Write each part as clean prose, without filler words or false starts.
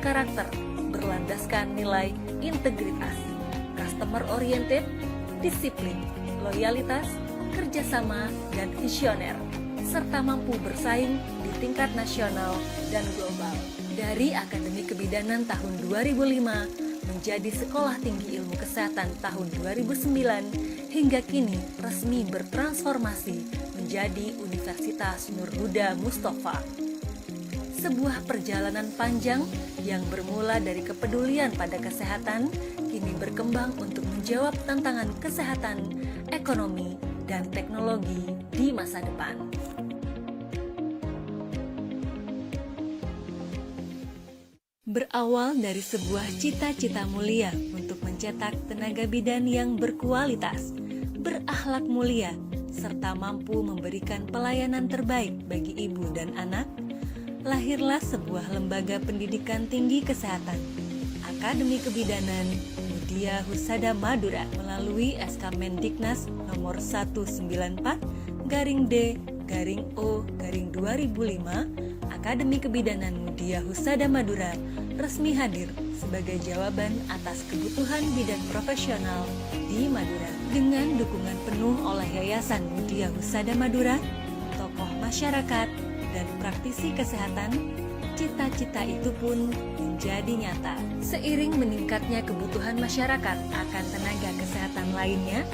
berkarakter, berlandaskan nilai integritas, customer oriented, disiplin, loyalitas, kerjasama, dan visioner, serta mampu bersaing di tingkat nasional dan global. Dari Akademi Kebidanan tahun 2005 menjadi Sekolah Tinggi Ilmu Kesehatan tahun 2009 hingga kini resmi bertransformasi menjadi Universitas Nurhuda Mustafa. Sebuah perjalanan panjang yang bermula dari kepedulian pada kesehatan kini berkembang untuk menjawab tantangan kesehatan, ekonomi, dan teknologi di masa depan. Berawal dari sebuah cita-cita mulia untuk mencetak tenaga bidan yang berkualitas, berakhlak mulia, serta mampu memberikan pelayanan terbaik bagi ibu dan anak, lahirlah sebuah lembaga pendidikan tinggi kesehatan, Akademi Kebidanan Mudia Husada Madura melalui SK Mendiknas nomor 194-D-O-2005. Akademi Kebidanan Mudia Husada Madura resmi hadir sebagai jawaban atas kebutuhan bidan profesional di Madura. Dengan dukungan penuh oleh Yayasan Mudia Husada Madura, tokoh masyarakat, dan praktisi kesehatan, cita-cita itu pun menjadi nyata. Seiring meningkatnya kebutuhan masyarakat akan tenaga kesehatan lainnya,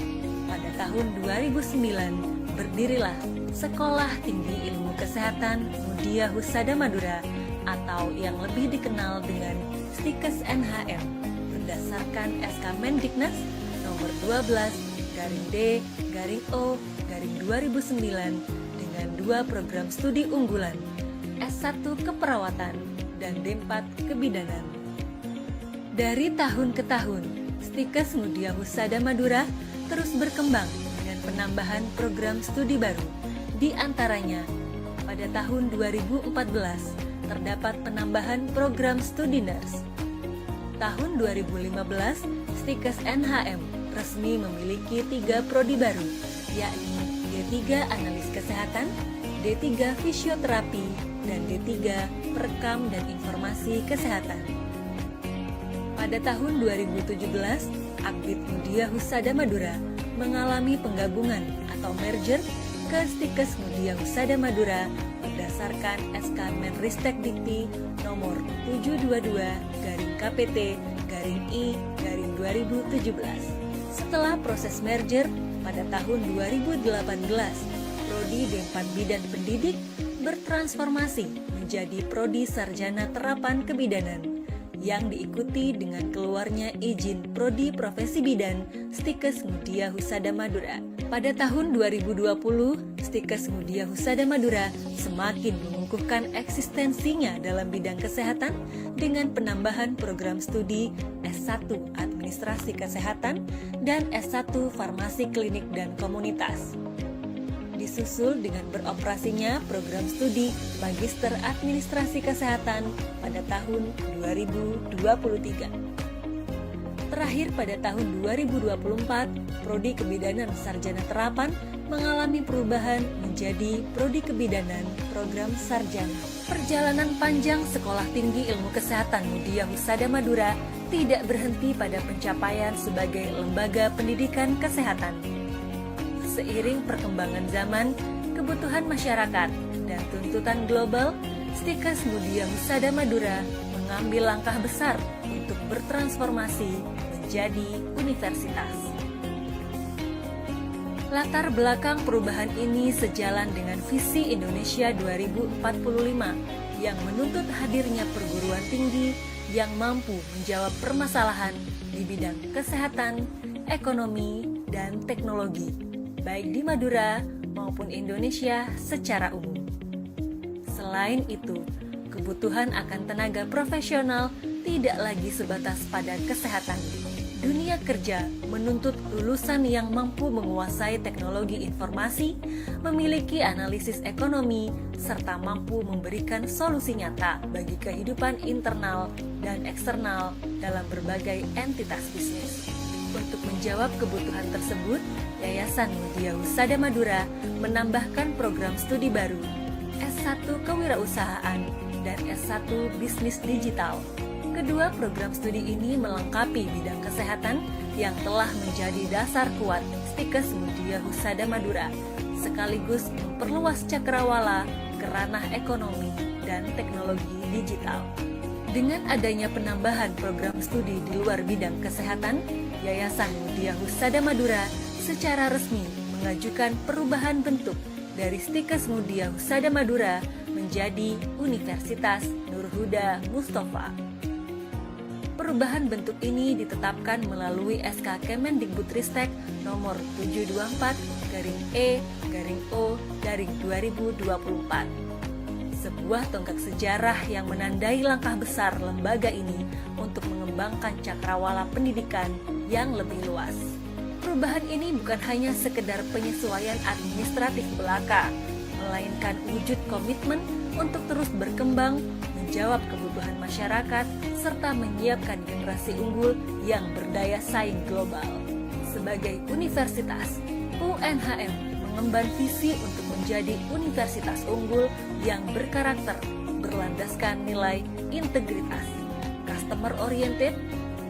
pada tahun 2009 berdirilah Sekolah Tinggi Ilmu Kesehatan Mudia Husada Madura atau yang lebih dikenal dengan Stikes NHM berdasarkan SK Mendiknas nomor 12-D-O-2009 dengan 2 program studi unggulan, S1 Keperawatan dan D4 Kebidanan. Dari tahun ke tahun, Stikes Mudia Husada Madura terus berkembang dengan penambahan program studi baru. Di antaranya, pada tahun 2014 terdapat penambahan program studi nurse. Tahun 2015, Stikes NHM resmi memiliki 3 prodi baru, yakni D3 Analis Kesehatan, D3 Fisioterapi, dan D3 Perekam dan Informasi Kesehatan. Pada tahun 2017, Akbid Mudia Husada Madura mengalami penggabungan atau merger ke Stikes Mudia Husada Madura berdasarkan SK Menristek Dikti nomor 722-KPT-I-2017. Setelah proses merger pada tahun 2018, Prodi D4 Bidan Pendidik bertransformasi menjadi Prodi Sarjana Terapan Kebidanan yang diikuti dengan keluarnya izin Prodi Profesi Bidan Stikes Mudia Husada Madura. Pada tahun 2020, Stikes Mudia Husada Madura semakin mengukuhkan eksistensinya dalam bidang kesehatan dengan penambahan program studi S1 Administrasi Kesehatan dan S1 Farmasi Klinik dan Komunitas. Disusul dengan beroperasinya program studi Magister Administrasi Kesehatan pada tahun 2023. Terakhir pada tahun 2024, Prodi Kebidanan Sarjana Terapan mengalami perubahan menjadi Prodi Kebidanan Program Sarjana. Perjalanan panjang Sekolah Tinggi Ilmu Kesehatan Mudia Husada Madura tidak berhenti pada pencapaian sebagai lembaga pendidikan kesehatan. Seiring perkembangan zaman, kebutuhan masyarakat, dan tuntutan global, Stikes Mudia Husada Madura mengambil langkah besar untuk bertransformasi menjadi universitas. Latar belakang perubahan ini sejalan dengan visi Indonesia 2045 yang menuntut hadirnya perguruan tinggi yang mampu menjawab permasalahan di bidang kesehatan, ekonomi, dan teknologi, baik di Madura maupun Indonesia secara umum. Selain itu, kebutuhan akan tenaga profesional tidak lagi sebatas pada kesehatan. Dunia kerja menuntut lulusan yang mampu menguasai teknologi informasi, memiliki analisis ekonomi, serta mampu memberikan solusi nyata bagi kehidupan internal dan eksternal dalam berbagai entitas bisnis. Untuk menjawab kebutuhan tersebut, Yayasan Mudia Husada Madura menambahkan program studi baru, S1 Kewirausahaan dan S1 Bisnis Digital. Kedua program studi ini melengkapi bidang kesehatan yang telah menjadi dasar kuat Stikes Mudia Husada Madura, sekaligus memperluas cakrawala ke ranah ekonomi dan teknologi digital. Dengan adanya penambahan program studi di luar bidang kesehatan, Yayasan Mudia Husada Madura secara resmi mengajukan perubahan bentuk dari Stikes Mudia Husada Madura menjadi Universitas Nurhuda Mustafa. Perubahan bentuk ini ditetapkan melalui SK Kemendikbudristek nomor 724-E-O-2024. Sebuah tonggak sejarah yang menandai langkah besar lembaga ini untuk mengembangkan cakrawala pendidikan yang lebih luas. Perubahan ini bukan hanya sekedar penyesuaian administratif belaka, melainkan wujud komitmen untuk terus berkembang, menjawab kebutuhan masyarakat, serta menyiapkan generasi unggul yang berdaya saing global. Sebagai universitas, UNHM mengemban visi untuk menjadi universitas unggul yang berkarakter, berlandaskan nilai integritas, customer oriented,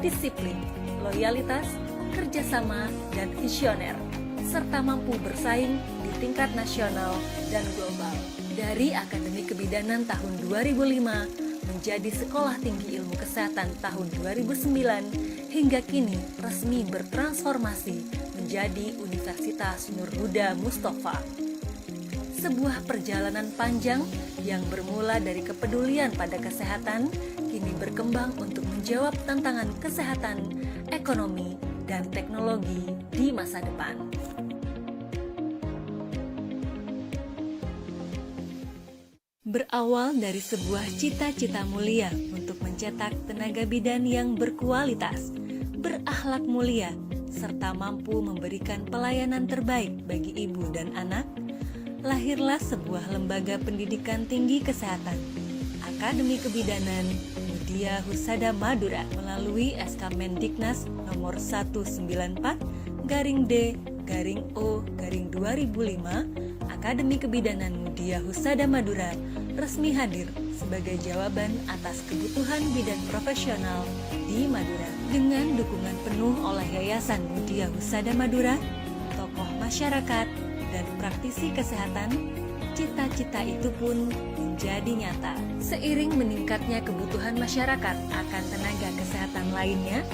disiplin, loyalitas, kerjasama, dan visioner, serta mampu bersaing di tingkat nasional dan global. Dari Akademi Kebidanan tahun 2005 menjadi Sekolah Tinggi Ilmu Kesehatan tahun 2009 hingga kini resmi bertransformasi menjadi Universitas Nurhuda Mustafa. Sebuah perjalanan panjang yang bermula dari kepedulian pada kesehatan kini berkembang untuk menjawab tantangan kesehatan, ekonomi, dan teknologi di masa depan. Berawal dari sebuah cita-cita mulia untuk mencetak tenaga bidan yang berkualitas, berakhlak mulia, serta mampu memberikan pelayanan terbaik bagi ibu dan anak, lahirlah sebuah lembaga pendidikan tinggi kesehatan, Akademi Kebidanan Mudia Husada Madura melalui SK Mendiknas nomor 194-D-O-2005. Akademi Kebidanan Mudia Husada Madura resmi hadir sebagai jawaban atas kebutuhan bidan profesional di Madura. Dengan dukungan penuh oleh Yayasan Mudia Husada Madura, tokoh masyarakat, dan praktisi kesehatan, cita-cita itu pun menjadi nyata. Seiring meningkatnya kebutuhan masyarakat akan tenaga kesehatan lainnya,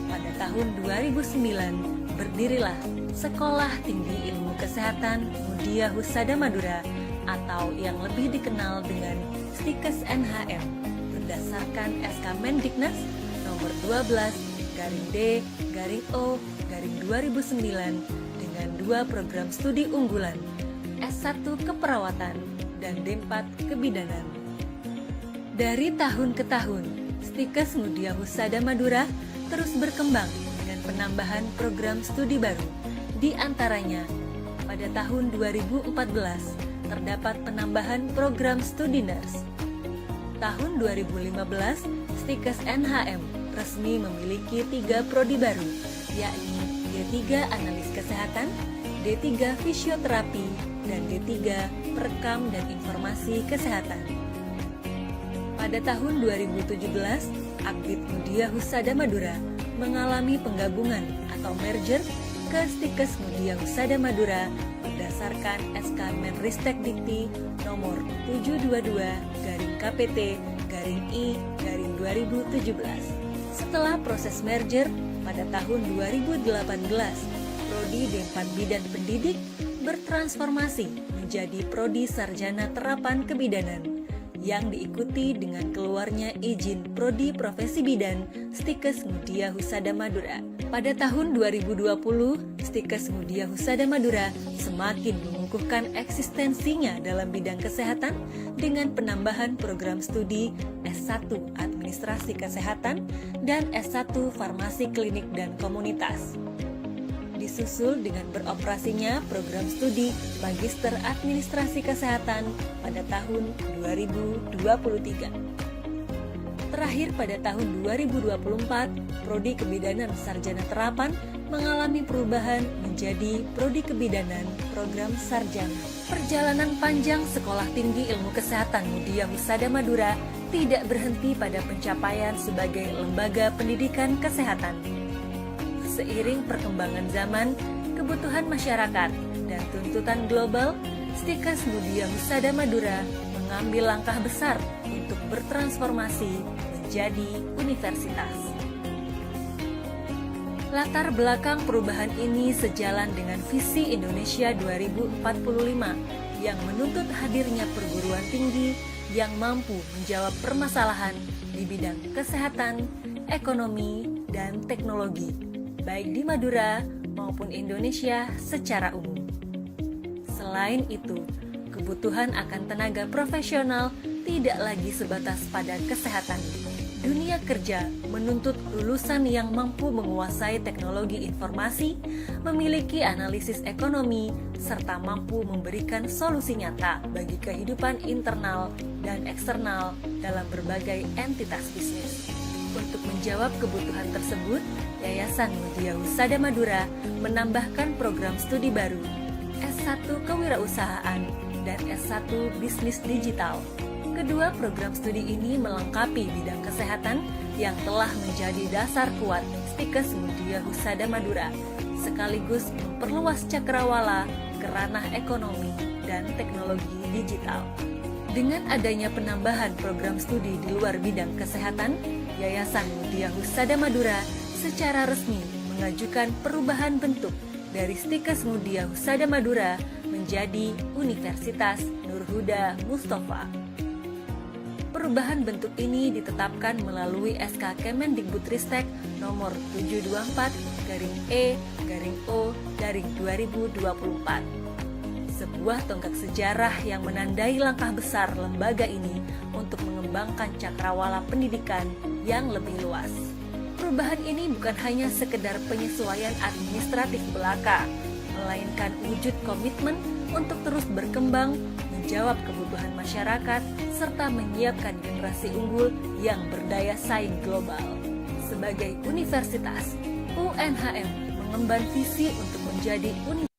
pada tahun 2009 berdirilah Sekolah Tinggi Ilmu Kesehatan Mudia Husada Madura atau yang lebih dikenal dengan Stikes NHM berdasarkan SK Mendiknas nomor 12-D-O-2009 dengan 2 program studi unggulan S1 Keperawatan dan D4 Kebidanan. Dari tahun ke tahun, Stikes Mudia Husada Madura terus berkembang dengan penambahan program studi baru. Di antaranya, pada tahun 2014 terdapat penambahan program studi nurse. Tahun 2015, Stikes NHM resmi memiliki 3 prodi baru, yakni D3 Analis Kesehatan, D3 Fisioterapi, dan D3 Perekam dan Informasi Kesehatan. Pada tahun 2017, Akbid Mudia Husada Madura mengalami penggabungan atau merger ke Stikes Mudia Husada Madura berdasarkan SK Menristek Dikti nomor 722-KPT-I-2017. Setelah proses merger pada tahun 2018, Prodi D4 Bidan Pendidik bertransformasi menjadi Prodi Sarjana Terapan Kebidanan yang diikuti dengan keluarnya izin Prodi Profesi Bidan Stikes Mudia Husada Madura. Pada tahun 2020, Stikes Mudia Husada Madura semakin mengukuhkan eksistensinya dalam bidang kesehatan dengan penambahan program studi S1 Administrasi Kesehatan dan S1 Farmasi Klinik dan Komunitas. Disusul dengan beroperasinya program studi Magister Administrasi Kesehatan pada tahun 2023. Terakhir pada tahun 2024, Prodi Kebidanan Sarjana Terapan mengalami perubahan menjadi Prodi Kebidanan Program Sarjana. Perjalanan panjang Sekolah Tinggi Ilmu Kesehatan Mudia Husada Madura tidak berhenti pada pencapaian sebagai lembaga pendidikan kesehatan. Seiring perkembangan zaman, kebutuhan masyarakat, dan tuntutan global, Stikes Mudia Husada Madura mengambil langkah besar untuk bertransformasi menjadi universitas. Latar belakang perubahan ini sejalan dengan visi Indonesia 2045 yang menuntut hadirnya perguruan tinggi yang mampu menjawab permasalahan di bidang kesehatan, ekonomi, dan teknologi, baik di Madura maupun Indonesia secara umum. Selain itu, kebutuhan akan tenaga profesional tidak lagi sebatas pada kesehatan. Dunia kerja menuntut lulusan yang mampu menguasai teknologi informasi, memiliki analisis ekonomi, serta mampu memberikan solusi nyata bagi kehidupan internal dan eksternal dalam berbagai entitas bisnis. Untuk menjawab kebutuhan tersebut, Yayasan Mudia Husada Madura menambahkan program studi baru S1 Kewirausahaan dan S1 Bisnis Digital. Kedua program studi ini melengkapi bidang kesehatan yang telah menjadi dasar kuat Stikes Mudia Husada Madura, sekaligus memperluas cakrawala ke ranah ekonomi dan teknologi digital. Dengan adanya penambahan program studi di luar bidang kesehatan, Yayasan Mudia Husada Madura secara resmi mengajukan perubahan bentuk dari Stikes Mudia Husada Madura menjadi Universitas Nurhuda Mustafa. Perubahan bentuk ini ditetapkan melalui SK Kemendikbudristek nomor 724-E-O-2024. Sebuah tonggak sejarah yang menandai langkah besar lembaga ini untuk mengembangkan cakrawala pendidikan yang lebih luas. Perubahan ini bukan hanya sekedar penyesuaian administratif belaka, melainkan wujud komitmen untuk terus berkembang, menjawab kebutuhan masyarakat, serta menyiapkan generasi unggul yang berdaya saing global. Sebagai universitas, UNHM mengemban visi untuk menjadi universitas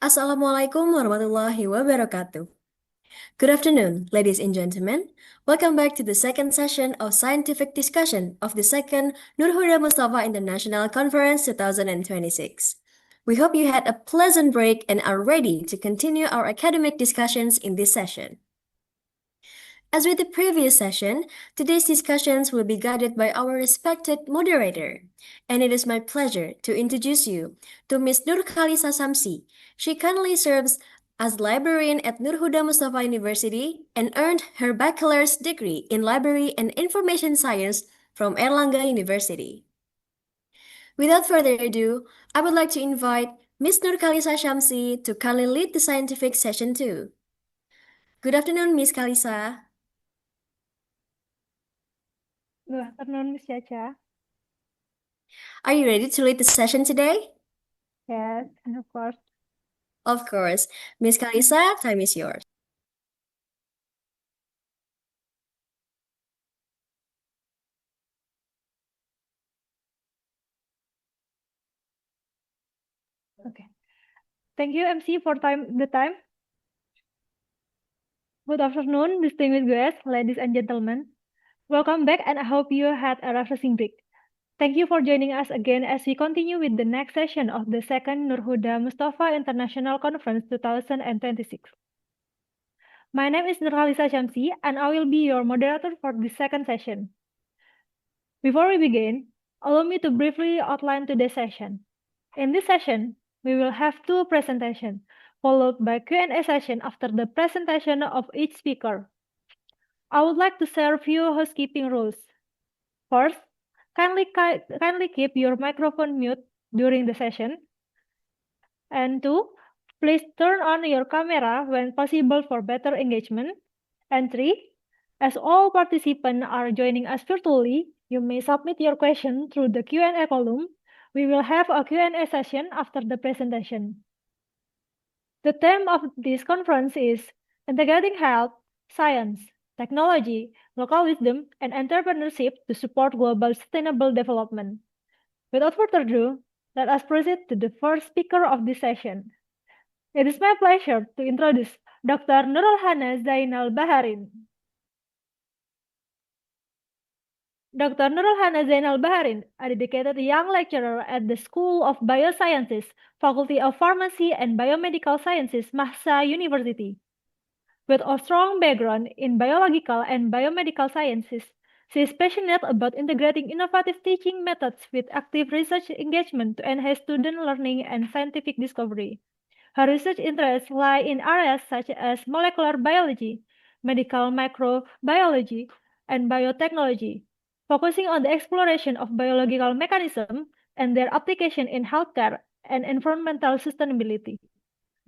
Assalamualaikum warahmatullahi wabarakatuh. Good afternoon, ladies and gentlemen. Welcome back to the second session of scientific discussion of the second Nurhuda Mustafa International Conference 2026. We hope you had a pleasant break and are ready to continue our academic discussions in this session. As with the previous session, today's discussions will be guided by our respected moderator. And it is my pleasure to introduce you to Ms. Nurkhalisa Samsi. She currently serves as librarian at Nurhuda Mustafa University and earned her bachelor's degree in library and information science from Erlangga University. Without further ado, I would like to invite Ms. Nurkhalisa Shamsi to kindly lead the scientific session 2. Good afternoon, Ms. Khalisa. Good afternoon, Miss Chacha. Are you ready to lead the session today? Yes, and of course. Of course. Ms. Khalisa, time is yours. Okay. Thank you, MC, for the time. Good afternoon, distinguished guests, ladies and gentlemen. Welcome back, and I hope you had a refreshing break. Thank you for joining us again as we continue with the next session of the second Nur Huda Mustafa International Conference 2026. My name is Nurkhalisa Shamsi, and I will be your moderator for the second session. Before we begin, allow me to briefly outline today's session. In this session, we will have two presentations, followed by Q&A session after the presentation of each speaker. I would like to share a few housekeeping rules. First, kindly keep your microphone mute during the session. And two, please turn on your camera when possible for better engagement. And three, as all participants are joining us virtually, you may submit your question through the Q&A column. We will have a Q&A session after the presentation. The theme of this conference is Integrating Health, Science, Technology, Local Wisdom, and Entrepreneurship to Support Global Sustainable Development. Without further ado, let us proceed to the first speaker of this session. It is my pleasure to introduce Dr. Nurul Hana Zainal Baharin. Dr. Nurul Hana Zainal Baharin, a dedicated young lecturer at the School of Biosciences, Faculty of Pharmacy and Biomedical Sciences, Mahsa University. With a strong background in biological and biomedical sciences, she is passionate about integrating innovative teaching methods with active research engagement to enhance student learning and scientific discovery. Her research interests lie in areas such as molecular biology, medical microbiology, and biotechnology, focusing on the exploration of biological mechanisms and their application in healthcare and environmental sustainability.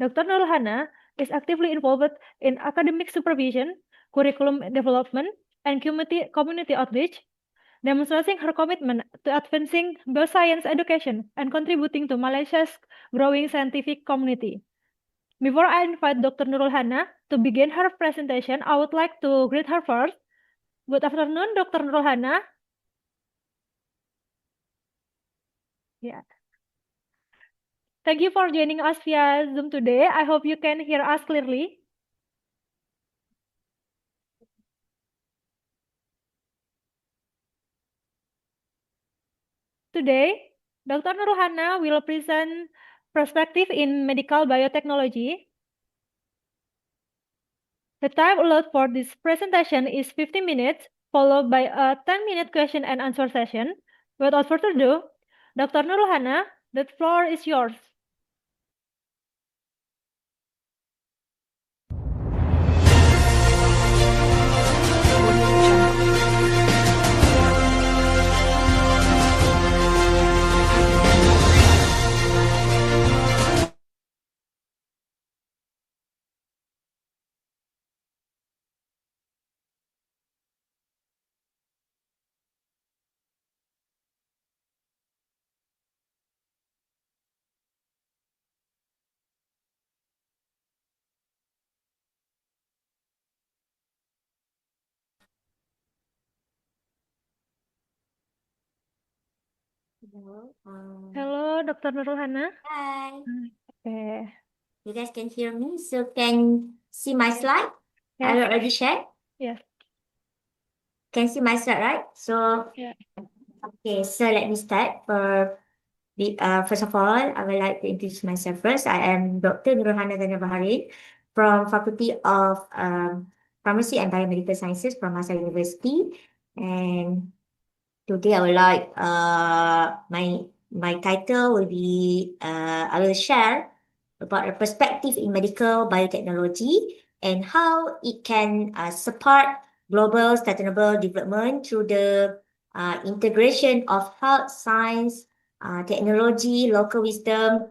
Dr. Nurul Hana is actively involved in academic supervision, curriculum development, and community outreach, demonstrating her commitment to advancing bioscience education and contributing to Malaysia's growing scientific community. Before I invite Dr. Nurul Hana to begin her presentation, I would like to greet her first. Good afternoon, Dr. Nurul Hana. Yeah. Thank you for joining us via Zoom today. I hope you can hear us clearly. Today, Dr. Nurul Hana will present perspective in medical biotechnology. The time allowed for this presentation is 50 minutes, followed by a 10-minute question and answer session. Without further ado, Dr. Nurul Hana, the floor is yours. Hello, Dr. Nurul Hana. Hi, Okay. you guys can hear me, so can see my slide? I Yes. already shared. Yes. Can see my slide, right? So, Yeah. okay, so let me start. First of all, I would like to introduce myself first. I am Dr. Nurul Hana Zainal Baharin from Faculty of Pharmacy and Biomedical Sciences from Mahsa University. And today I would like my title will be I will share about a perspective in medical biotechnology and how it can support global sustainable development through the integration of health science, technology, local wisdom,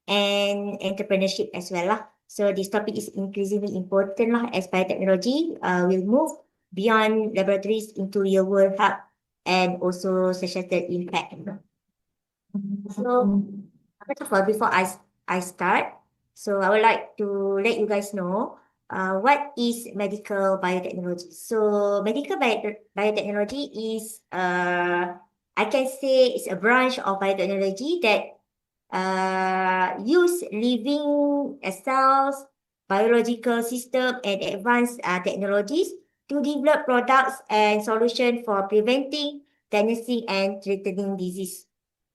and entrepreneurship as well lah. So this topic is increasingly important lah as biotechnology will move beyond laboratories into real world hub and also societal impact. So first of all, before I start, so I would like to let you guys know what is medical biotechnology. So medical biotechnology is I can say it's a branch of biotechnology that use living cells, biological system, and advanced technologies to develop products and solutions for preventing, diagnosing, and treating disease.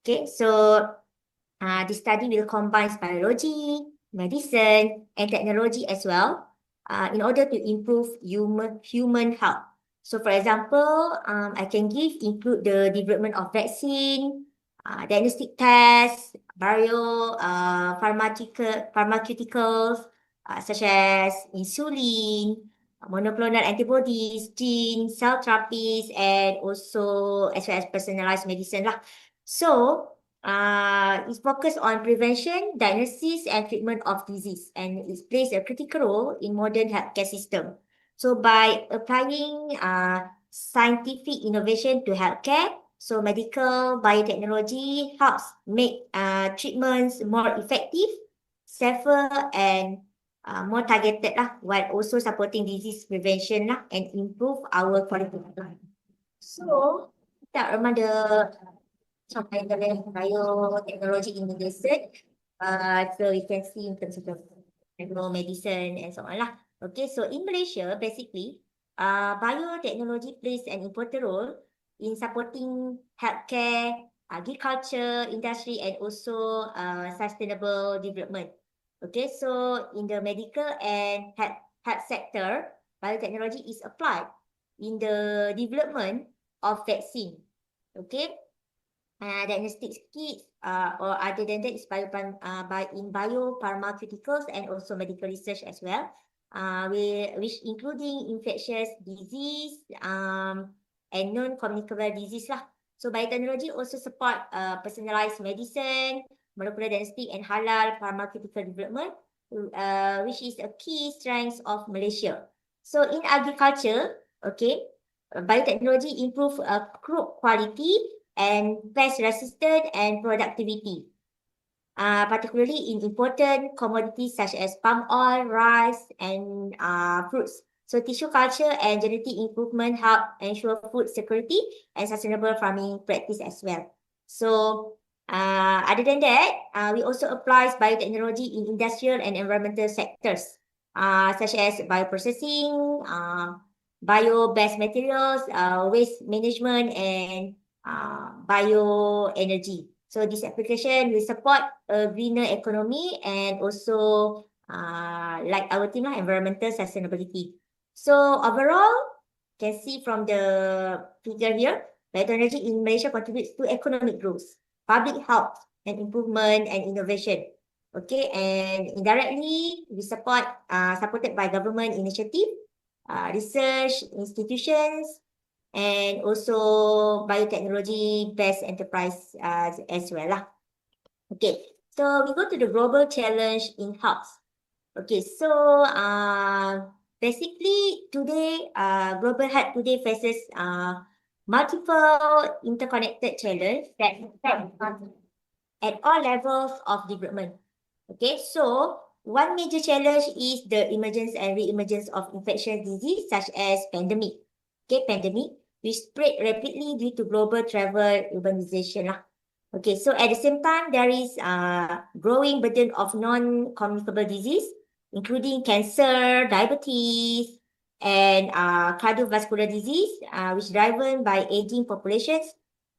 Okay, so this study will combine biology, medicine, and technology as well in order to improve human health. So for example, I can include the development of vaccine, diagnostic tests, pharmaceuticals such as insulin, monoclonal antibodies, gene, cell therapies, and also as well as personalized medicine lah. So it's focused on prevention, diagnosis, and treatment of disease, and it plays a critical role in modern healthcare system. So by applying scientific innovation to healthcare, so medical biotechnology helps make treatments more effective, safer, and more targeted lah, while also supporting disease prevention lah and improve our quality of life. So kita ada biotechnology in medicine. So you can see in terms of the medicine and so on lah. Okay, so in Malaysia, basically, biotechnology plays an important role in supporting healthcare, agriculture, industry, and also sustainable development. Okay, so in the medical and health sector, biotechnology is applied in the development of vaccine. Okay, diagnostic kits or other than that is in biopharmaceuticals and also medical research as well, which including infectious disease and non-communicable disease lah. So biotechnology also support personalized medicine, molecular diagnostic, and halal pharmaceutical development, which is a key strength of Malaysia. So in agriculture, okay, biotechnology improve crop quality and pest resistance and productivity, particularly in important commodities such as palm oil, rice, and fruits. So tissue culture and genetic improvement help ensure food security and sustainable farming practice as well. So other than that, we also apply biotechnology in industrial and environmental sectors, such as bioprocessing, bio-based materials, waste management, and bioenergy. So this application will support a greener economy and also like our theme, environmental sustainability. So overall, you can see from the figure here, biotechnology in Malaysia contributes to economic growth, public health, and improvement and innovation. Okay, and indirectly, we supported by government initiative, research institutions, and also biotechnology-based enterprise as well lah. Okay, so we go to the global challenge in health. Okay, so basically today, global health today faces multiple interconnected challenges that at all levels of development. Okay, so one major challenge is the emergence and re-emergence of infectious disease such as pandemic. Okay, pandemic, which spread rapidly due to global travel urbanization lah. Okay, so at the same time, there is growing burden of non-communicable disease, including cancer, diabetes, and cardiovascular disease, which driven by aging populations,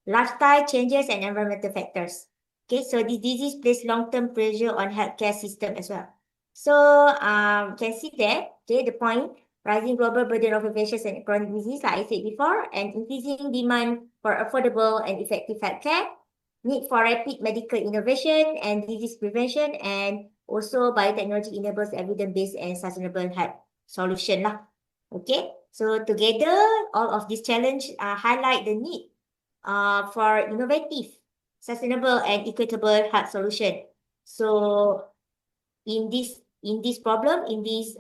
lifestyle changes, and environmental factors. Okay, so this disease place long-term pressure on healthcare system as well. So you can see there, okay, the point, rising global burden of infectious and chronic disease, like I said before, and increasing demand for affordable and effective healthcare, need for rapid medical innovation and disease prevention, and also biotechnology enables evidence-based and sustainable health solution lah. Okay, so together, all of these challenges highlight the need for innovative, sustainable, and equitable health solution So in this problem, in this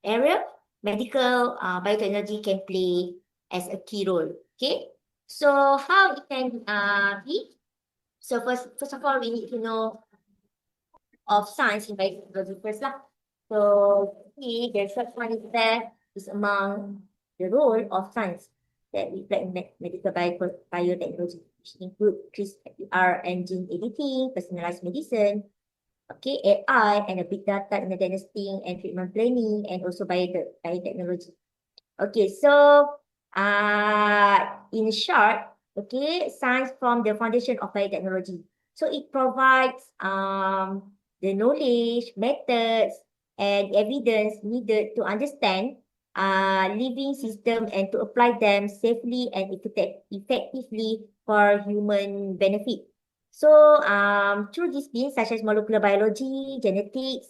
area, medical biotechnology can play as a key role. Okay, so how it can be? So first of all, we need to know of science in biotechnology first lah. So the first one is there is among the role of science that reflect in medical biotechnology, which include PCR and gene editing, personalized medicine, okay, AI and a big data in the diagnostic and treatment planning, and also biotechnology. Okay, so in short, okay, science forms the foundation of biotechnology. So it provides the knowledge, methods, and evidence needed to understand living system and to apply them safely and effectively for human benefit. So through disciplines such as molecular biology, genetics,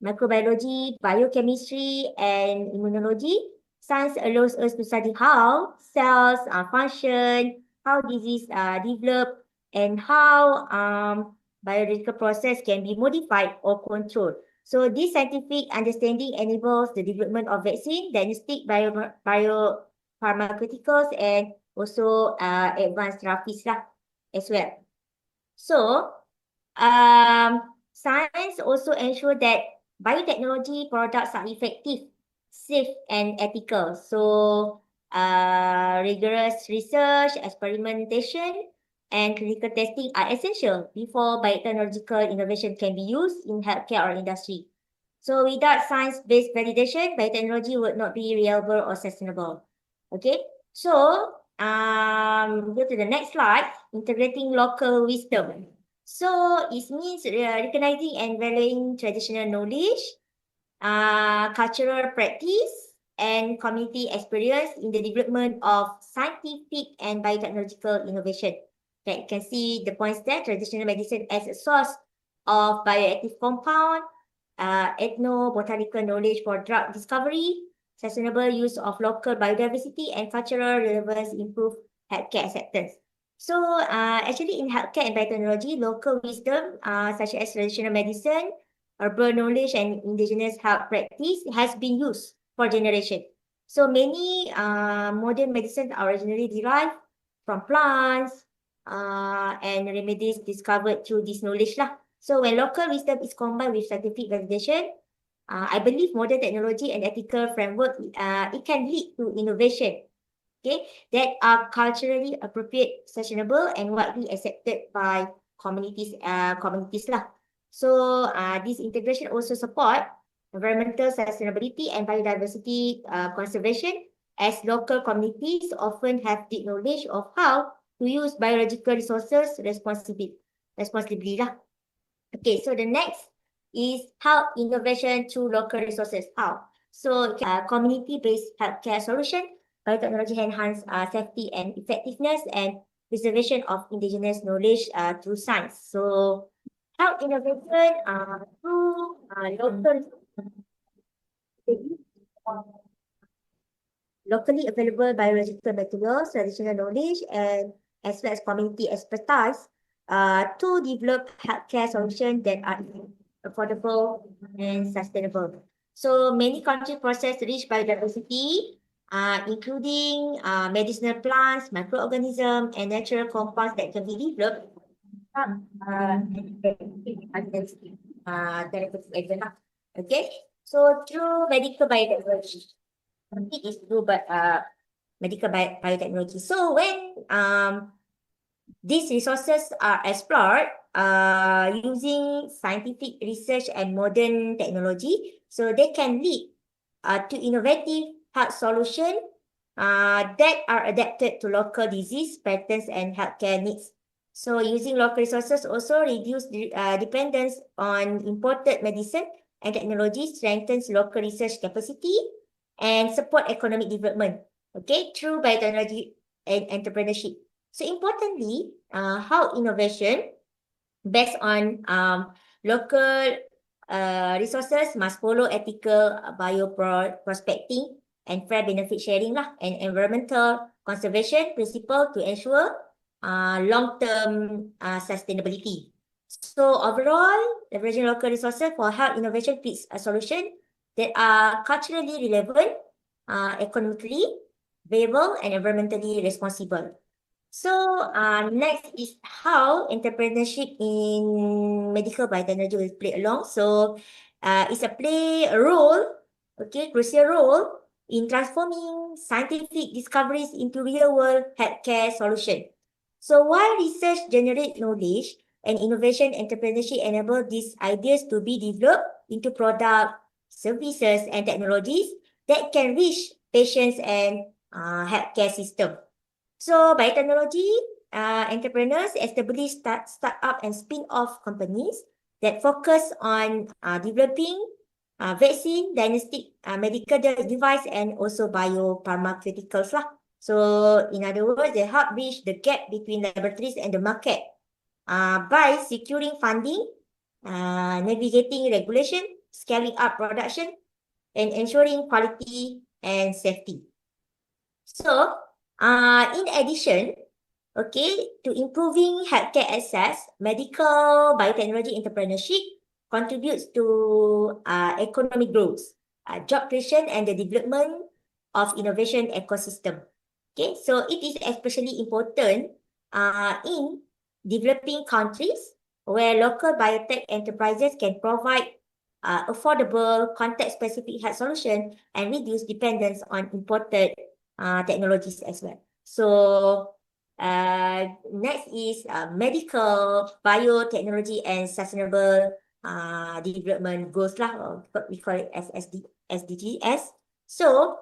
microbiology, biochemistry, and immunology, science allows us to study how cells function, how disease develop, and how biological process can be modified or controlled. So this scientific understanding enables the development of vaccine, diagnostic biopharmaceuticals, and also advanced therapies lah as well. So science also ensure that biotechnology products are effective, safe, and ethical. So rigorous research, experimentation, and clinical testing are essential before biotechnological innovation can be used in healthcare or industry. So without science-based validation, biotechnology would not be reliable or sustainable. Okay, so go to the next slide, integrating local wisdom. So it means recognizing and valuing traditional knowledge, cultural practice, and community experience in the development of scientific and biotechnological innovation. Okay, you can see the points there, traditional medicine as a source of bioactive compound, ethnobotanical knowledge for drug discovery, sustainable use of local biodiversity, and cultural relevance improve healthcare acceptance. So actually in healthcare and biotechnology, local wisdom such as traditional medicine, urban knowledge, and indigenous health practice has been used for generations. So many modern medicines are originally derived from plants and remedies discovered through this knowledge lah. So when local wisdom is combined with scientific validation, I believe modern technology and ethical framework, it can lead to innovation, okay, that are culturally appropriate, sustainable, and widely accepted by communities lah. So this integration also support environmental sustainability and biodiversity conservation, as local communities often have deep knowledge of how to use biological resources responsibly lah. Okay, so the next is how innovation through local resources. How? So community-based healthcare solution, biotechnology enhance safety and effectiveness, and preservation of indigenous knowledge through science. So health innovation through locally available biological materials, traditional knowledge, and as well as community expertise to develop healthcare solutions that are affordable and sustainable. So many countries process rich biodiversity, including medicinal plants, microorganisms, and natural compounds that can be developed. Okay, so through medical biotechnology, it is through medical biotechnology. So when these resources are explored using scientific research and modern technology, so they can lead to innovative health solutions that are adapted to local disease patterns and healthcare needs. So using local resources also reduce dependence on imported medicine and technology, strengthens local research capacity, and support economic development, okay, through biotechnology and entrepreneurship. So importantly, how innovation based on local resources must follow ethical bioprospecting and fair benefit sharing lah, and environmental conservation principle to ensure long-term sustainability. So overall, leveraging local resources for health innovation fits a solution that are culturally relevant, economically viable, and environmentally responsible. So next is how entrepreneurship in medical biotechnology will play along. So it's play a role, okay, crucial role in transforming scientific discoveries into real-world healthcare solution. So while research generates knowledge and innovation, entrepreneurship enable these ideas to be developed into product, services, and technologies that can reach patients and healthcare system. So biotechnology entrepreneurs establish startup and spin-off companies that focus on developing vaccine, diagnostic medical device, and also biopharmaceuticals lah. So in other words, they help bridge the gap between laboratories and the market by securing funding, navigating regulation, scaling up production, and ensuring quality and safety. So, in addition, okay, to improving healthcare access, medical biotechnology entrepreneurship contributes to economic growth, job creation, and the development of innovation ecosystem. Okay, so it is especially important in developing countries where local biotech enterprises can provide affordable, context-specific health solution and reduce dependence on imported technologies as well. So next is medical, biotechnology, and sustainable development goals lah, or what we call it as SDGs. So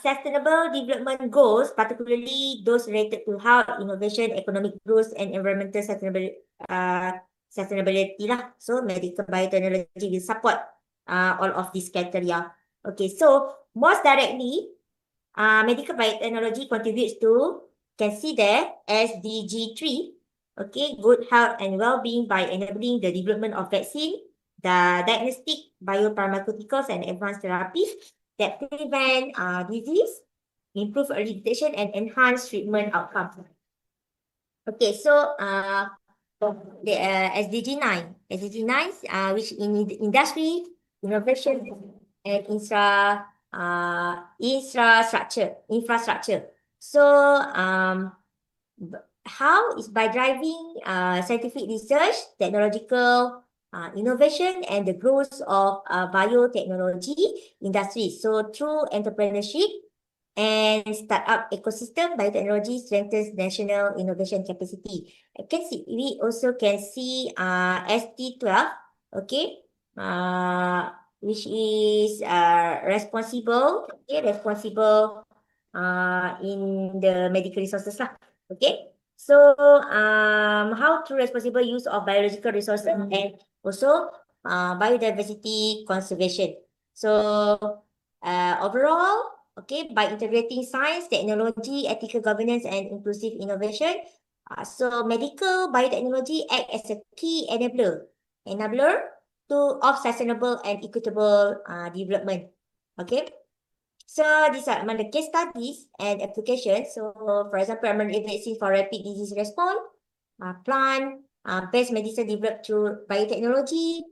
sustainable development goals, particularly those related to health, innovation, economic growth, and environmental sustainability lah. So medical biotechnology will support all of these criteria. Okay, so most directly, medical biotechnology contributes to, can see there, SDG 3, okay, good health and well-being by enabling the development of vaccine, the diagnostic biopharmaceuticals, and advanced therapies that prevent disease, improve early detection, and enhance treatment outcomes. Okay, so the SDG 9, which in industry, innovation, and infrastructure. So how is by driving scientific research, technological innovation, and the growth of biotechnology industry. So through entrepreneurship and startup ecosystem, biotechnology strengthens national innovation capacity. We also can see ST12, okay, which is responsible in the medical resources lah. Okay, so how to responsible use of biological resources and also biodiversity conservation. So overall, okay, by integrating science, technology, ethical governance, and inclusive innovation, so medical biotechnology act as a key enabler of sustainable and equitable development. Okay, so these are among the case studies and applications. So for example, mRNA vaccine for rapid disease response, plant-based medicine developed through biotechnology,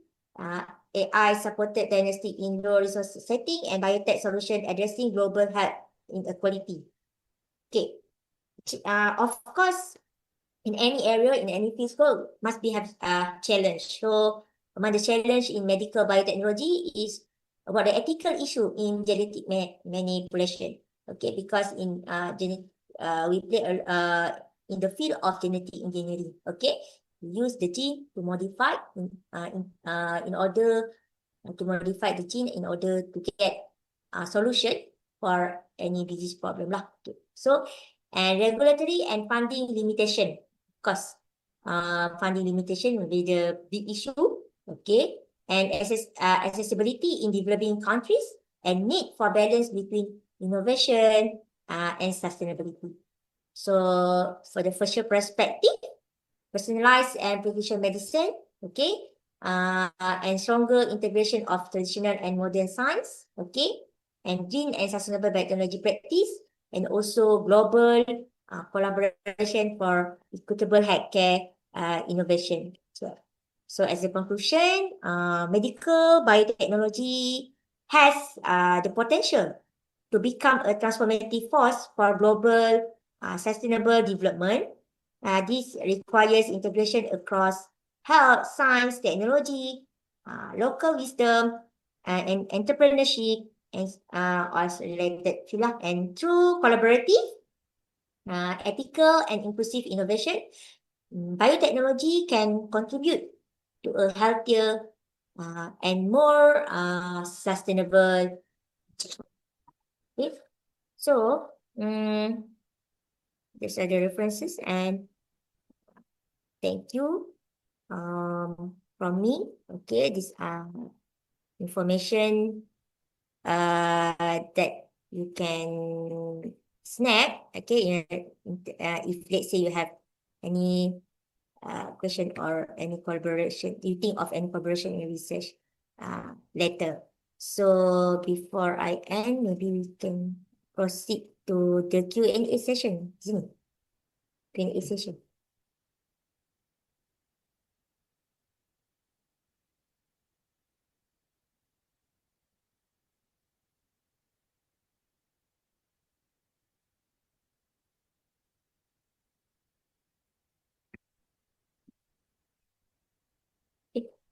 AI-supported diagnostic in low-resource setting, and biotech solution addressing global health inequality. Okay, of course, in any area, in any field, must be have a challenge. So among the challenge in medical biotechnology is about the ethical issue in genetic manipulation. Okay, because in we play in the field of genetic engineering. Okay, we use the gene to modify in order to modify the gene in order to get a solution for any disease problem lah. Okay. So and regulatory and funding limitation. Of course, funding limitation will be the big issue. Okay, and accessibility in developing countries and need for balance between innovation and sustainability. So for the future perspective, personalized and precision medicine, okay, and stronger integration of traditional and modern science, okay, and green and sustainable biotechnology practice, and also global collaboration for equitable healthcare innovation. So as a conclusion, medical biotechnology has the potential to become a transformative force for global sustainable development. This requires integration across health, science, technology, local wisdom, and entrepreneurship, and also related to lah. And through collaborative, ethical, and inclusive innovation, biotechnology can contribute to a healthier and more sustainable. Okay. So, these are the references, and thank you from me. Okay, these are information that you can snap. Okay, if let's say you have any question or any collaboration, you think of any collaboration in research later. So before I end, maybe we can proceed to the Q&A session. Sini. Q&A session.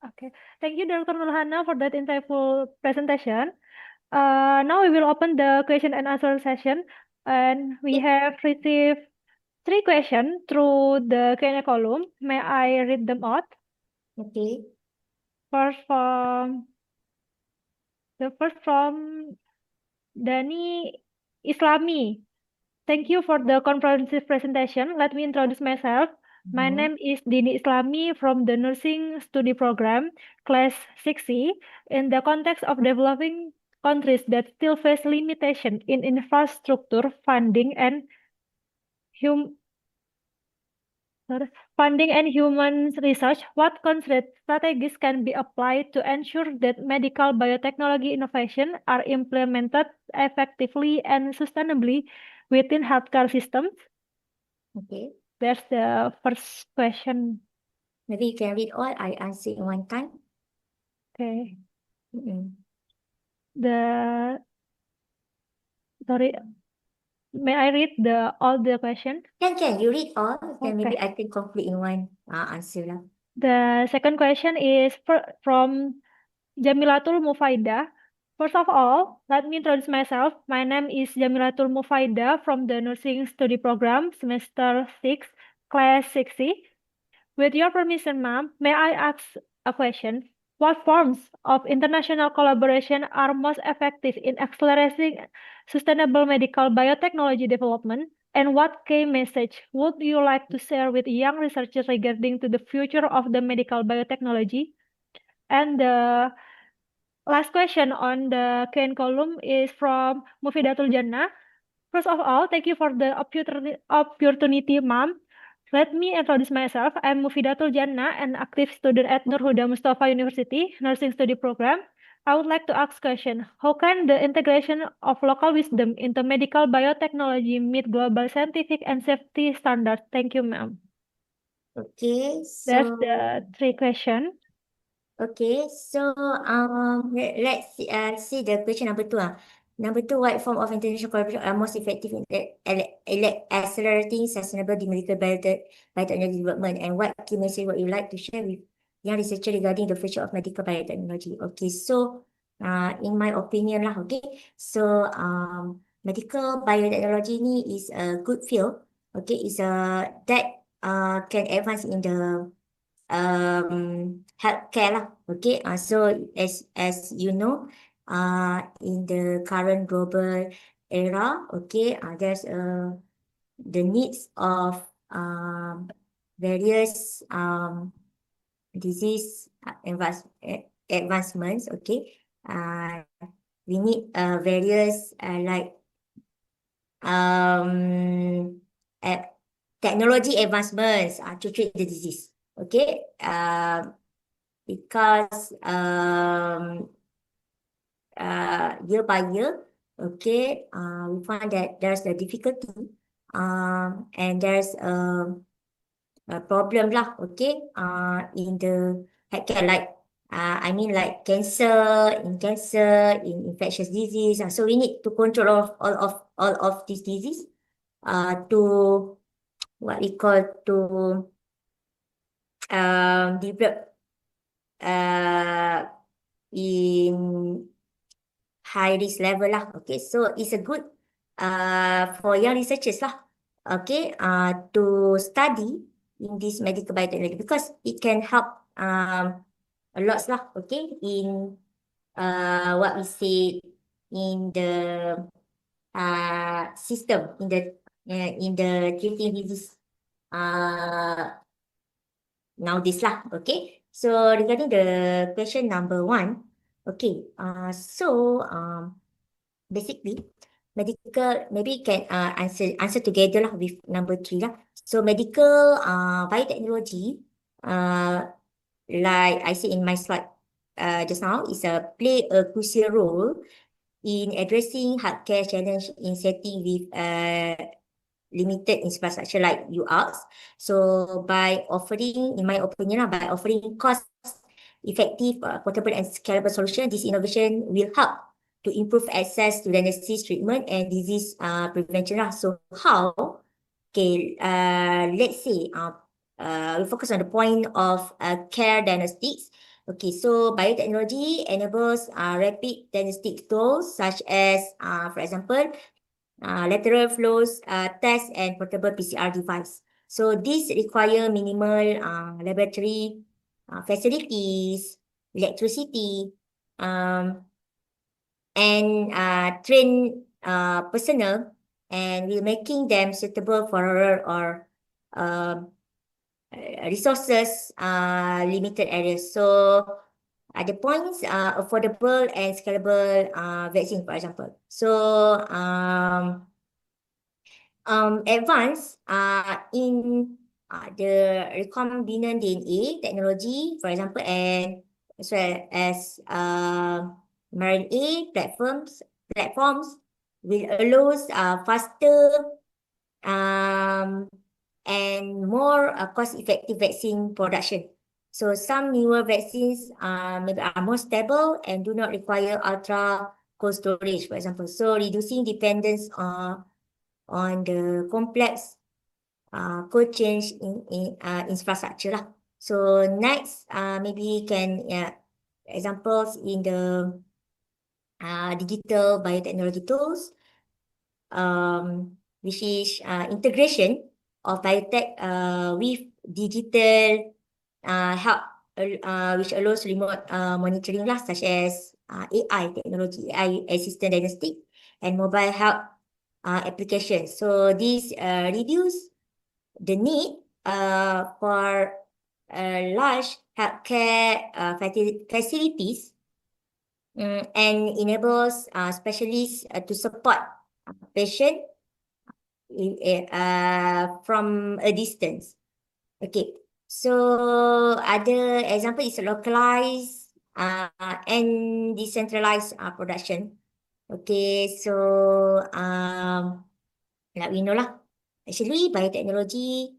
Okay, thank you, Dr. Nurhana, for that insightful presentation. Now we will open the question and answer session, and we have received 3 questions through the Q&A column. May I read them out? Okay. First from Dani Islami. Thank you for the comprehensive presentation. Let me introduce myself. My name is Dini Islami from the Nursing Study Program, Class 6C. In the context of developing countries that still face limitation in infrastructure, funding, and human research, what concrete strategies can be applied to ensure that medical biotechnology innovation are implemented effectively and sustainably within healthcare systems? Okay. That's the first question. Maybe you can read all. I answer in one time. Okay. Mm-mm. Sorry, may I read all the question? Can you read all? Then maybe Okay. I can complete in one answer lah. The second question is from Jamilatul Mufaida. First of all, let me introduce myself. My name is Jamilatul Mufaida from the Nursing Study Program, Semester 6, Class 6C. With your permission, ma'am, may I ask a question? What forms of international collaboration are most effective in accelerating sustainable medical biotechnology development? And what key message would you like to share with young researchers regarding to the future of the medical biotechnology? And the last question on the Q&A column is from Mufidatul Jannah. First of all, thank you for the opportunity, ma'am. Let me introduce myself. I'm Mufidatul Jannah, an active student at Nur Huda Mustafa University Nursing Study Program. I would like to ask question: how can the integration of local wisdom into medical biotechnology meet global scientific and safety standards? Thank you, ma'am. Okay, That's so the 3 questions. okay, so let's see the question number 2. Number 2, what form of international collaboration are most effective in accelerating sustainable medical biotechnology development, and what key message would you like to share with young researchers regarding the future of medical biotechnology? Okay, so in my opinion lah, okay, so medical biotechnology ni is a good field, okay, is that can advance in the healthcare lah. Okay, so as you know, in the current global era, okay, there's the needs of various disease advancements. Okay, we need various like technology advancements to treat the disease. Okay, because year by year, okay, we find that there's a difficulty, and there's problem lah, okay, in the healthcare, like, I mean like cancer, in infectious disease. So we need to control all of these disease, to what we call to develop in high risk level lah. Okay, so it's a good for young researchers lah. Okay, to study in this medical biotechnology because it can help a lot lah. Okay, in what we say in the system in the treating disease nowadays lah. Okay, so regarding the question number 1, okay, so basically medical maybe can answer together lah with number 3 lah. So medical biotechnology, like I said in my slide just now, is play a crucial role in addressing healthcare challenge in setting with limited infrastructure like you asked. So by offering, in my opinion, by offering cost-effective, portable and scalable solution, this innovation will help to improve access to diagnosis, treatment, and disease prevention. So how? Okay, let's say we focus on the point of care diagnostics. Okay, so biotechnology enables rapid diagnostic tools such as, for example, lateral flows test and portable PCR device. So this require minimal laboratory facilities, electricity, and trained personnel, and will making them suitable for rural or resources limited areas. So the points affordable and scalable vaccine, for example. So advanced in the recombinant DNA technology, for example, and as well as mRNA platforms will allows faster and more cost-effective vaccine production. So some newer vaccines maybe are more stable and do not require ultra cold storage, for example. So reducing dependence on the complex cold chain in infrastructure lah. So next, maybe can examples in the digital biotechnology tools, which is integration of biotech with digital help, which allows remote monitoring lah, such as AI technology, AI assistant diagnostic, and mobile health applications. So this reduce the need for large healthcare facilities, and enables specialists to support patient from a distance. Okay, so other example is localized and decentralized production. Okay, so like we know lah, actually biotechnology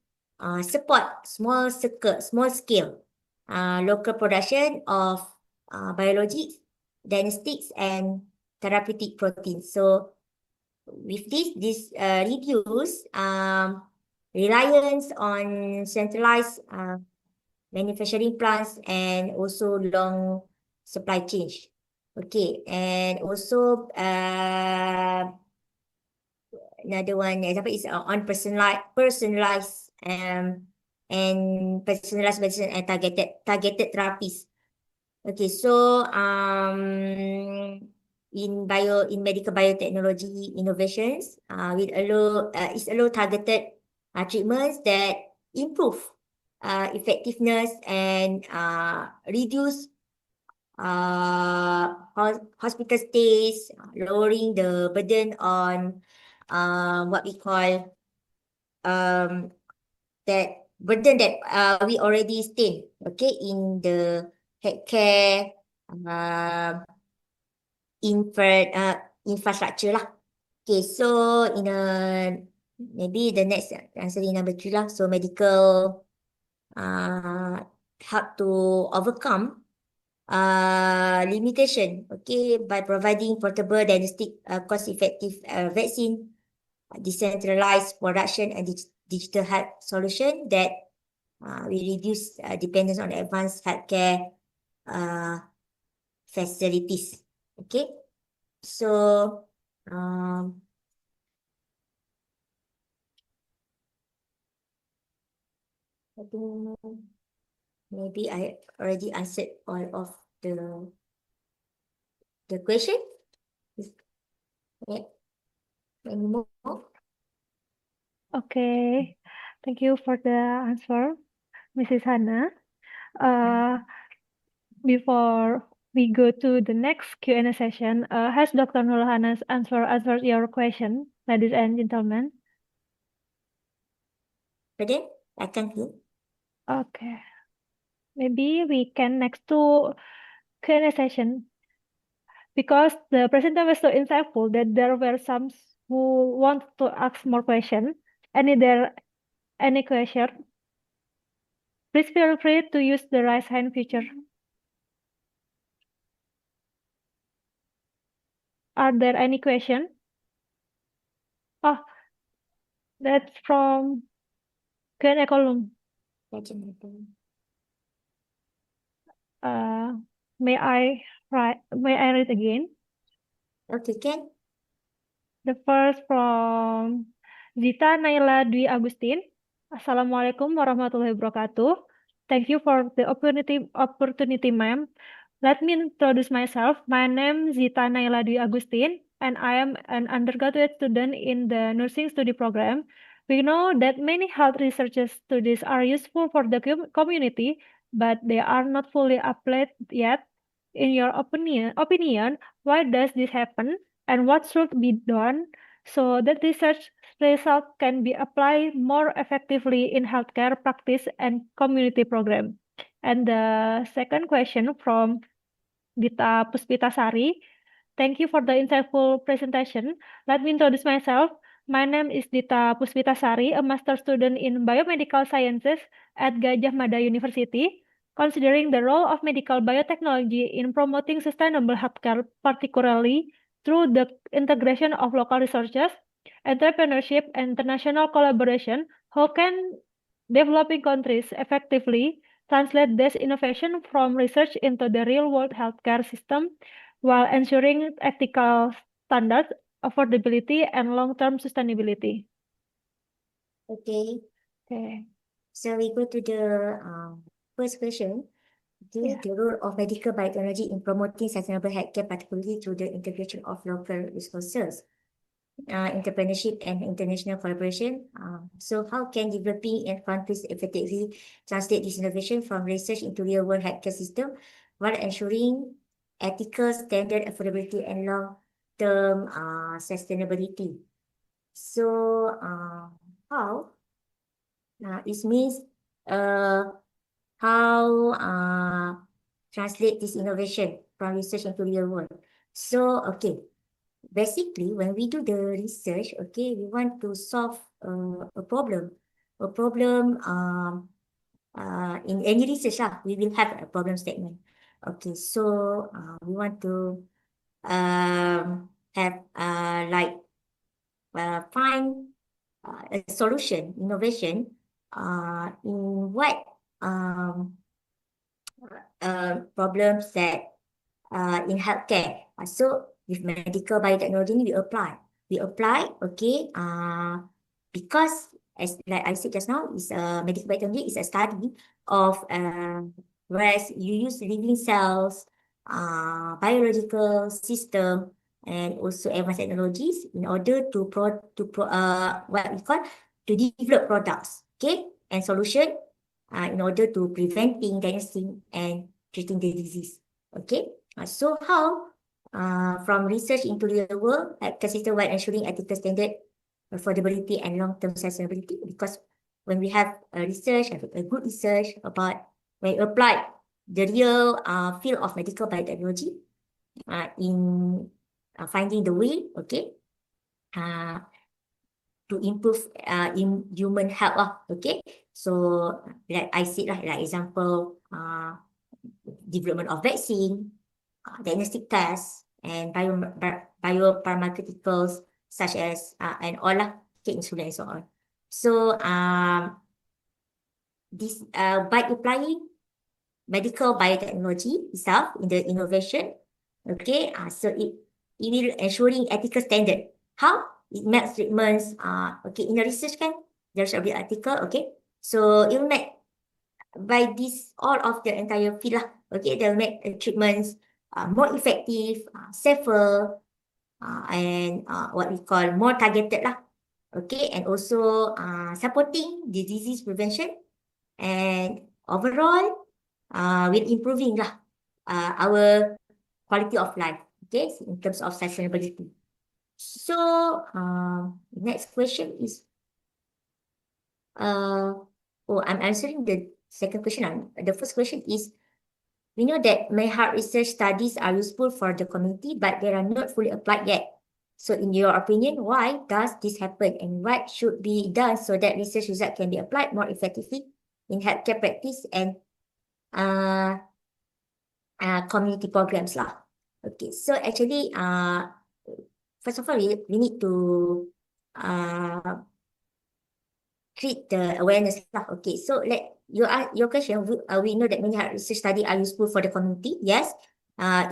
support small scale local production of biologics, diagnostics, and therapeutic proteins. So with this reduce reliance on centralized manufacturing plants and also long supply chain. Okay, and also another one example is on personalized and personalized medicine and targeted therapies. Okay, so in medical biotechnology innovations will allow targeted treatments that improve effectiveness and reduce hospital stays, lowering the burden on what we call that burden that we already stay, okay, in the healthcare infrastructure lah. Okay, so in maybe the next answer in number 3 lah. So medical help to overcome limitation, okay, by providing portable, diagnostic, cost-effective vaccine, decentralized production, and digital health solution that will reduce dependence on advanced healthcare facilities. Okay, so I think maybe I already answered all of the question. Yeah. Any more? Okay, thank you for the answer, Mrs. Hannah. Before we go to the next Q&A session, has Dr. Nurhana's answered your question, ladies and gentlemen? Pardon? I can't hear. Okay. Maybe we can next to Q&A session because the presenter was so insightful that there were some who want to ask more questions. Any question? Please feel free to use the raise hand feature. Are there any questions? Oh, that's from Q&A column. May I read again? Okay, can. The first from Zita Naila Dwi Agustin. Assalamualaikum warahmatullahi wabarakatuh. Thank you for the opportunity, ma'am. Let me introduce myself. My name is Zita Naila Dwi Agustin, and I am an undergraduate student in the nursing study program. We know that many health research studies are useful for the community, but they are not fully applied yet. In your opinion, why does this happen, and what should be done so that research results can be applied more effectively in healthcare practice and community program? And the second question from Dita Puspitasari. Thank you for the insightful presentation. Let me introduce myself. My name is Dita Puspitasari, a master student in biomedical sciences at Gajah Mada University. Considering the role of medical biotechnology in promoting sustainable healthcare, particularly through the integration of local researchers, entrepreneurship, and international collaboration, how can developing countries effectively translate this innovation from research into the real-world healthcare system while ensuring ethical standards, affordability, and long-term sustainability? Okay. Okay. So we go to the first question. Yeah. The role of medical biotechnology in promoting sustainable healthcare, particularly through the integration of local resources, entrepreneurship, and international collaboration. So how can developing countries effectively translate this innovation from research into real-world healthcare system while ensuring ethical, standard, affordability, and long-term sustainability? So how? It means how translate this innovation from research into real world. So, okay, basically, when we do the research, okay, we want to solve a problem. In any research, we will have a problem statement. Okay, so we want to have find a solution, innovation in what problems that in healthcare. So with medical biotechnology, we apply. Okay, because as like I said just now, is medical biotechnology is a study of whereas you use living cells, biological system, and also advanced technologies in order to what we call to develop products, okay, and solution in order to preventing, diagnosing, and treating the disease. Okay, so how from research into real world healthcare system while ensuring ethical standard, affordability, and long-term sustainability? Because when we have a research, a good research about when you apply the real field of medical biotechnology in finding the way, okay, to improve in human health lah. Okay, so like I said lah, like example, development of vaccine, diagnostic tests, and biopharmaceuticals such as and all lah, okay, insulin and so on. So this by applying medical biotechnology itself in the innovation, okay, so it will ensuring ethical standard. How? It makes treatments, okay, in the research can, there's a bit article, okay, so it will make, by this, all of the entire field lah, okay, they'll make treatments more effective, safer, and what we call more targeted lah, okay, and also supporting the disease prevention, and overall, we're improving lah our quality of life, okay, in terms of sustainability. So, next question is, I'm answering the second question. The first question is, we know that many hard research studies are useful for the community, but they are not fully applied yet. So in your opinion, why does this happen, and what should be done so that research results can be applied more effectively in healthcare practice and community programs lah? Okay, so actually, first of all, we need to create the awareness lah. Okay, so like your question, we know that many research studies are useful for the community. Yes,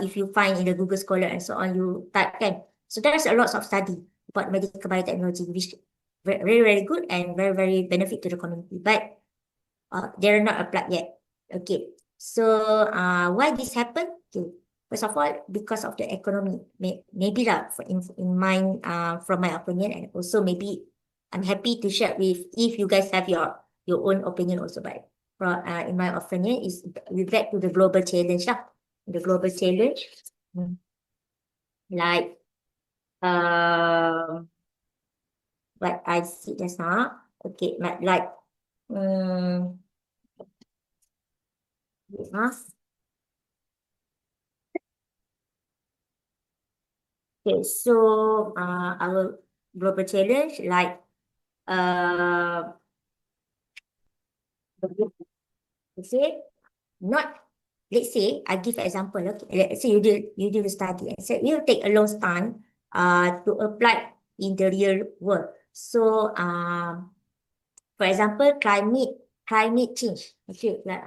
if you find in the Google Scholar and so on, you type can. So there's a lot of study about medical biotechnology, which very, very good and very, very benefit to the community, but they're not applied yet. Okay, so why this happen? Okay. First of all, because of the economy, maybe lah, in mind, from my opinion, and also maybe I'm happy to share with, if you guys have your own opinion also, but in my opinion, is we back to the global challenge lah. The global challenge, like what I said just now. Okay, like okay, so our global challenge, like let's say I give an example. Okay, let's say you do the study and say it will take a long time to apply in the real world. So for example, climate change. Okay, like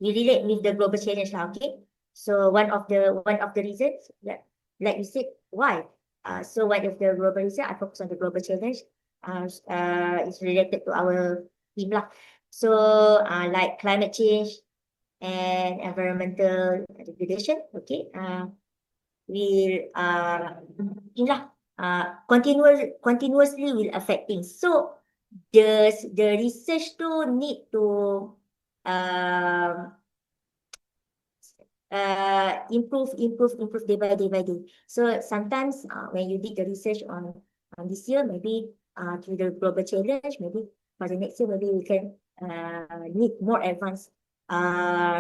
we relate with the global challenge now. Okay, so one of the reasons, like you said, why? So one of the global reasons, I focus on the global challenge. It's related to our team lah. So like climate change and environmental degradation. Okay, will continuously will affect things. So the research to need to improve day by day. So sometimes when you did the research on this year, maybe through the global challenge, maybe for the next year, maybe we can need more advanced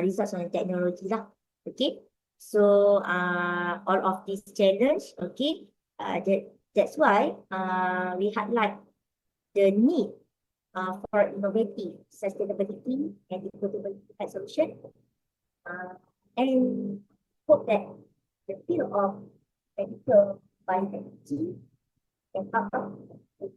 results on technology lah. Okay, so all of these challenge, okay, that's why we highlight the need for innovative sustainability and equitable solution, and hope that the field of medical biotechnology can help us.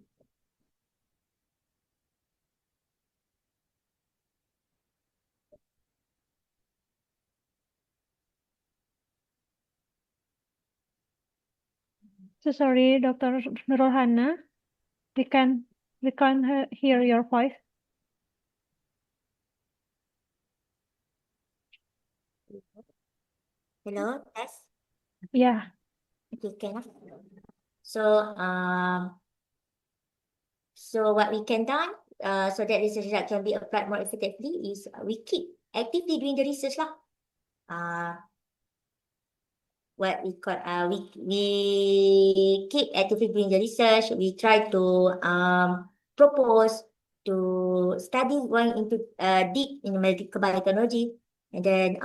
So sorry, Dr. Nurul, we can't hear your voice. Hello, test. Yeah. Okay, can. So so what we can done so that research that can be applied more effectively is we keep actively doing the research lah. What we call we keep actively doing the research. We try to propose to study going into deep in medical biotechnology, and then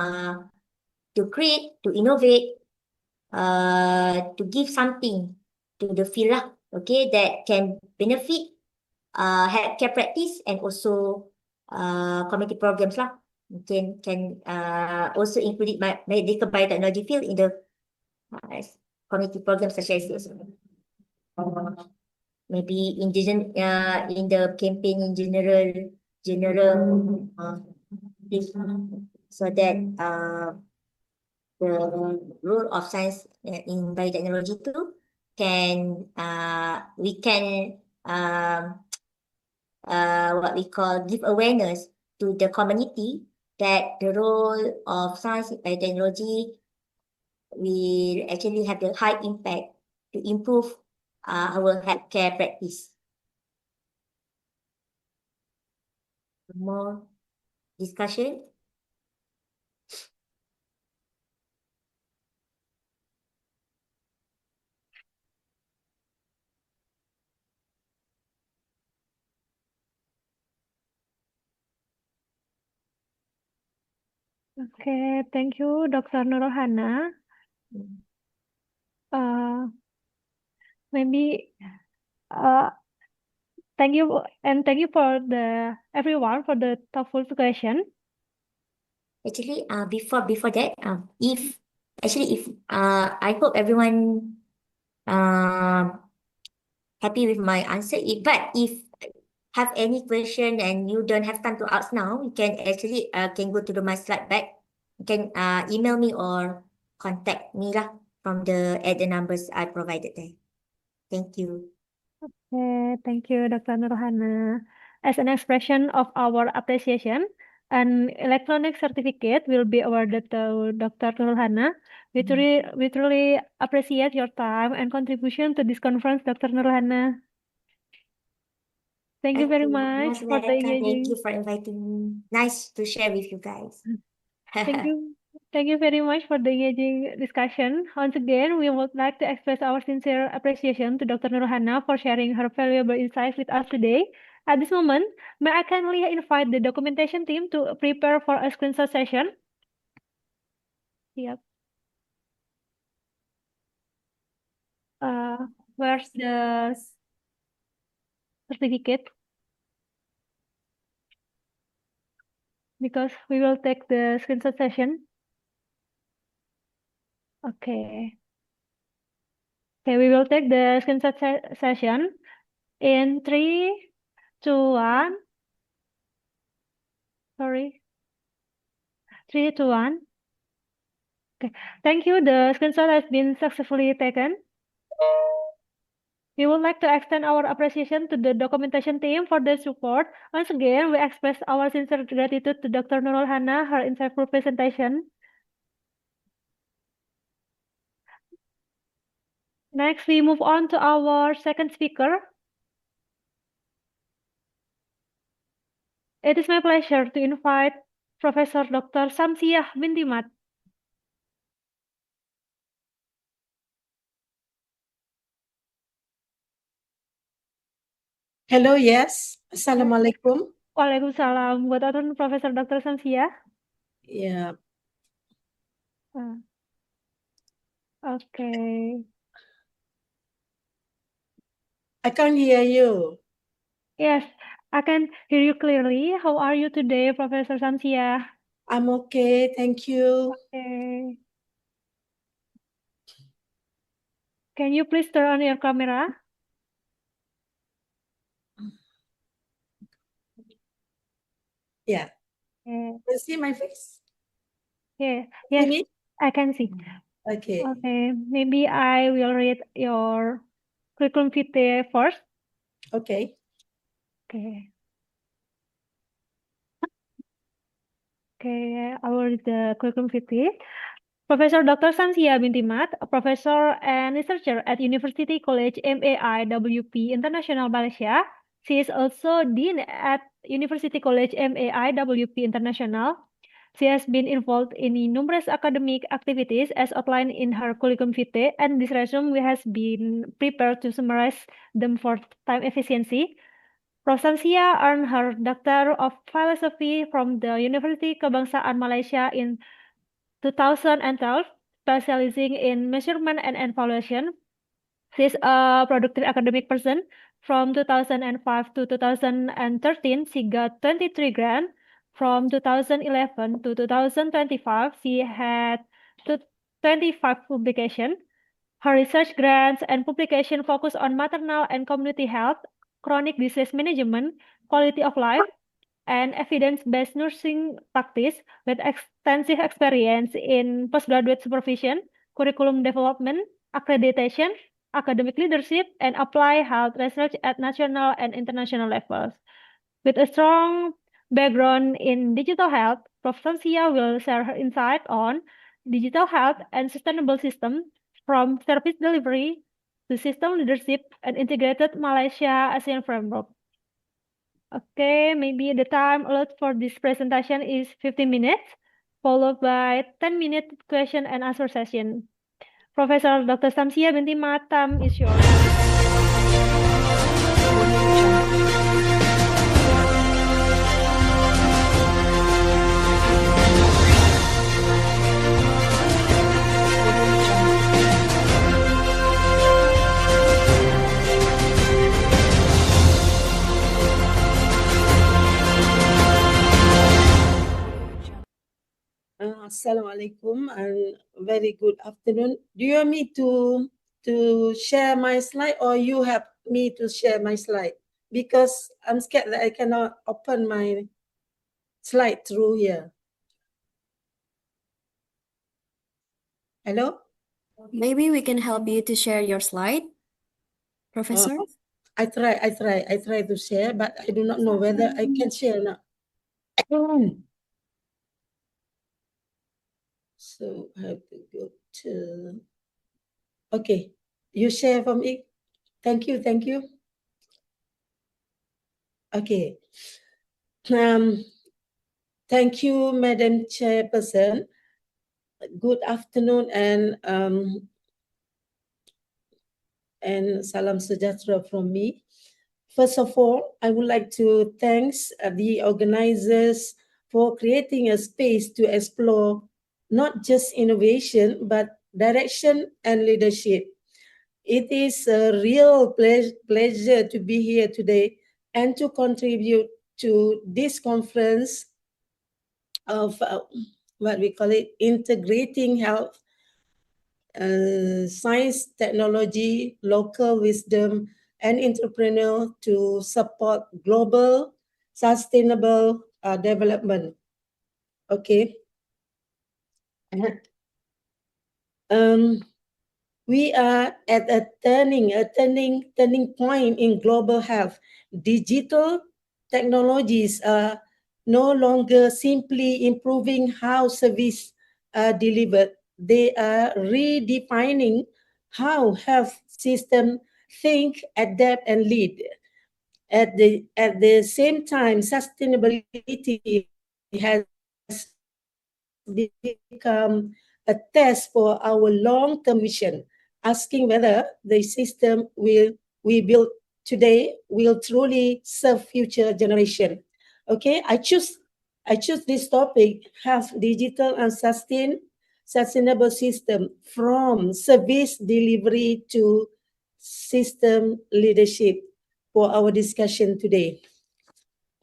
to create, to innovate, to give something to the field lah. okay, that can benefit healthcare practice and also community programs lah. Can also include medical biotechnology field in the community programs such as this. Maybe in the campaign in general, this, so that the role of science in biotechnology too we can what we call give awareness to the community that the role of science in biotechnology will actually have a high impact to improve our healthcare practice. More discussion? Okay, thank you, Dr. Nurhana. Maybe thank you for everyone for the thoughtful question. Actually, before that, if I hope everyone happy with my answer. But if have any question and you don't have time to ask now, you can actually can go to my slide back. You can email me or contact me lah from the numbers I provided there. Thank you. Okay, thank you, Dr. Nurhana. As an expression of our appreciation, an electronic certificate will be awarded to Dr. Nurhana. We truly appreciate your time and contribution to this conference, Dr. Nurhana. Thank you very much for the Thank engaging. you for inviting me. Nice to share with you guys. Thank you. Thank you very much for the engaging discussion. Once again, we would like to express our sincere appreciation to Dr. Nurhana for sharing her valuable insights with us today. At this moment, may I kindly invite the documentation team to prepare for a screenshot session? Yep. Where's the certificate? Because we will take the screenshot session. Okay. Okay, we will take the screenshot session in 3, 2, 1. Sorry. 3, 2, 1. Okay, thank you. The screenshot has been successfully taken. We would like to extend our appreciation to the documentation team for their support. Once again, we express our sincere gratitude to Dr. Nurul Hana, her insightful presentation. Next, we move on to our second speaker. It is my pleasure to invite Professor Dr. Samsiah binti Mat. Hello, yes. Assalamualaikum. Waalaikumsalam. Good afternoon, Professor Dr. Samsiah. Yeah. Okay. I can't hear you. Yes, I can hear you clearly. How are you today, Professor Samsiah? I'm okay, thank you. Okay. Can you please turn on your camera? Yeah. Okay. You see my face? Yeah. See Yes, me? I can see. Okay. Okay. Maybe I will read your curriculum vitae first. Okay. Okay. Okay, I will read the curriculum vitae. Professor Dr. Samsiah binti Mat, a professor and researcher at University College MAIWP International Malaysia. She is also dean at University College MAIWP International. She has been involved in numerous academic activities as outlined in her curriculum vitae, and this resume has been prepared to summarize them for time efficiency. Prof. Samsiah earned her Doctor of Philosophy from the University Kebangsaan Malaysia in 2012, specializing in measurement and evaluation. She's a productive academic person. From 2005 to 2013, she got 23 grants. From 2011 to 2025, she had 25 publications. Her research grants and publication focus on maternal and community health, chronic disease management, quality of life, and evidence-based nursing practice with extensive experience in postgraduate supervision, curriculum development, accreditation, academic leadership, and applied health research at national and international levels. With a strong background in digital health, Prof. Samsia will share her insight on digital health and sustainable systems from service delivery to system leadership and integrated Malaysia ASEAN framework. Okay, maybe the time allowed for this presentation is 15 minutes, followed by 10-minute question and answer session. Professor Dr. Samsia Binti Matam is yours. Assalamualaikum and very good afternoon. Do you want me to share my slide or you have me to share my slide? Because I'm scared that I cannot open my slide through here. Hello? Maybe we can help you to share your slide, Professor. I try to share, but I do not know whether I can share or not. So I have to go to, okay, you share for me. Thank you. Okay. Thank you, Madam Chairperson. Good afternoon and salam sejahtera from me. First of all, I would like to thank the organizers for creating a space to explore not just innovation, but direction and leadership. It is a real pleasure to be here today and to contribute to this conference of what we call it, integrating health, science, technology, local wisdom, and entrepreneur to support global sustainable development. Okay. We are at a turning point in global health. Digital technologies are no longer simply improving how service are delivered. They are redefining how health systems think, adapt, and lead. At the same time, sustainability has become a test for our long-term vision, asking whether the system we build today will truly serve future generation. Okay, I choose this topic, health, digital, and sustainable system, from service delivery to system leadership, for our discussion today.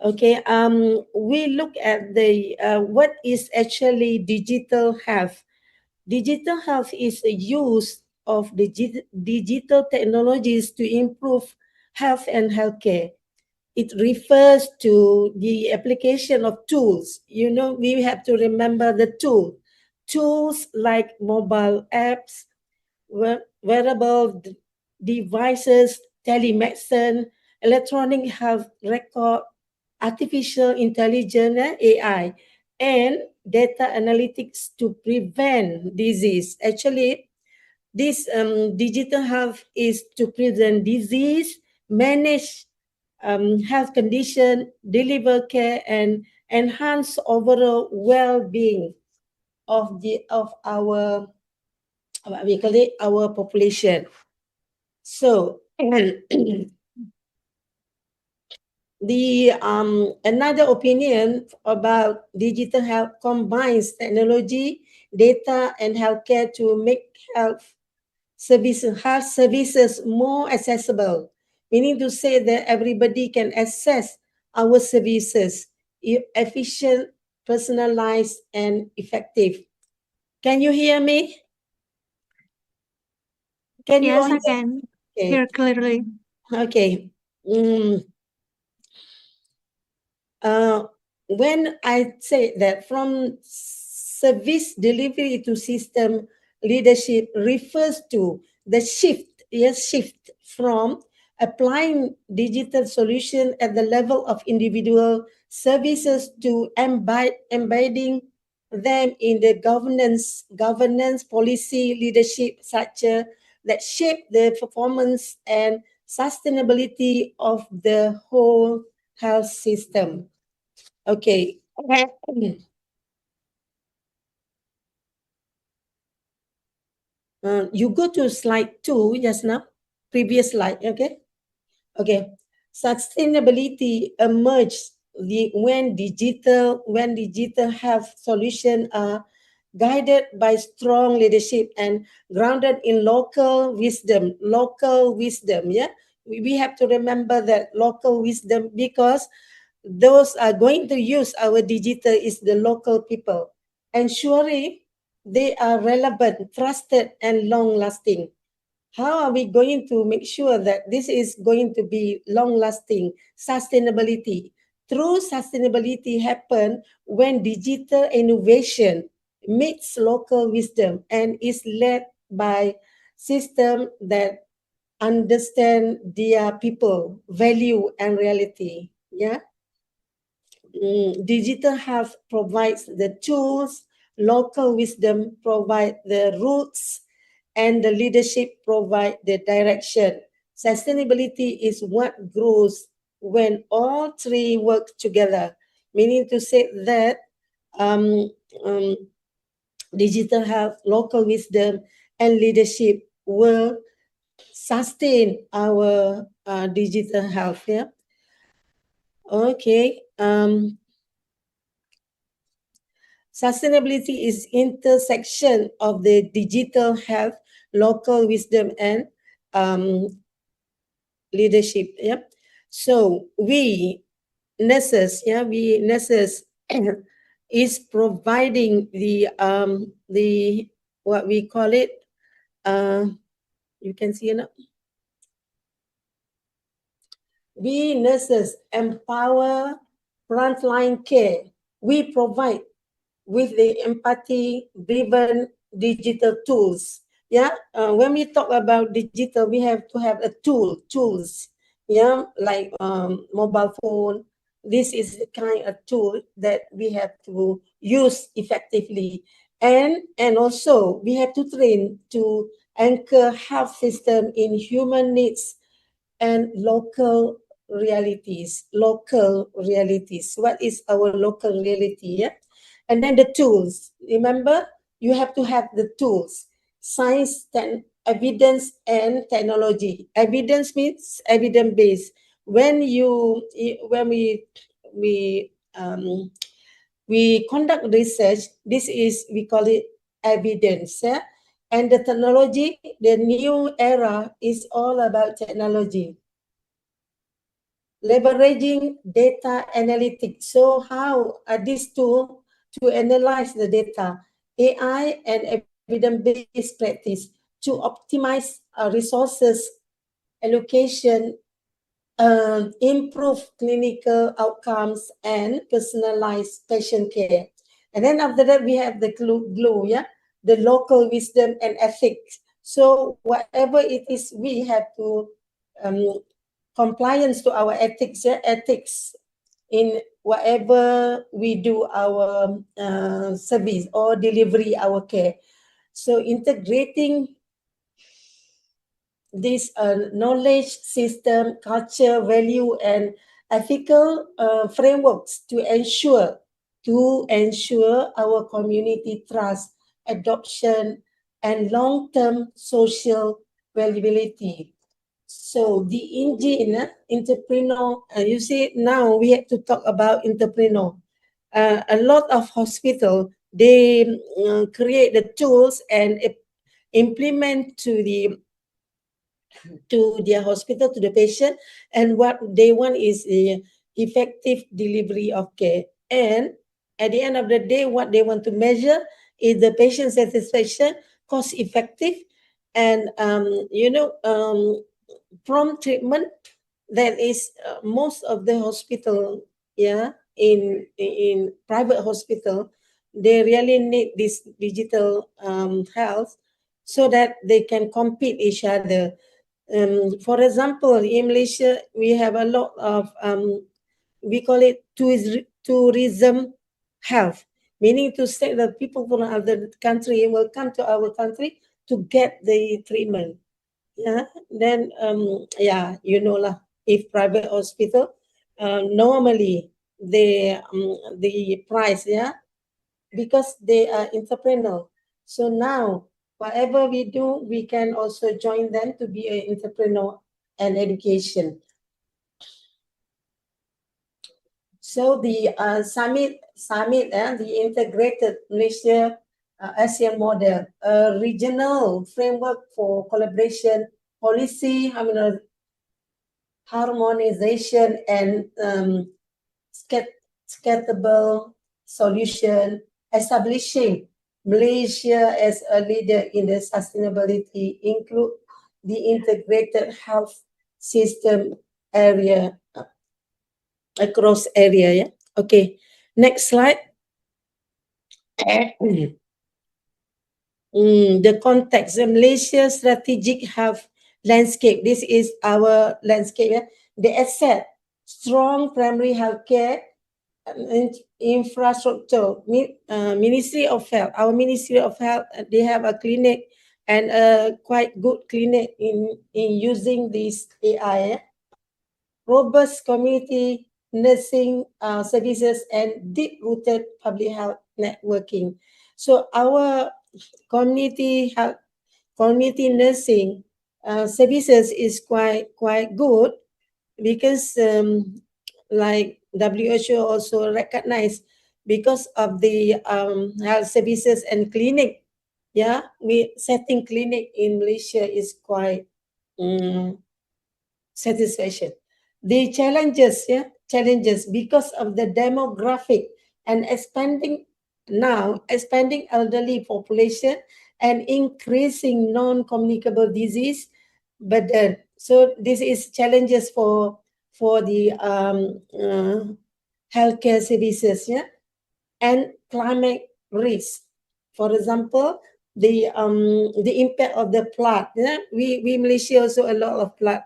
Okay, we look at the what is actually digital health. Digital health is the use of digital technologies to improve health and healthcare. It refers to the application of tools. You know, we have to remember the tools like mobile apps, wearable devices, telemedicine, electronic health record, artificial intelligence, AI, and data analytics to prevent disease. Actually, this digital health is to prevent disease, manage health condition, deliver care, and enhance overall well-being of our, what we call it, our population. So the another opinion about digital health combines technology, data, and healthcare to make health health services more accessible, meaning to say that everybody can access our services, efficient, personalized, and effective. Can you hear me? Can you all Yes, I hear? can Okay. hear clearly. Okay. When I say that from service delivery to system leadership refers to the shift from applying digital solution at the level of individual services to embedding them in the governance policy leadership structure that shape the performance and sustainability of the whole health system. Okay. You go to slide 2 just now, previous slide, okay? Okay. Sustainability emerged when digital health solutions are guided by strong leadership and grounded in local wisdom. Yeah. We have to remember that local wisdom, because those are going to use our digital is the local people, ensuring they are relevant, trusted, and long-lasting. How are we going to make sure that this is going to be long-lasting? Sustainability. True sustainability happen when digital innovation meets local wisdom and is led by system that understand their people, value, and reality. Yeah. Digital health provides the tools, local wisdom provide the roots, and the leadership provide the direction. Sustainability is what grows when all three work together, meaning to say that digital health, local wisdom, and leadership will sustain our digital health. Yeah. Okay. Sustainability is intersection of the digital health, local wisdom, and leadership. Yeah. So we nurses is providing the what we call it. You can see it now. We nurses empower frontline care. We provide with the empathy-driven digital tools. Yeah, when we talk about digital, we have to have tools. Yeah, like mobile phone. This is the kind of tool that we have to use effectively, and also we have to train to anchor health system in human needs and local realities. What is our local reality? Yeah? And then the tools. Remember, you have to have the tools. Science, evidence, and technology. Evidence means evidence-based. When we conduct research, we call it evidence. Yeah? And the technology, the new era is all about technology. Leveraging data analytics. So how are these tools to analyze the data? AI and evidence-based practice to optimize resources allocation, improve clinical outcomes, and personalized patient care. And then after that, we have the glue, yeah, the local wisdom and ethics. So whatever it is, we have to compliance to our ethics, ethics in whatever we do our service or delivery our care. So integrating this knowledge system, culture, value, and ethical frameworks to ensure our community trust, adoption, and long-term social valuability. So the engine, entrepreneur, you see now we have to talk about entrepreneur. A lot of hospital, they create the tools and implement to their hospital, to the patient, and what they want is the effective delivery of care. And at the end of the day, what they want to measure is the patient satisfaction, cost effective, and prompt treatment. That is most of the hospital, in private hospital, they really need this digital health so that they can compete each other. For example, in Malaysia, we have a lot of we call it tourism health, meaning to say that people from other country will come to our country to get the treatment. Then lah, if private hospital, normally the price, because they are entrepreneur. So now whatever we do, we can also join them to be an entrepreneur and education. So the summit, the integrated Malaysia ASEAN model, a regional framework for collaboration, policy harmonization, and scalable solution, establishing Malaysia as a leader in the sustainability, include the integrated health system area across area. Okay, next slide. The context, the Malaysia strategic health landscape. This is our landscape. The asset, strong primary healthcare infrastructure. Ministry of Health, our Ministry of Health, they have a clinic, and a quite good clinic in using this AI. Robust community nursing services and deep-rooted public health networking. So our community nursing services is quite good, because like WHO also recognized, because of the health services and clinic. We setting clinic in Malaysia is quite satisfaction. The challenges because of the demographic and expanding elderly population and increasing non-communicable disease burden. So this is challenges for the healthcare services, and climate risk. For example, the impact of the flood. We Malaysia also a lot of flood,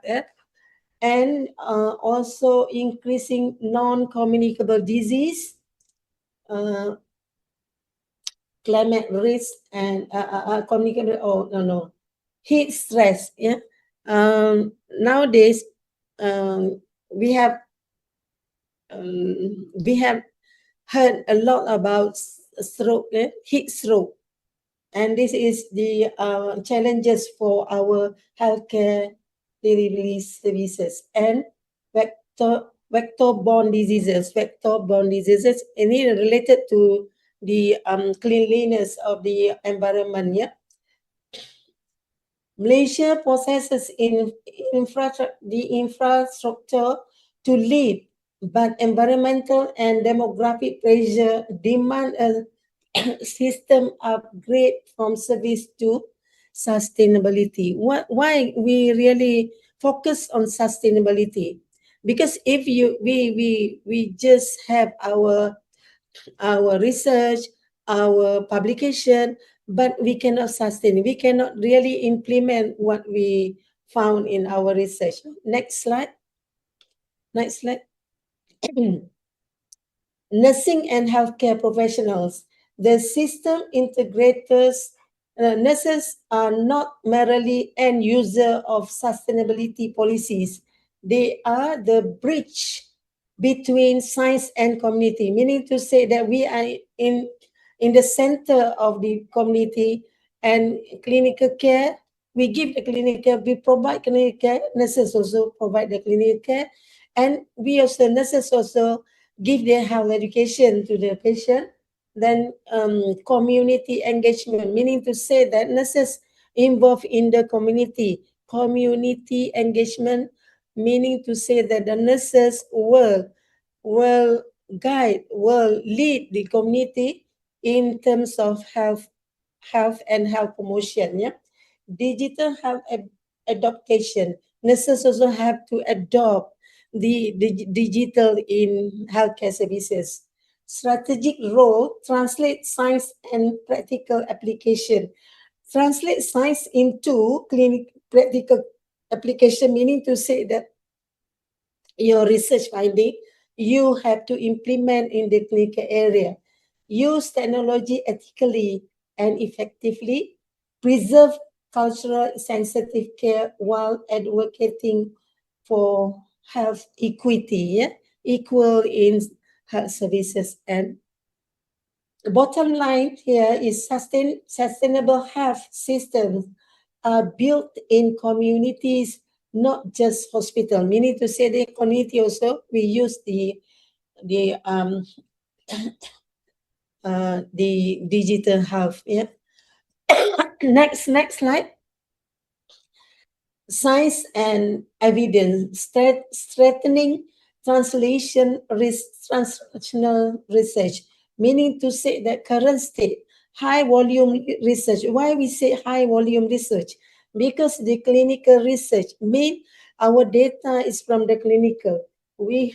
and also increasing non-communicable disease, climate risk, and communicable heat stress. Nowadays we have heard a lot about stroke, heat stroke, and this is the challenges for our healthcare delivery services, and vector-borne diseases, and it related to the cleanliness of the environment. Malaysia possesses the infrastructure to lead, but environmental and demographic pressure demand a system upgrade from service to sustainability. Why we really focus on sustainability? Because if we just have our research, our publication, but we cannot sustain, we cannot really implement what we found in our research. Next slide. Nursing and healthcare professionals. The system integrators, nurses are not merely end user of sustainability policies. They are the bridge between science and community, meaning to say that we are in the center of the community, and clinical care. We give the clinical, we provide clinical care, nurses also provide the clinical care, and we also, nurses also give their health education to the patient. Then community engagement, meaning to say that nurses involved in the community. Community engagement, meaning to say that the nurses will guide, will lead the community in terms of health and health promotion. Yeah, digital health adaptation. Nurses also have to adopt the digital in healthcare services. Strategic role, translate science and practical application. Translate science into practical application, meaning to say that your research finding you have to implement in the clinical area. Use technology ethically and effectively. Preserve cultural sensitive care while advocating for health equity, yeah? Equal in health services. And the bottom line here is sustainable health systems are built in communities, not just hospital. Meaning to say the community also, we use the digital health. Yeah. Next slide. Science and evidence, strengthening translational research, meaning to say that current state, high volume research. Why we say high volume research? Because the clinical research mean our data is from the clinical. We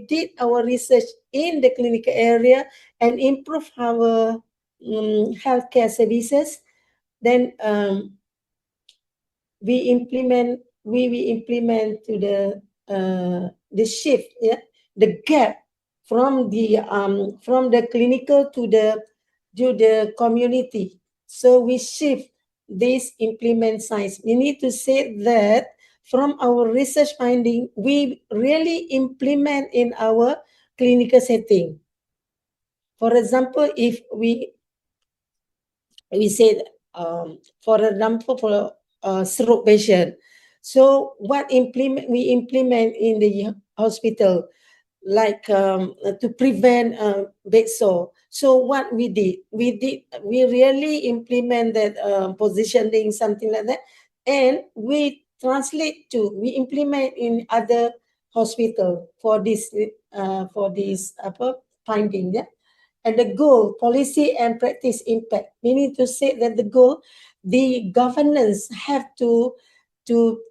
did our research in the clinical area and improve our healthcare services. Then we implement to the shift, yeah, the gap from the clinical to the community. So we shift this implement science. We need to say that from our research finding, we really implement in our clinical setting. For example, if we say, for example, for stroke patient. So what we implement in the hospital, like to prevent bed sore. So what we really implement that positioning, something like that, and we implement in other hospital for this finding. Yeah? And the goal, policy and practice impact, meaning to say that the goal, the governance have to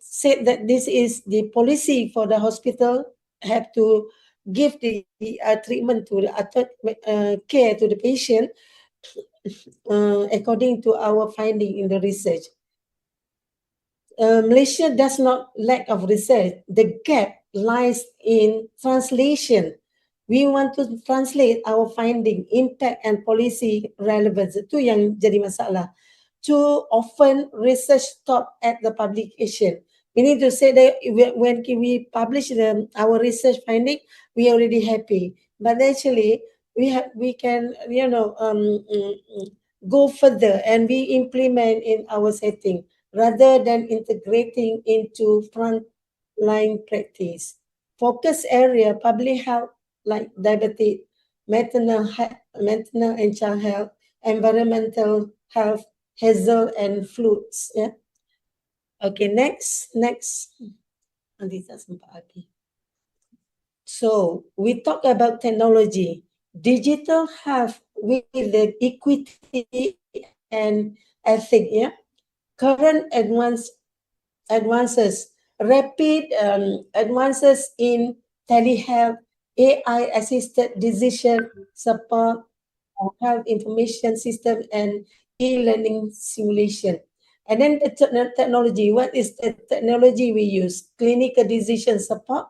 say that this is the policy for the hospital, have to give the treatment to the care to the patient according to our finding in the research. Malaysia does not lack of research. The gap lies in translation. We want to translate our finding, impact and policy relevance. Itu yang jadi masalah. Too often research stop at the publication. We need to say that when we publish our research finding, we are already happy. But actually, we can go further and we implement in our setting rather than integrating into frontline practice. Focus area, public health, like diabetes, maternal and child health, environmental health, hazard and floods. Yeah. Okay, next. So we talk about technology, digital health with the equity and ethics. Yeah. Current advances, rapid advances in telehealth, AI-assisted decision support, health information system, and e-learning simulation. And then the technology. What is the technology we use? Clinical decision support,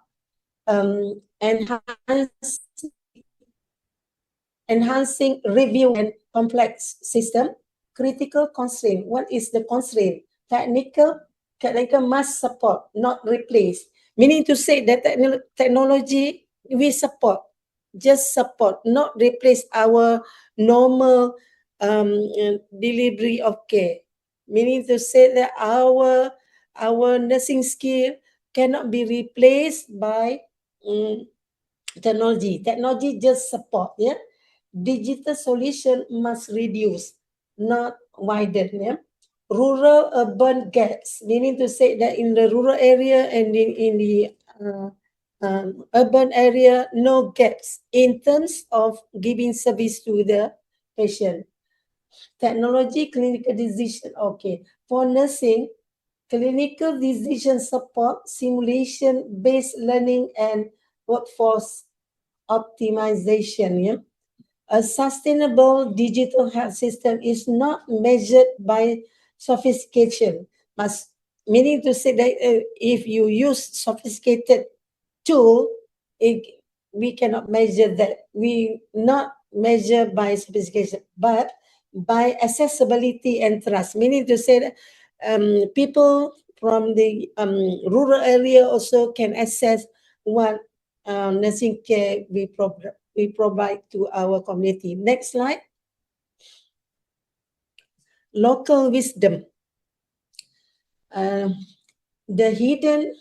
enhancing review and complex system. Critical constraint. What is the constraint? Technical must support, not replace. Meaning to say that technology we support, just support, not replace our normal delivery of care. Meaning to say that our nursing skill cannot be replaced by technology. Technology just support. Yeah. Digital solution must reduce, not widen. Yeah? rural-urban gaps, meaning to say that in the rural area and in the urban area, no gaps in terms of giving service to the patient. Technology, clinical decision, okay. For nursing, clinical decision support, simulation-based learning, and workforce optimization. Yeah? A sustainable digital health system is not measured by sophistication, meaning to say that if you use sophisticated tool, we cannot measure that. We not measure by sophistication, but by accessibility and trust, meaning to say that people from the rural area also can access what nursing care we provide to our community. Next slide. Local wisdom. The hidden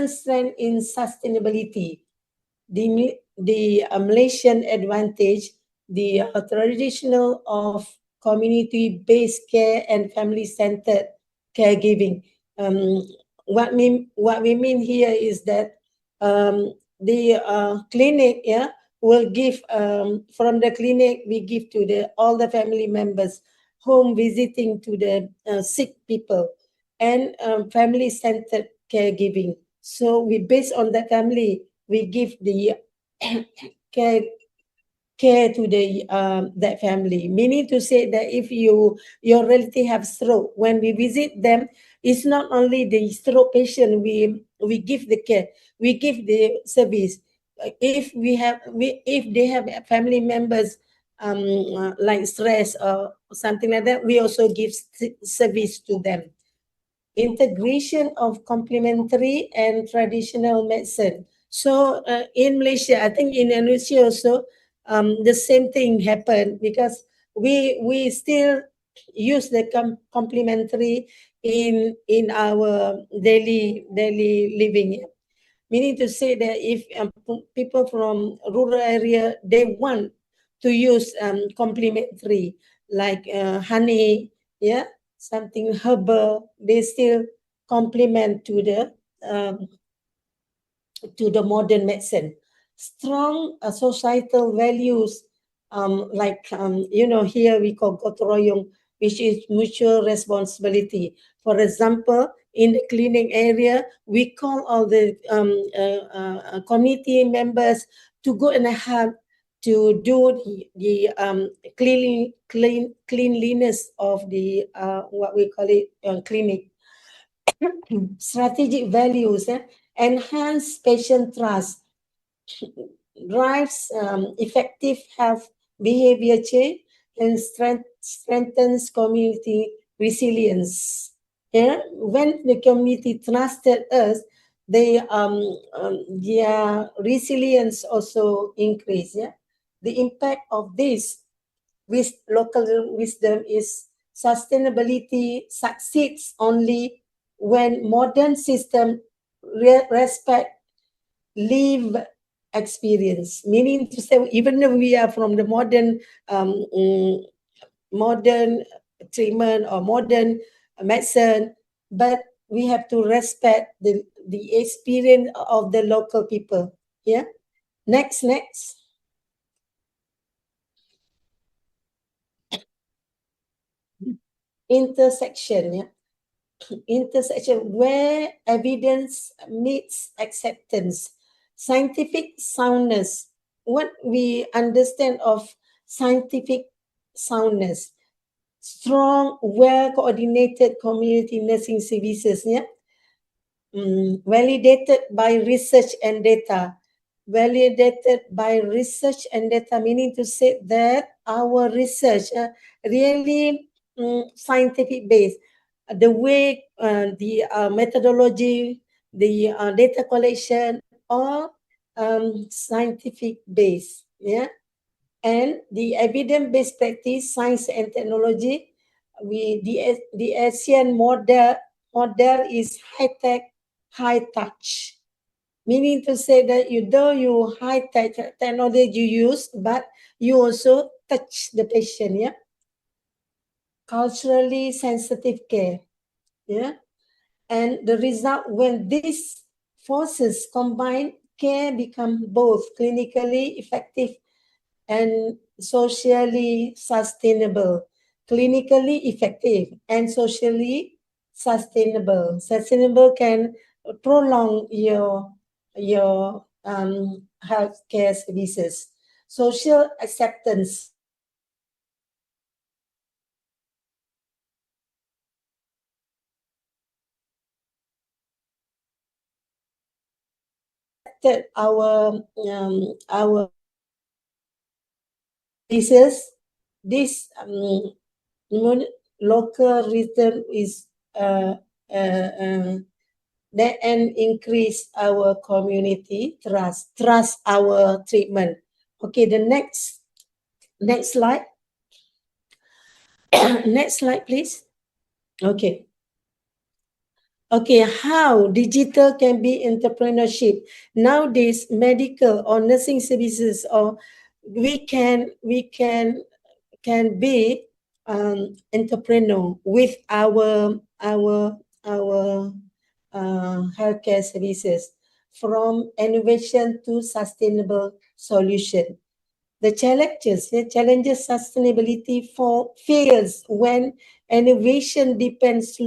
strength in sustainability, the Malaysian advantage, the traditional of community-based care and family-centered caregiving. What we mean here is that the clinic, yeah, will give from the clinic, we give to all the family members home visiting to the sick people and family-centered caregiving. So we based on the family, we give the care to the that family. Meaning to say that if your relative have stroke, when we visit them, it's not only the stroke patient we give the care, we give the service. If they have family members like stress or something like that, we also give service to them. Integration of complementary and traditional medicine. So in Malaysia, I think in Indonesia also, the same thing happened because we still use the complementary in our daily living. Meaning to say that if people from rural area, they want to use complementary like honey, yeah, something herbal, they still complement to the modern medicine. Strong societal values, here we call gotong royong, which is mutual responsibility. For example, in the clinic area, we call all the community members to go and help to do the cleanliness of the what we call it clinic. Strategic values, enhance patient trust, drives effective health behavior change, and strengthens community resilience. Yeah? When the community trusted us, their resilience also increase. Yeah? The impact of this with local wisdom is sustainability succeeds only when modern system respect live experience. Meaning to say, even if we are from the modern treatment or modern medicine, but we have to respect the experience of the local people. Yeah. Next. Intersection. Yeah. Intersection where evidence meets acceptance. Scientific soundness. What we understand of scientific soundness. Strong, well-coordinated community nursing services. Yeah. Validated by research and data. Validated by research and data, meaning to say that our research really scientific based. The way the methodology, the data collection, all scientific based. Yeah. And the evidence-based practice, science and technology, the ASEAN model is high-tech, high-touch. Meaning to say that though you high-tech technology you use, but you also touch the patient, yeah? culturally sensitive care. Yeah. And the result, when these forces combine, care become both clinically effective and socially sustainable. Clinically effective and socially sustainable. Sustainable can prolong your healthcare services. Social acceptance. Our services, this local rhythm is that and increase our community trust our treatment. Okay, the next slide. Next slide, please. Okay. Okay, how digital can be entrepreneurship. Nowadays, medical or nursing services, or we can be entrepreneur with our healthcare services, from innovation to sustainable solution. The challenges sustainability fails when innovation depends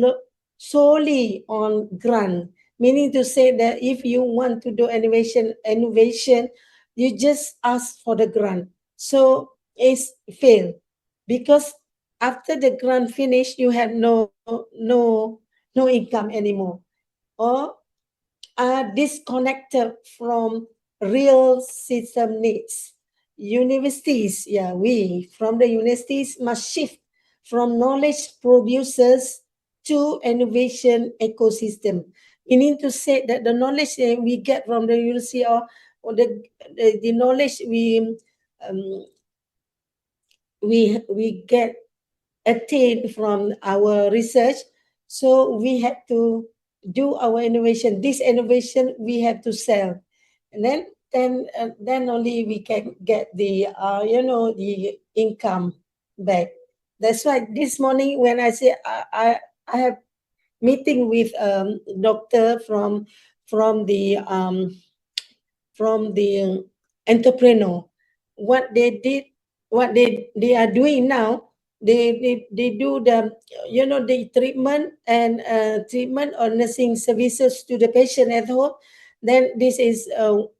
solely on grant. Meaning to say that if you want to do innovation, you just ask for the grant. So it's fail, because after the grant finish, you have no income anymore, or are disconnected from real system needs. Universities, from the universities must shift from knowledge producers to innovation ecosystem. Meaning to say that the knowledge that we get from the university, or the knowledge we get attained from our research, so we have to do our innovation. This innovation we have to sell, and then only we can get the the income back. That's why this morning when I say I have meeting with doctor from the entrepreneur. What they did, what they are doing now, they do the the treatment and treatment or nursing services to the patient at home. Then this is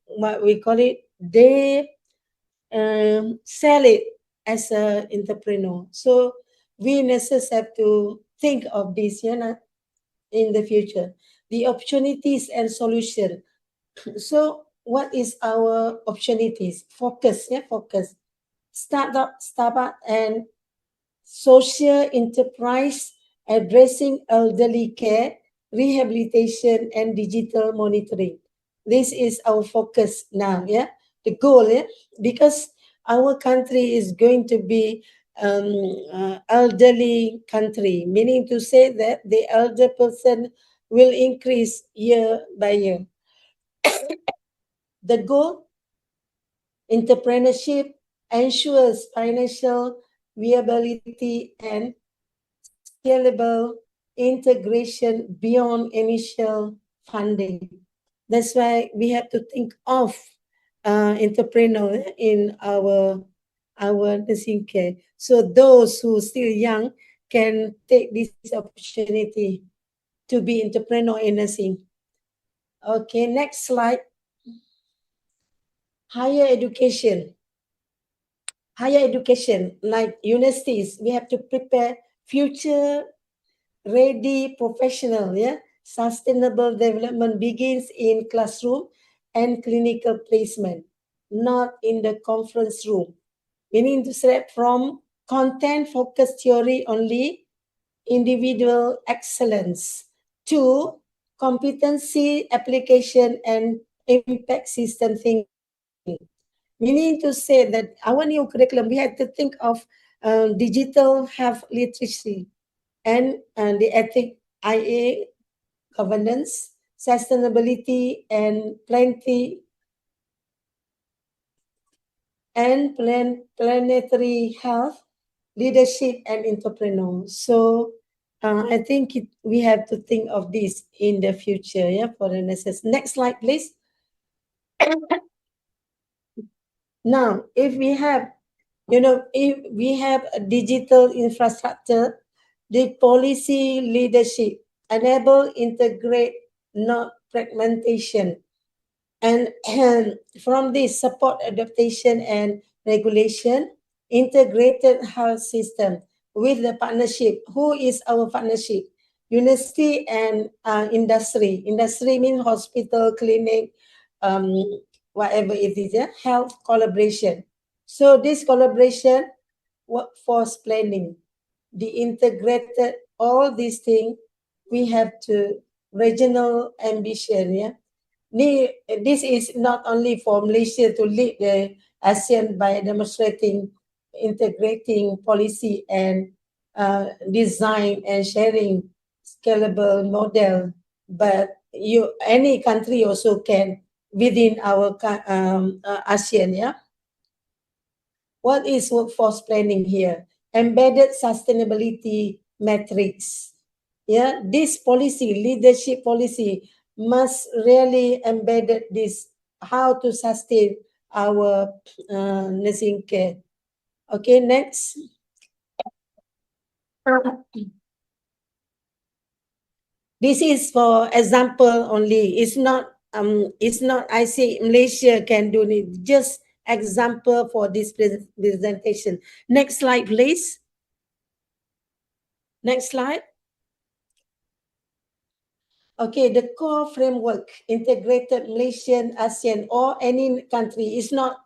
what we call it, they sell it as a entrepreneur. So we nurses have to think of this, in the future, the opportunities and solution. So what is our opportunities? Focus. Startup and social enterprise addressing elderly care, rehabilitation, and digital monitoring. This is our focus now, the goal, because our country is going to be elderly country, meaning to say that the elder person will increase year by year. The goal, entrepreneurship ensures financial viability and scalable integration beyond initial funding. That's why we have to think of entrepreneur in our nursing care. So those who are still young can take this opportunity to be entrepreneur in nursing. Okay, next slide. Higher education, like universities, we have to prepare future ready professional. Sustainable development begins in classroom and clinical placement, not in the conference room. Meaning to say, from content focused theory only, individual excellence, to competency application and impact system thinking. Meaning to say that our new curriculum, we have to think of digital health literacy and the ethic, IA, governance, sustainability, and planetary health, leadership and entrepreneur. So I think we have to think of this in the future, yeah, for the next slide, please. Now, if we have, if we have a digital infrastructure, the policy leadership enable integrate, not fragmentation, and from this support adaptation and regulation, integrated health system with the partnership. Who is our partnership? University and industry. Industry means hospital, clinic, whatever it is, yeah? Health collaboration. So this collaboration, workforce planning, the integrated, all these things, we have to regional ambition, yeah. This is not only for Malaysia to lead the ASEAN by demonstrating, integrating policy and design and sharing scalable model, but any country also can within our ASEAN, yeah. What is workforce planning here? Embedded sustainability metrics. Yeah, this policy, leadership policy, must really embed this, how to sustain our nursing care. Okay, next. This is for example only. It's not I say Malaysia can do it. Just example for this presentation. Next slide, please. Next slide. Okay, the core framework, integrated Malaysian, ASEAN, or any country is not.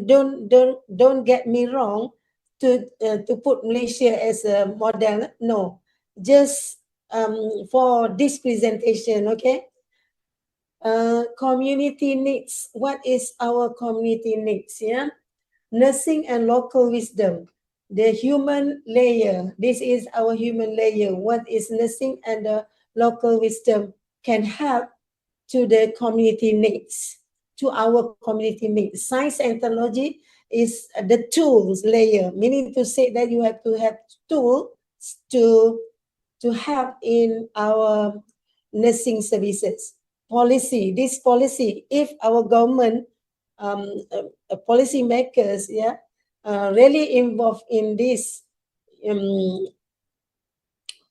Don't get me wrong. To put Malaysia as a model, no. Just for this presentation, okay. Community needs. What is our community needs? Yeah, nursing and local wisdom. The human layer. This is our human layer. What is nursing and the local wisdom can help to the community needs, to our community needs. Science and technology is the tools layer, meaning to say that you have to have tools to help in our nursing services. Policy, this policy, if our government, policy makers, yeah, really involved in this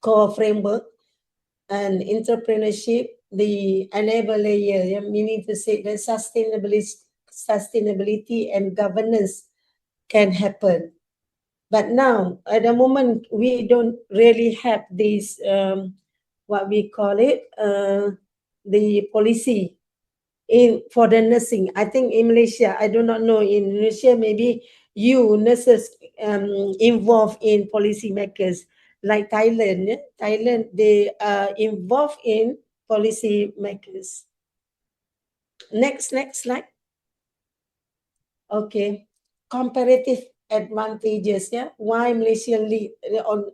core framework and entrepreneurship, the enable layer, yeah, meaning to say that sustainability and governance can happen. But now, at the moment, we don't really have this, what we call it, the policy for the nursing. I think in Malaysia, I do not know, in Malaysia, maybe you nurses involved in policy makers. Like Thailand, they are involved in policy makers. Next slide. Okay, comparative advantages. Yeah, why Malaysia lead on?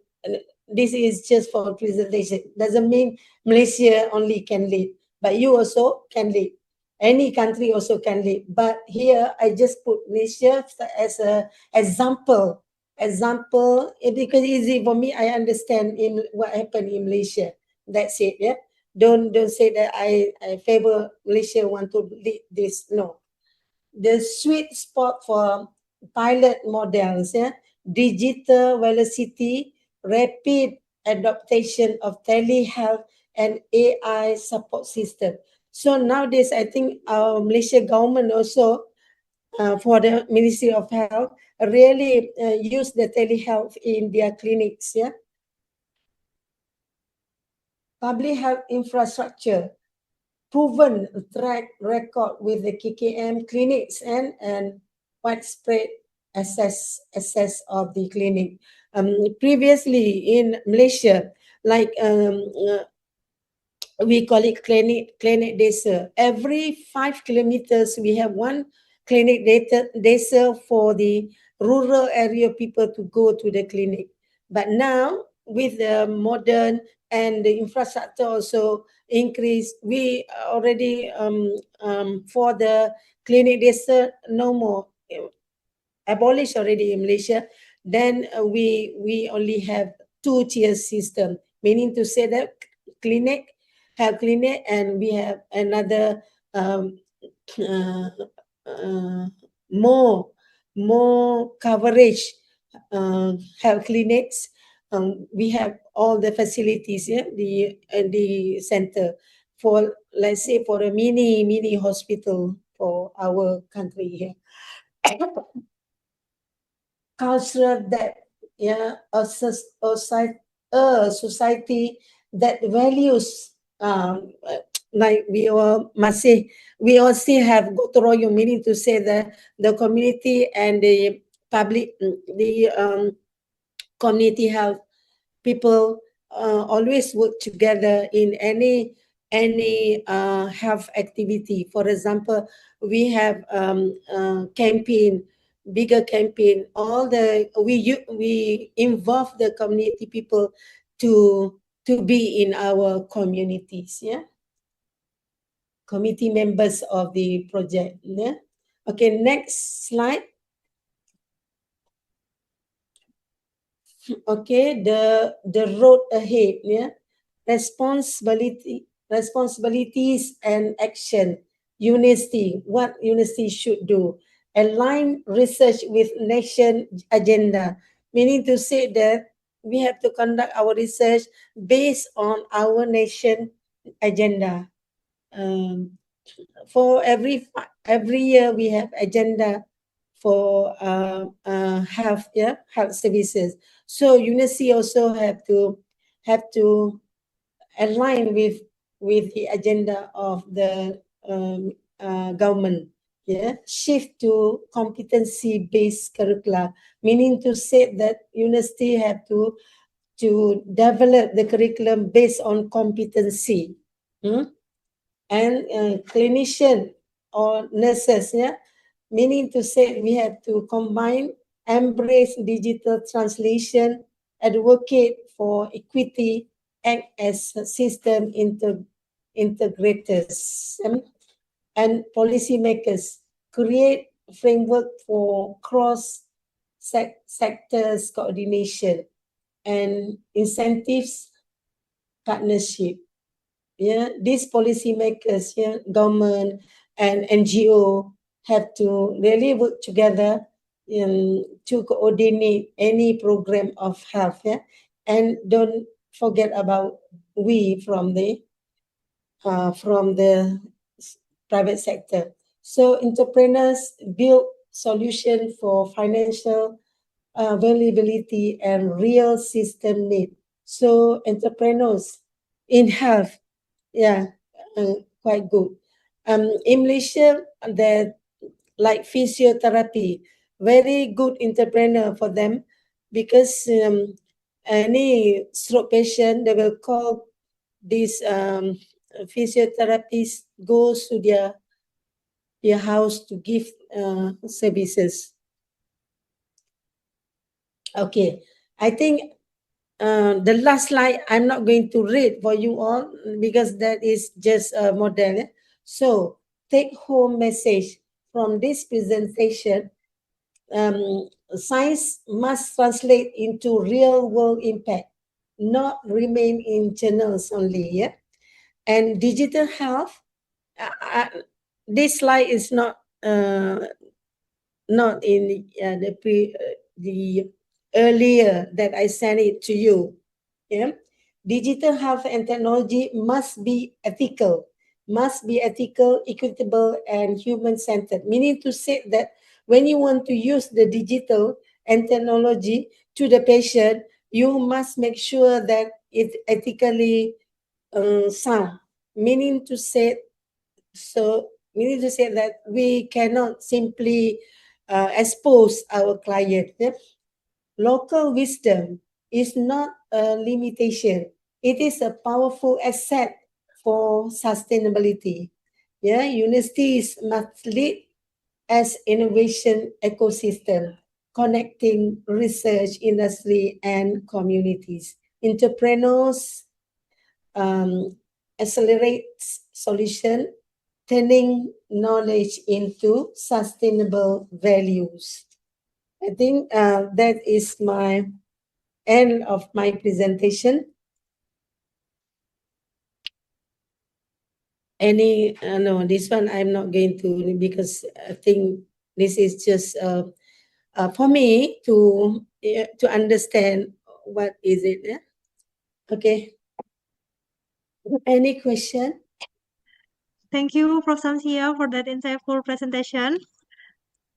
This is just for presentation. Doesn't mean Malaysia only can lead, but you also can lead. Any country also can lead. But here I just put Malaysia as a example. Example, because easy for me. I understand in what happened in Malaysia. That's it. Yeah. Don't say that I favor Malaysia want to lead this. No. The sweet spot for pilot models, yeah, digital velocity, rapid adaptation of telehealth and AI support system. So nowadays, I think our Malaysia government also, for the Ministry of Health, really use the telehealth in their clinics, yeah. Public health infrastructure, proven track record with the KKM clinics and widespread access of the clinic. Previously in Malaysia, like we call it clinic desa. Every 5 kilometers, we have one clinic desa for the rural area people to go to the clinic. But now, with the modern and the infrastructure also increased, we already, for the clinic desa, no more, abolished already in Malaysia. Then we only have 2-tier system, meaning to say that health clinic, and we have another uh, more coverage health clinics. We have all the facilities, the center for, let's say, for a mini hospital for our country here. Cultural that, a society that values, like we all must say, we all still have gotong royong, meaning to say that the community and the public, the community health people always work together in any health activity. For example, we have bigger campaign. We involve the community people to be in our communities. Committee members of the project. Okay, next slide. Okay, the road ahead, responsibilities and action. UNIST, what UNIST should do. Align research with nation agenda, meaning to say that we have to conduct our research based on our nation agenda. For every year we have agenda for health services. So UNIST also have to align with the agenda of the government. Shift to competency based curricula, meaning to say that UNIST have to develop the curriculum based on competency. And clinician or nurses, meaning to say we have to combine, embrace digital translation, advocate for equity, act as system integrators, and policymakers, create framework for cross sectors coordination and incentives partnership. These policymakers, government and NGO have to really work together to coordinate any program of health. And don't forget about we from the private sector. So entrepreneurs build solution for financial availability and real system need. So entrepreneurs in health, quite good. In Malaysia, that like physiotherapy, very good entrepreneur for them, because any stroke patient, they will call this physiotherapist, goes to their house to give services. Okay, I think the last slide I'm not going to read for you all because that is just a model. So take home message from this presentation. Science must translate into real world impact, not remain in journals only. And digital health, this slide is not in the earlier that I sent it to you. Digital health and technology must be ethical, equitable, and human-centered. Meaning to say that when you want to use the digital and technology to the patient, you must make sure that it's ethically sound. Meaning to say that we cannot simply expose our client. Local wisdom is not a limitation. It is a powerful asset for sustainability. Universities must lead as innovation ecosystem, connecting research, industry, and communities. Entrepreneurs accelerate solution, turning knowledge into sustainable values. I think that is my end of my presentation. No, this one I'm not going to, because I think this is just for me to understand what is it. Yeah? Okay. Any question? Thank you, Prof. Samsia, for that insightful presentation.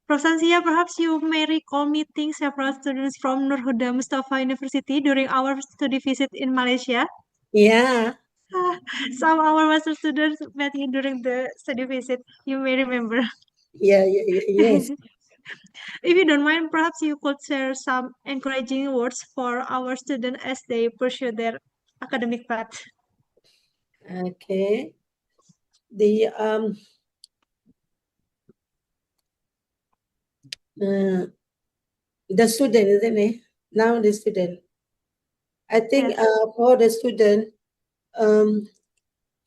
Prof. Samsia, perhaps you may recall meeting several students from Nur Huda Mustafa University during our study visit in Malaysia. Yeah. Some of our master students met you during the study visit. You may remember. Yes. If you don't mind, perhaps you could share some encouraging words for our students as they pursue their academic path. Okay. The student, isn't it? Now the student. I think Yes. for the student,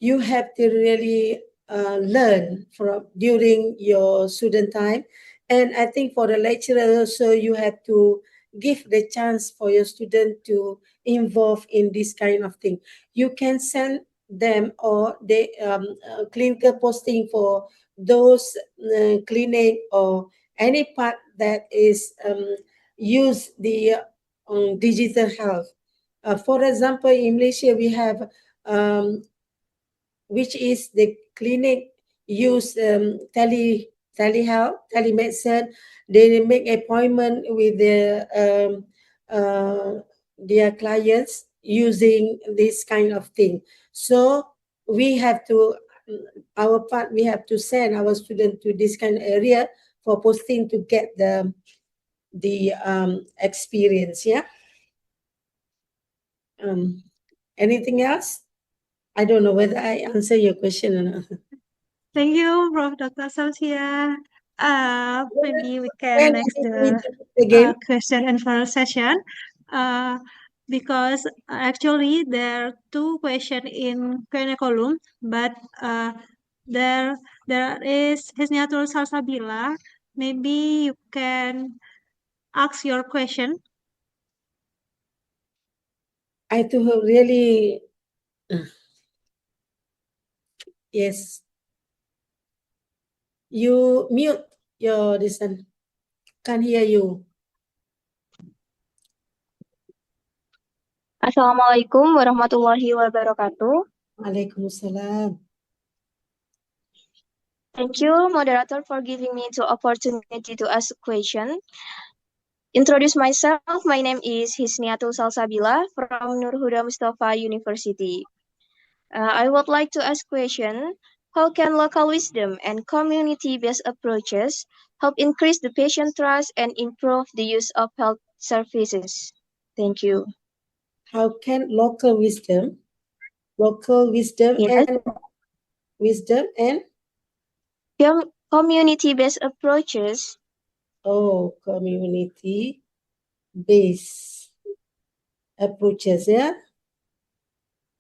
you have to really learn from during your student time. And I think for the lecturer also, you have to give the chance for your student to involve in this kind of thing. You can send them or they clinical posting for those clinic or any part that is use the digital health. For example, in Malaysia, we have which is the clinic use telehealth, telemedicine. They make appointment with their clients using this kind of thing. So we have to, our part, we have to send our student to this kind of area for posting to get the experience. Yeah. Anything else? I don't know whether I answer your question or not. Thank you, Prof. Dr. Samsia. Maybe we can next the Again. question and answer session. Because actually there are two questions in Q&A column, but there is Hisniatul Salsabila. Maybe you can ask your question. I to have really yes. You mute your listen. Can't hear you. Assalamualaikum warahmatullahi wabarakatuh. Waalaikumsalam. Thank you, moderator, for giving me the opportunity to ask a question. Introduce myself. My name is Hisniatul Salsabila from Nur Huda Mustafa University. I would like to ask question. How can local wisdom and community-based approaches help increase the patient trust and improve the use of health services? Thank you. How can local wisdom Yes. and Community-based approaches. Oh, community-based approaches, yeah?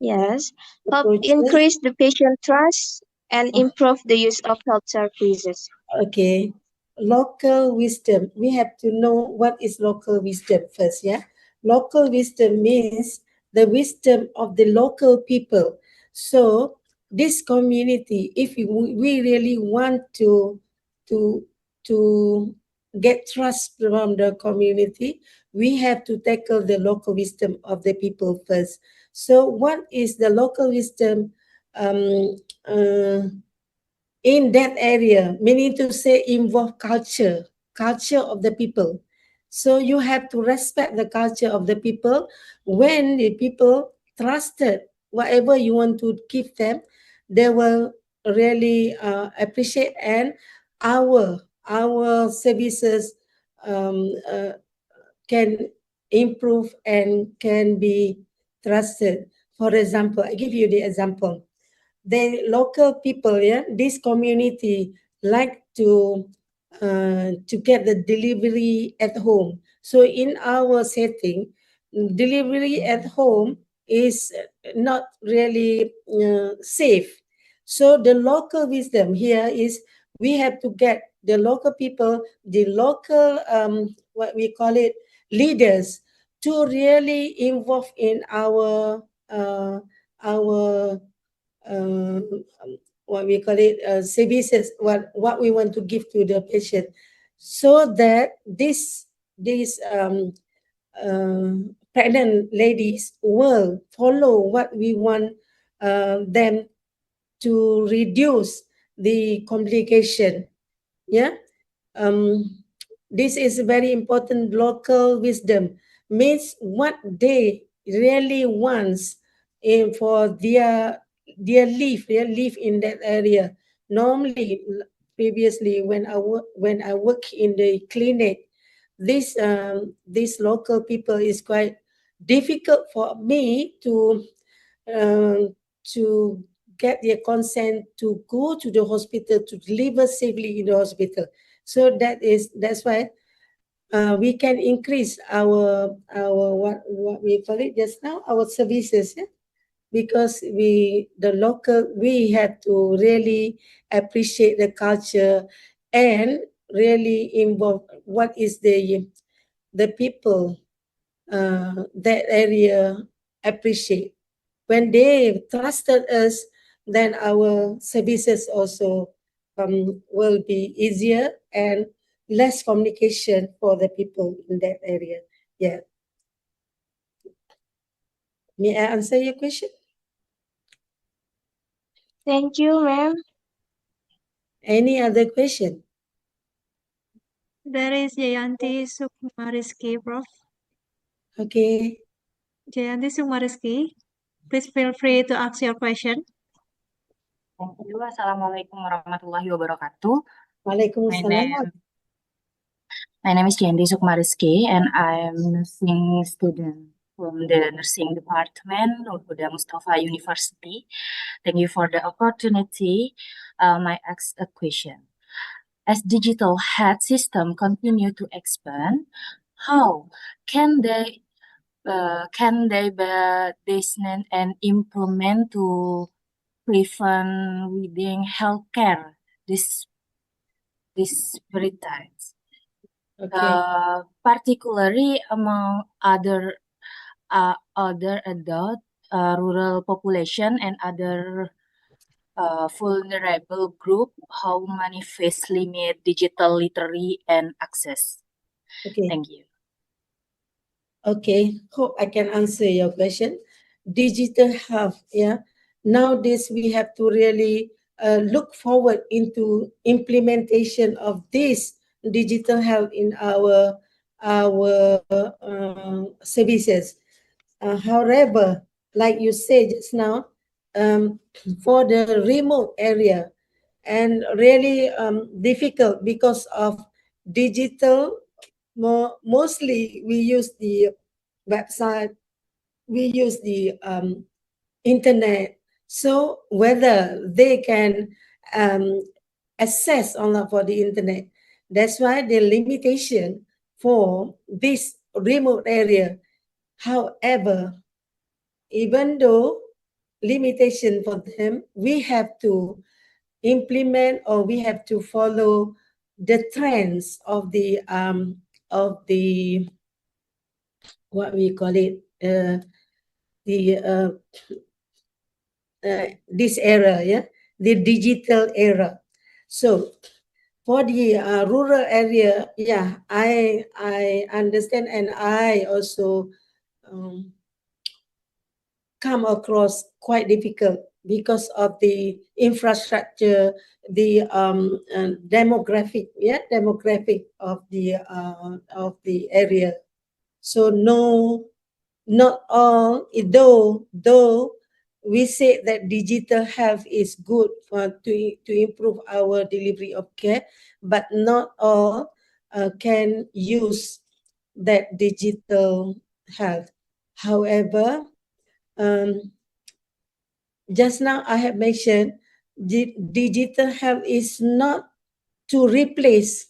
Yes, help increase the patient trust and improve the use of health services. Okay. Local wisdom. We have to know what is local wisdom first, yeah? Local wisdom means the wisdom of the local people. So this community, if we really want to get trust from the community, we have to tackle the local wisdom of the people first. So what is the local wisdom in that area? Meaning to say involve culture of the people. So you have to respect the culture of the people. When the people trusted whatever you want to give them, they will really appreciate, and our services can improve and can be trusted. For example, I give you the example. The local people, yeah, this community like to get the delivery at home. So in our setting, delivery at home is not really safe. So the local wisdom here is we have to get the local people, the local what we call it, leaders to really involve in our what we call it, services, what we want to give to the patient, so that these pregnant ladies will follow what we want them to reduce the complication. Yeah. This is very important. Local wisdom means what they really wants in for their life in that area. Normally, previously when I work in the clinic, this local people is quite difficult for me to get their consent to go to the hospital to deliver safely in the hospital. So that's why we can increase our what we call it just now, our services, yeah? Because we have to really appreciate the culture and really involve what is the people that area appreciate. When they trusted us, then our services also will be easier and less communication for the people in that area. Yeah. May I answer your question? Thank you, ma'am. Any other question? There is Jayanti Sukmariski, Prof. Okay. Jayanti Sukmariski, please feel free to ask your question. Thank you. Assalamualaikum warahmatullahi wabarakatuh. Waalaikumsalam. My name is Jayanti Sukmariski, and I'm a nursing student from the nursing department, Nur Huda Mustafa University. Thank you for the opportunity. I ask a question. As digital health system continue to expand, how can they be designed and implement to prevent within healthcare disparities? Okay. Particularly among other adult, rural population and other vulnerable group, how manifest limit digital literacy and access. Okay. Thank you. Okay, hope I can answer your question. Digital health, yeah. Nowadays we have to really look forward into implementation of this digital health in our services. However, like you said just now, for the remote area, and really difficult because of digital. Mostly we use the website, we use the internet. So whether they can access online for the internet, that's why the limitation for this remote area. However, even though limitation for them, we have to implement or we have to follow the trends of the what we call it, this era, yeah, the digital era. So for the rural area, yeah, I understand, and I also come across quite difficult because of the infrastructure, the demographic of the area. So no, not all, though we say that digital health is good to improve our delivery of care, but not all can use that digital health. However, just now I have mentioned digital health is not to replace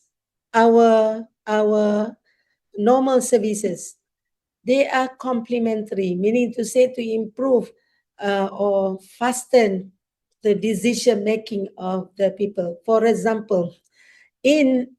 our normal services. They are complementary, meaning to say to improve or fasten the decision making of the people. For example, in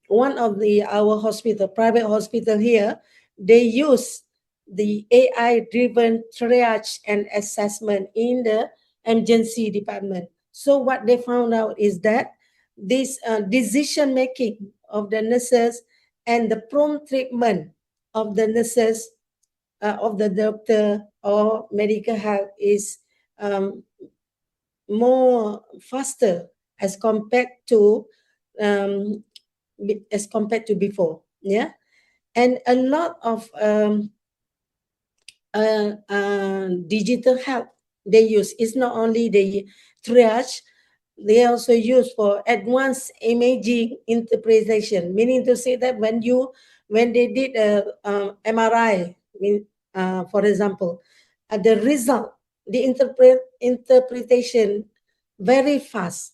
one of our hospital, private hospital here, they use the AI-driven triage and assessment in the emergency department. So what they found out is that this decision making of the nurses and the prompt treatment of the nurses, of the doctor or medical help is more faster as compared to before. Yeah, and a lot of digital health they use. It's not only the triage, they also use for advanced imaging interpretation, meaning to say that when they did a MRI, for example, the result, the interpretation very fast.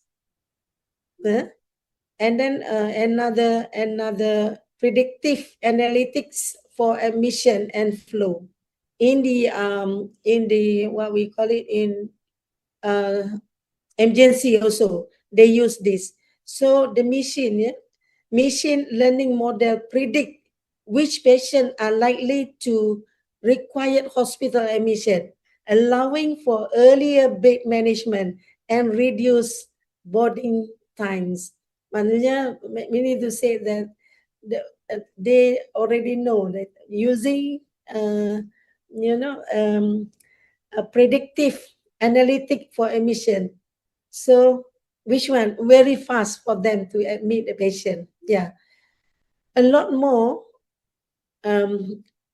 And then another predictive analytics for admission and flow in the what we call it in emergency also they use this. So the machine learning model predict which patients are likely to require hospital admission, allowing for earlier bed management and reduce boarding times. Maksudnya, we need to say that they already know that using a predictive analytic for admission. So which one very fast for them to admit the patient? Yeah, a lot more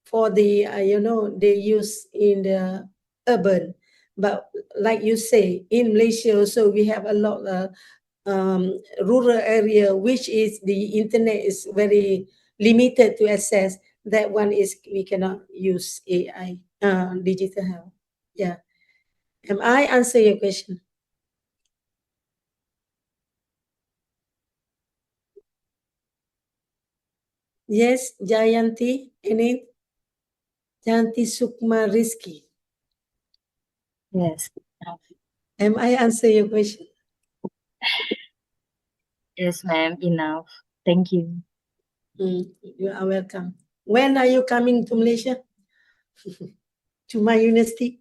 for the they use in the urban, but like you say, in Malaysia also we have a lot of rural area which is the internet is very limited to access. That one is we cannot use AI, digital health. Yeah, am I answer your question? Yes, Jayanti, any? Jayanti Sukma Rizki. Yes. Am I answer your question? Yes, ma'am. Enough. Thank you. You are welcome. When are you coming to Malaysia? To my university?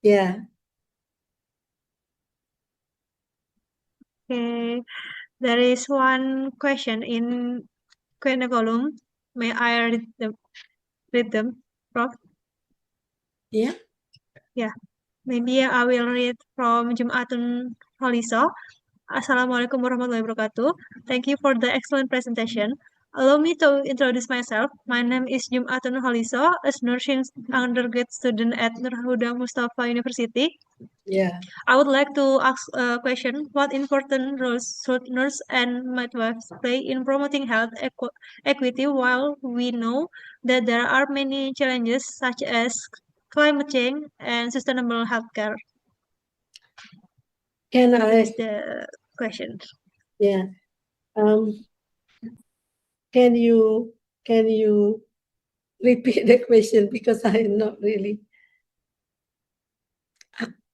Yeah. Okay, there is one question in Q&A column. May I read them, Prof? Yeah. Yeah, maybe I will read from Jumatun Holiso. Assalamualaikum warahmatullahi wabarakatuh. Thank you for the excellent presentation. Allow me to introduce myself. My name is Jumatun Holiso, a nursing undergrad student at Nur Huda Mustafa University. Yeah. I would like to ask a question. What important roles should nurse and midwives play in promoting health equity while we know that there are many challenges such as climate change and sustainable healthcare? Can That I? is the question. Yeah. Can you repeat the question because I am not really.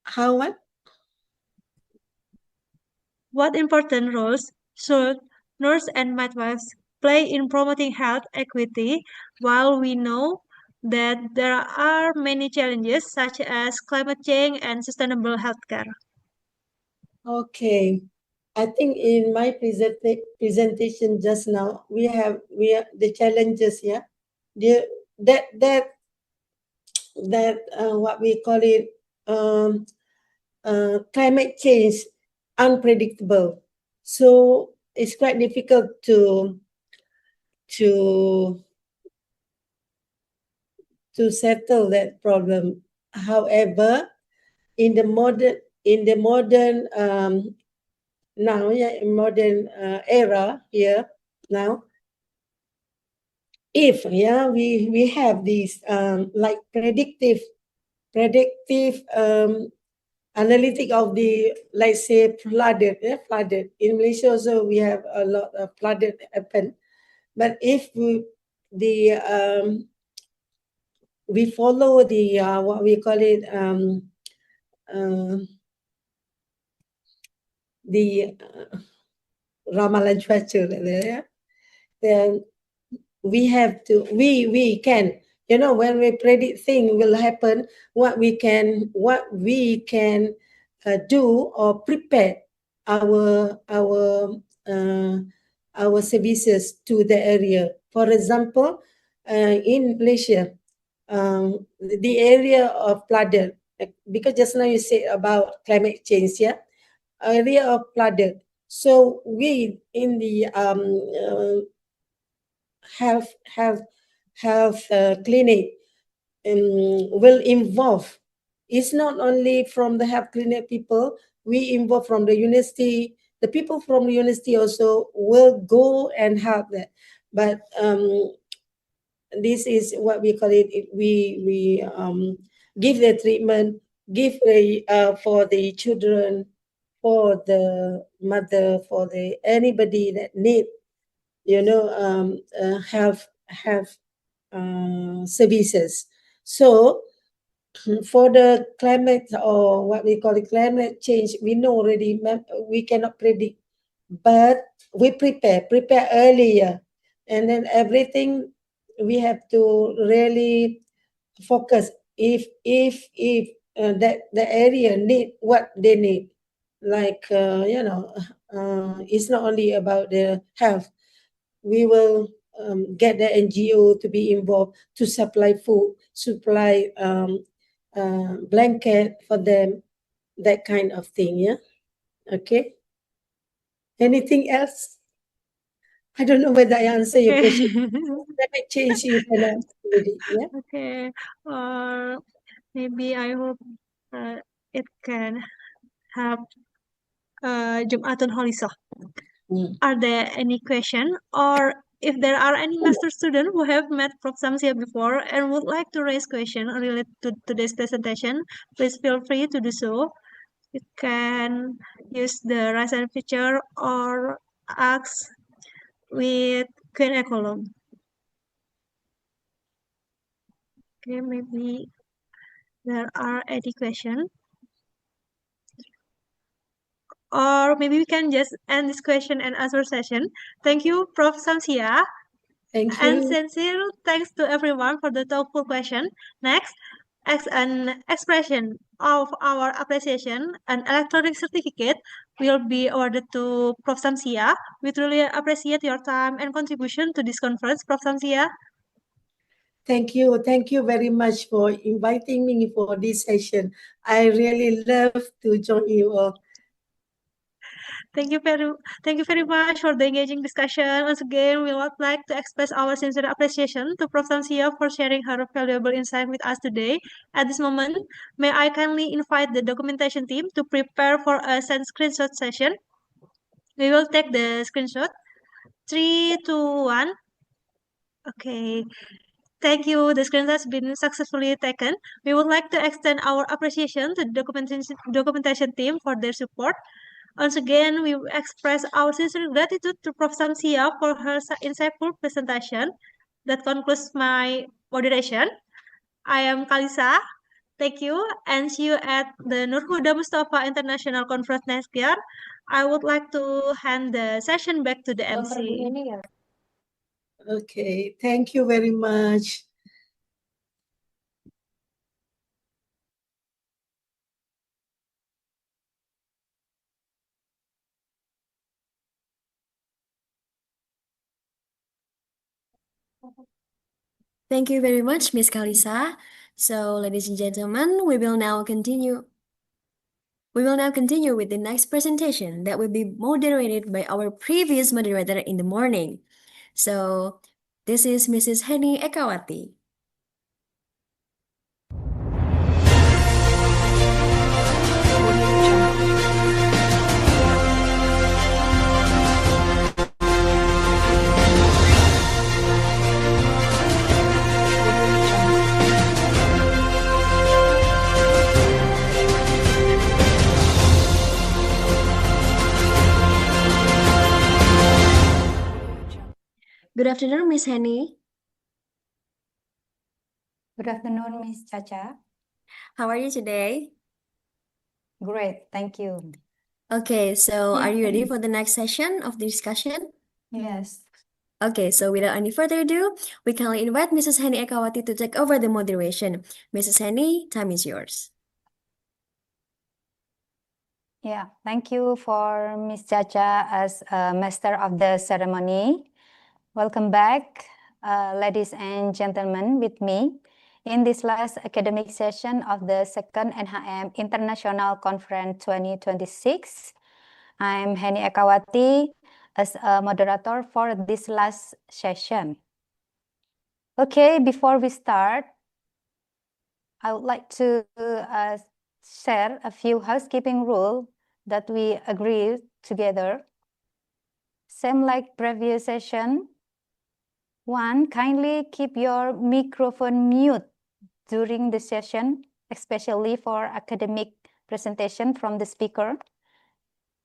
How what? What important roles should nurse and midwives play in promoting health equity while we know that there are many challenges such as climate change and sustainable healthcare? Okay. I think in my presentation just now we have the challenges. Yeah. That what we call it climate change unpredictable, so it's quite difficult to settle that problem. However, in the modern now, in modern era here now, if we have these like predictive analytic of the, let's say, flooded in Malaysia also we have a lot of flooded happen. But if we follow the what we call it the ramalan cuaca ya. Then we can, when we predict things will happen, what we can do or prepare our services to the area. For example, in Malaysia, the area of flooded, because just now you said about climate change, yeah, area of flooded. So we in the health clinic will involve. It's not only from the health clinic people, we involve from the university. The people from the university also will go and help that. But this is what we call it. We give the treatment, give for the children, for the mother, for the anybody that need, health services. So for the climate, or what we call it, climate change, we know already, we cannot predict, but we prepare earlier, and then everything we have to really focus if that the area need what they need, like it's not only about the health. We will get the NGO to be involved to supply food, supply blanket for them, that kind of thing. Yeah. Okay. Anything else? I don't know whether I answer your question. Climate change, you can answer already. Yeah. Okay. Or maybe I hope it can help Jumatun Holiso. Are there any question, or if there are any master student who have met Prof. Samsia before and would like to raise question related to today's presentation, please feel free to do so. You can use the raise hand feature or ask with Q&A column. Okay, maybe there are any question. Or maybe we can just end this question and answer session. Thank you, Prof. Samsia. Thank And you. sincere thanks to everyone for the thoughtful question. Next, as an expression of our appreciation, an electronic certificate will be awarded to Prof. Samsia. We truly appreciate your time and contribution to this conference, Prof. Samsia. Thank you. Thank you very much for inviting me for this session. I really love to join you all. Thank you very much for the engaging discussion. Once again, we would like to express our sincere appreciation to Prof. Samsia for sharing her valuable insight with us today. At this moment, may I kindly invite the documentation team to prepare for a screenshot session. We will take the screenshot. 3, 2, 1. Okay. Thank you. The screenshot has been successfully taken. We would like to extend our appreciation to the documentation team for their support. Once again, we express our sincere gratitude to Prof. Samsia for her insightful presentation. That concludes my moderation. I am Kalisa. Thank you, and see you at the Nur Huda Mustafa International Conference next year. I would like to hand the session back to the MC. Okay. Thank you very much. Thank you very much, Miss Kalisa. So, ladies and gentlemen, we will now continue. We will now continue with the next presentation that will be moderated by our previous moderator in the morning. So, this is Mrs. Henny Ekawati. Good afternoon, Miss Henny. Good afternoon, Miss Chacha. How are you today? Great, thank you. Okay, so are you ready Yes. for the next session of the discussion? Yes. Okay, so without any further ado, we kindly invite Mrs. Henny Ekawati to take over the moderation. Mrs. Henny, time is yours. Yeah, thank you for Miss Chacha as master of the ceremony. Welcome back, ladies and gentlemen, with me in this last academic session of the second NHM International Conference 2026. I'm Henny Ekawati as a moderator for this last session. Okay, before we start, I would like to share a few housekeeping rules that we agreed together. Same like previous session. One, kindly keep your microphone mute during the session, especially for academic presentation from the speaker.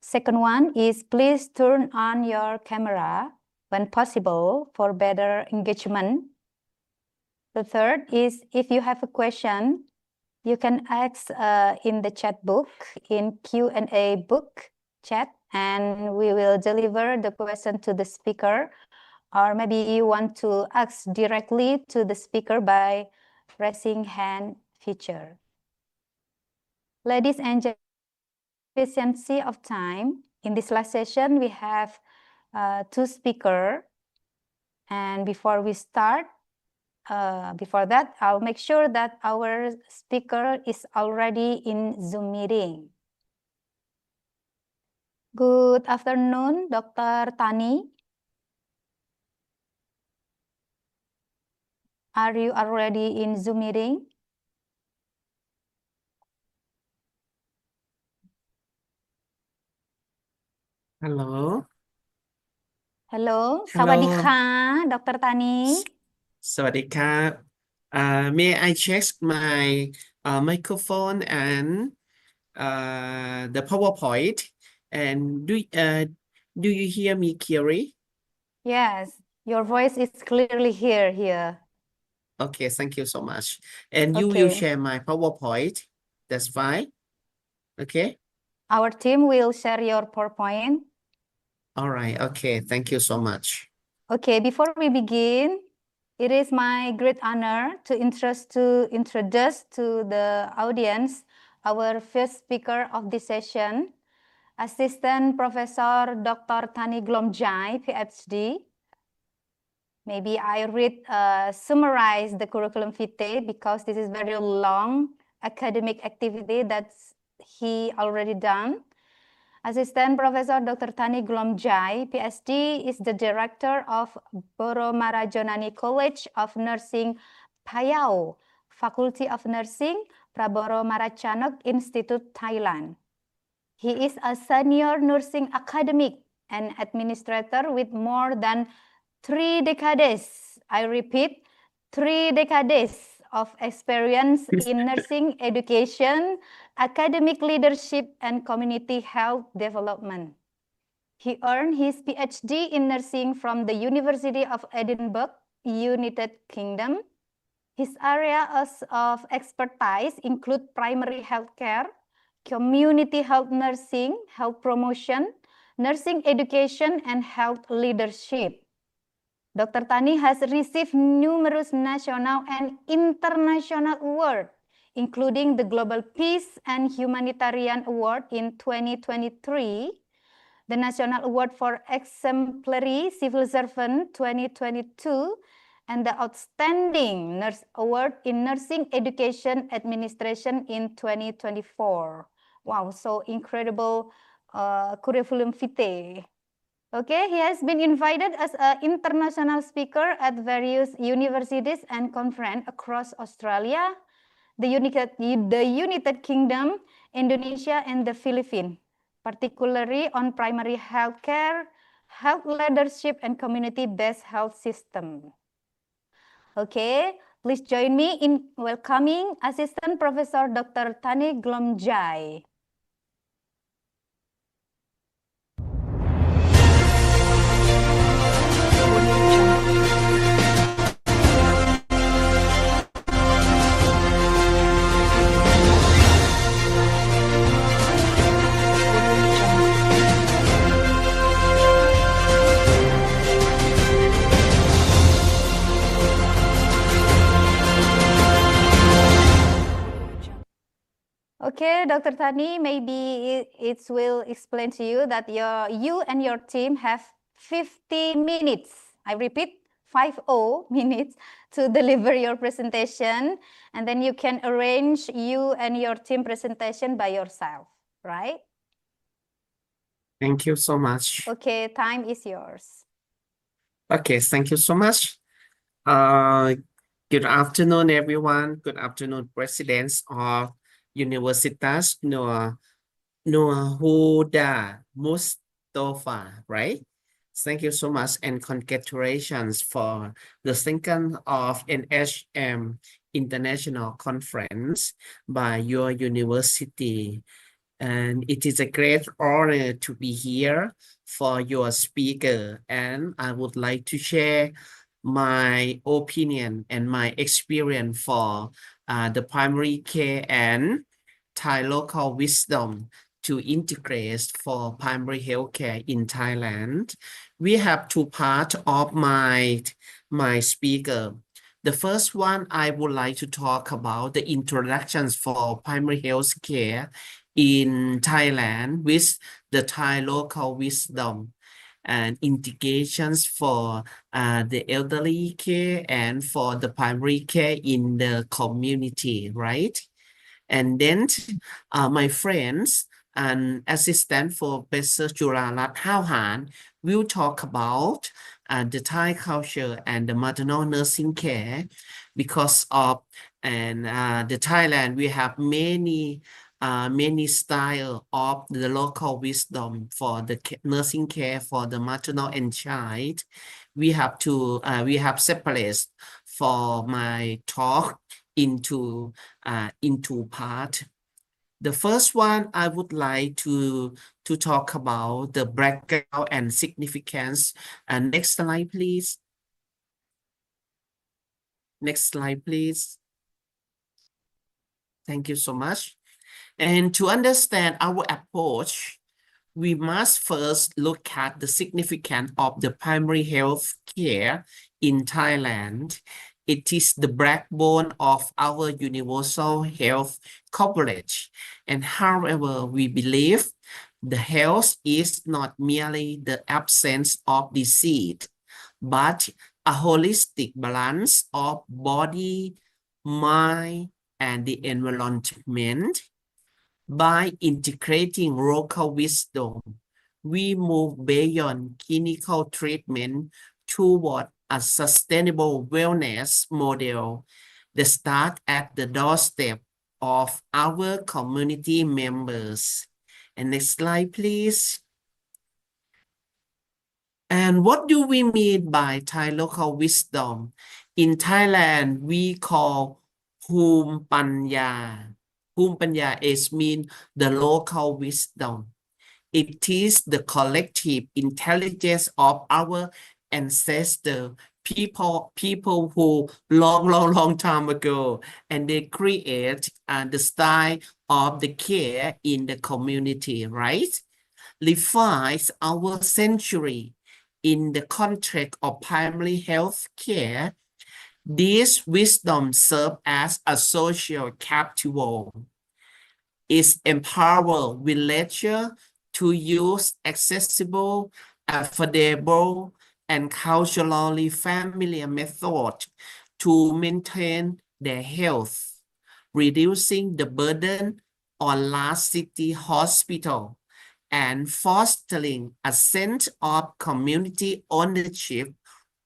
Second one is please turn on your camera when possible for better engagement. The third is if you have a question, you can ask in the chat book, in Q&A book chat, and we will deliver the question to the speaker. Or maybe you want to ask directly to the speaker by raising hand feature. Ladies and gentlemen, efficiency of time. In this last session, we have two speakers. And before we start, before that, I'll make sure that our speaker is already in Zoom meeting. Good afternoon, Dr. Tani. Are you already in Zoom meeting? Hello. Hello, Hello. สวัสดีค่ะ Dr. Tani. สวัสดีครับ May I check my microphone and the PowerPoint? And do you hear me clearly? Yes, your voice is clearly here. Okay, thank you so much. And you will Okay. share my PowerPoint. That's fine. Okay. Our team will share your PowerPoint. All right. Okay. Thank you so much. Okay, before we begin, it is my great honor to introduce to the audience our first speaker of this session, Assistant Professor Dr. Tani Glomjai, PhD. Maybe I summarize the curriculum vitae because this is very long academic activity that he already done. Assistant Professor Dr. Tani Glomjai, PhD, is the director of Boromara Jonani College of Nursing, Phayao, Faculty of Nursing, Praboromara Chanok Institute, Thailand. He is a senior nursing academic and administrator with more than 3 decades. I repeat, 3 decades of experience in nursing education, academic leadership, and community health development. He earned his PhD in nursing from the University of Edinburgh, United Kingdom. His areas of expertise include primary health care, community health nursing, health promotion, nursing education, and health leadership. Dr. Tani has received numerous national and international awards, including the Global Peace and Humanitarian Award in 2023, the National Award for Exemplary Civil Servant 2022, and the Outstanding Nurse Award in Nursing Education Administration in 2024. Wow, so incredible curriculum vitae. Okay, he has been invited as an international speaker at various universities and conferences across Australia, the United Kingdom, Indonesia, and the Philippines, particularly on primary health care, health leadership, and community-based health system. Okay, please join me in welcoming Assistant Professor Dr. Tani Glomjai. Okay, Dr. Tani, maybe it will explain to you that you and your team have 50 minutes. I repeat, 50 minutes to deliver your presentation, and then you can arrange you and your team presentation by yourself, right? Thank you so much. Okay, time is yours. Okay, thank you so much. Good afternoon, everyone. Good afternoon, presidents of Universitas Nurhuda Mustafa, right? Thank you so much and congratulations for the second of NHM International Conference by your university. And it is a great honor to be here for your speaker. And I would like to share my opinion and my experience for the primary care and Thai local wisdom to integrate for primary healthcare in Thailand. We have two parts of my speaker. The first one, I would like to talk about the introductions for primary health care in Thailand with the Thai local wisdom and integrations for the elderly care and for the primary care in the community, right? And then my friends and assistant for Professor Churarat Hauhan will talk about the Thai culture and the maternal nursing care because of the Thailand we have many style of the local wisdom for the nursing care for the maternal and child. We have separate for my talk into part. The first one, I would like to talk about the background and significance. And next slide, please. Next slide, please. Thank you so much. And to understand our approach, we must first look at the significance of the primary health care in Thailand. It is the backbone of our universal health coverage. And however, we believe the health is not merely the absence of disease, but a holistic balance of body, mind, and the environment. By integrating local wisdom, we move beyond clinical treatment toward a sustainable wellness model that starts at the doorstep of our community members. And next slide, please. And what do we mean by Thai local wisdom? In Thailand, we callภูมิปัญญา.ภูมิปัญญา is mean the local wisdom. It is the collective intelligence of our ancestors, people who long time ago, and they create the style of the care in the community, right? Refines our century in the context of primary health care. This wisdom serves as a social capital. It empowers villagers to use accessible, affordable, and culturally familiar methods to maintain their health, reducing the burden on large city hospitals and fostering a sense of community ownership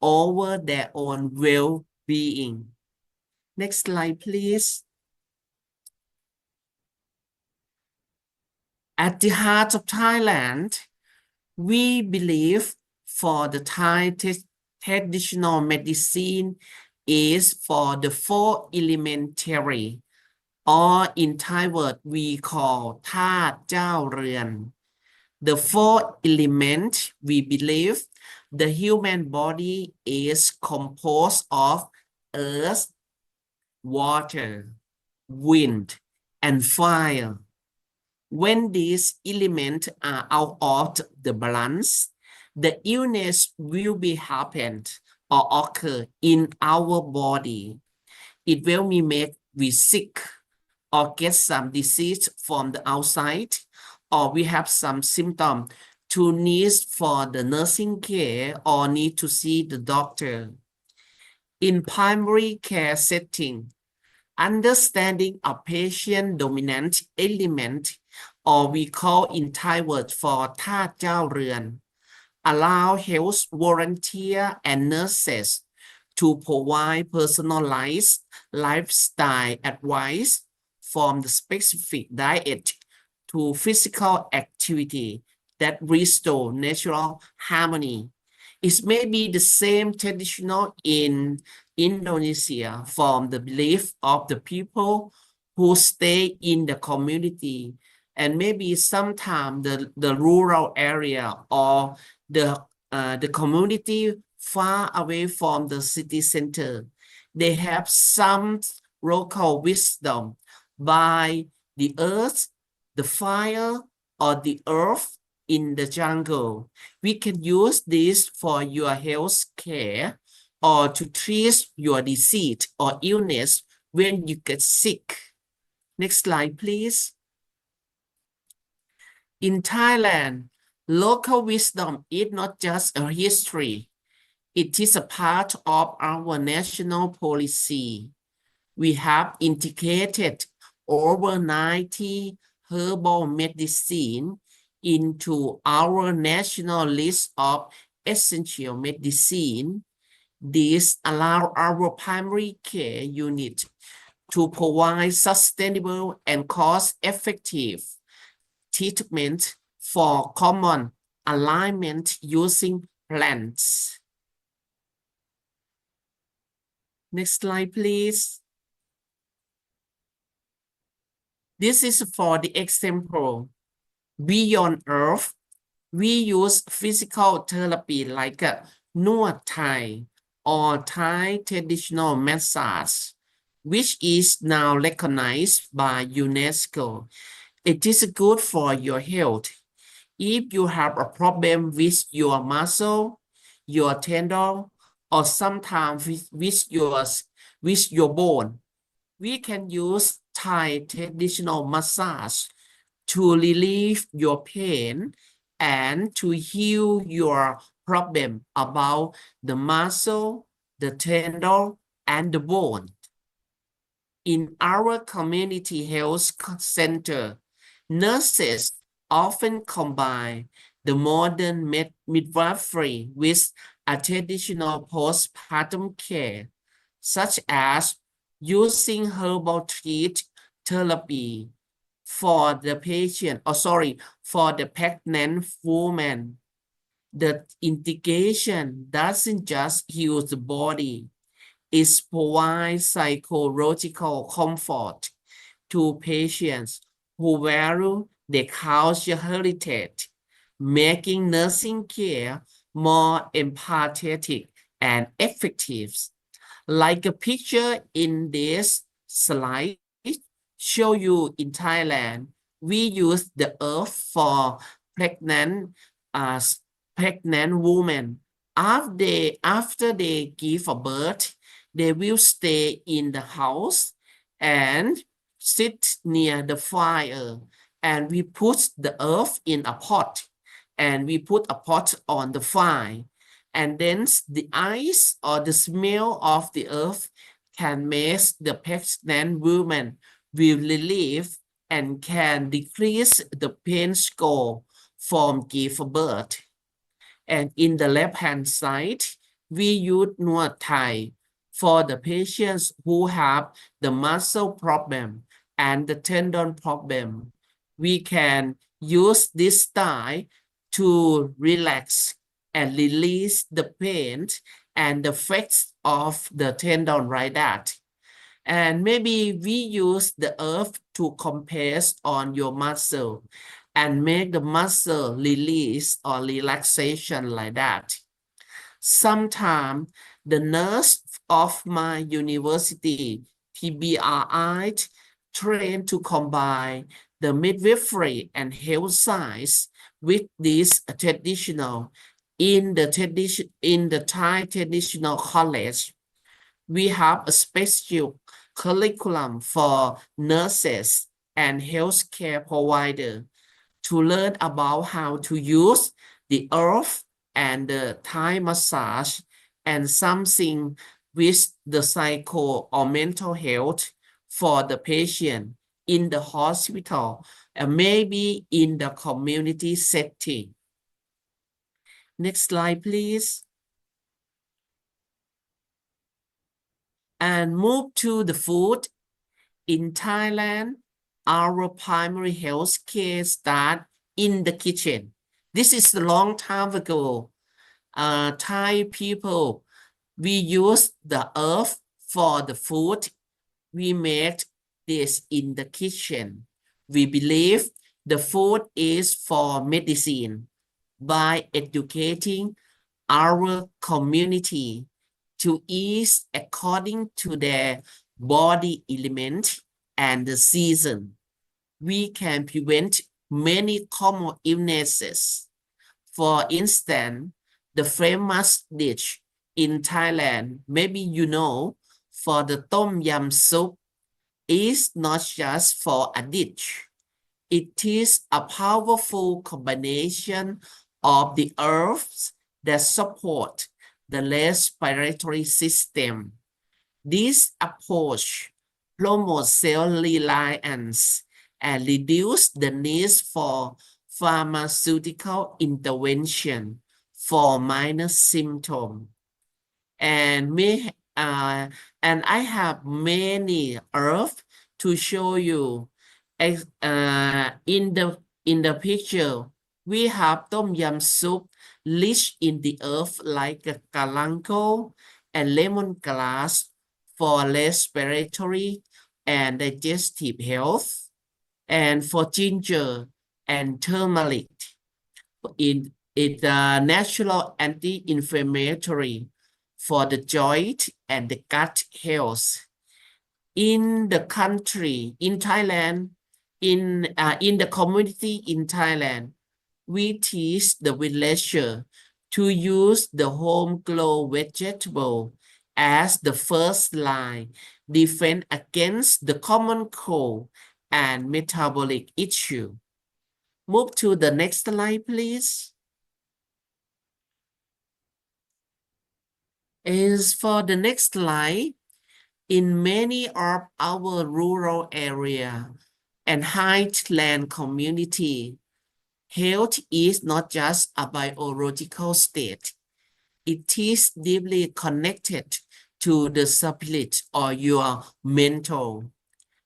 over their own well-being. Next slide, please. At the heart of Thailand, we believe for the Thai traditional medicine is for the four elementary, or in Thai word we call Thát Chao Ruan. The four elements, we believe the human body is composed of earth, water, wind, and fire. When these elements are out of the balance, the illness will be happened or occur in our body. It will be make we sick or get some disease from the outside, or we have some symptom to need for the nursing care or need to see the doctor. In primary care setting, understanding a patient dominant element, or we call in Thai word for ธาตุเจ้าเรือน allow health volunteer and nurses to provide personalized lifestyle advice from the specific diet to physical activity that restore natural harmony. It may be the same traditional in Indonesia from the belief of the people who stay in the community, and maybe sometimes the rural area or the community far away from the city center. They have some local wisdom by the earth, the fire, or the earth in the jungle. We can use this for your health care or to treat your disease or illness when you get sick. Next slide, please. In Thailand, local wisdom is not just a history. It is a part of our national policy. We have integrated over 90 herbal medicine into our national list of essential medicine. This allows our primary care unit to provide sustainable and cost-effective treatment for common alignment using plants. Next slide, please. This is for the example. Beyond Earth, we use physical therapy like Nuat Thai or Thai traditional massage, which is now recognized by UNESCO. It is good for your health. If you have a problem with your muscle, your tendon, or sometimes with your bone, we can use Thai traditional massage to relieve your pain and to heal your problem about the muscle, the tendon, and the bone. In our community health center, nurses often combine the modern midwifery with a traditional postpartum care, such as using herbal therapy for the patient, for the pregnant woman. The integration doesn't just heal the body, it provides psychological comfort to patients who value their cultural heritage, making nursing care more empathetic and effective. Like a picture in this slide show you in Thailand, we use the earth for pregnant women. After they give a birth, they will stay in the house and sit near the fire, and we put the earth in a pot, and we put a pot on the fire, and then the ice or the smell of the earth can make the pregnant woman will relieve and can decrease the pain score from give birth. And in the left-hand side, we use Nuat Thai for the patients who have the muscle problem and the tendon problem. We can use this style to relax and release the pain and the effects of the tendon like that. And maybe we use the earth to compress on your muscle and make the muscle release or relaxation like that. Sometimes the nurse of my university, PBRI, trained to combine the midwifery and health science with this traditional in the Thai traditional college. We have a special curriculum for nurses and healthcare providers to learn about how to use the earth and the Thai massage and something with the psycho or mental health for the patient in the hospital and maybe in the community setting. Next slide, please. And move to the food. In Thailand, our primary health care starts in the kitchen. This is a long time ago. Thai people, we use the earth for the food. We make this in the kitchen. We believe the food is for medicine. By educating our community to eat according to their body element and the season, we can prevent many common illnesses. For instance, the famous dish in Thailand, maybe you know, for the Tom Yam soup, is not just for a dish. It is a powerful combination of the herbs that support the respiratory system. This approach promotes cell reliance and reduces the need for pharmaceutical intervention for minor symptoms. And I have many herbs to show you. In the picture, we have Tom Yam soup rich in the earth like galangal and lemongrass for respiratory and digestive health, and for ginger and turmeric. It's a natural anti-inflammatory for the joint and the gut health. In the country, in Thailand, in the community in Thailand, we teach the villager to use the home-grown vegetable as the first line defense against the common cold and metabolic issue. Move to the next slide, please. As for the next slide, in many of our rural area and highland community, health is not just a biological state. It is deeply connected to the spirit or your mental.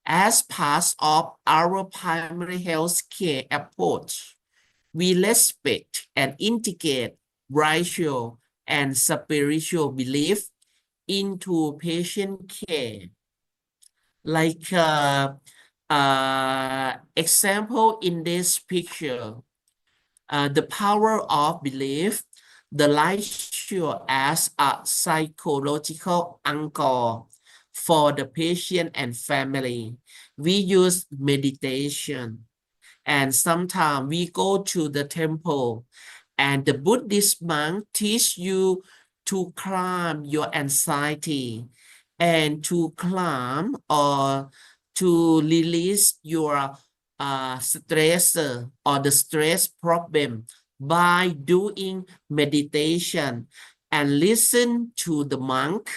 As part of our primary health care approach, we respect and integrate racial and spiritual belief into patient care. Like example in this picture, the power of belief, the ritual as a psychological anchor for the patient and family. We use meditation, and sometimes we go to the temple, and the Buddhist monk teach you to calm your anxiety and to calm or to release your stress or the stress problem by doing meditation and listen to the monk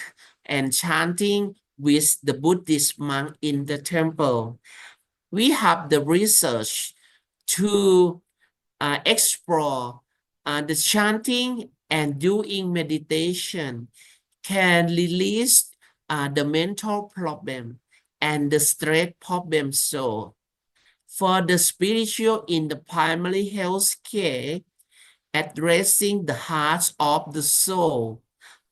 and chanting with the Buddhist monk in the temple. We have the research to explore the chanting and doing meditation can release the mental problem and the stress problem. So for the spiritual in the primary health care, addressing the heart of the soul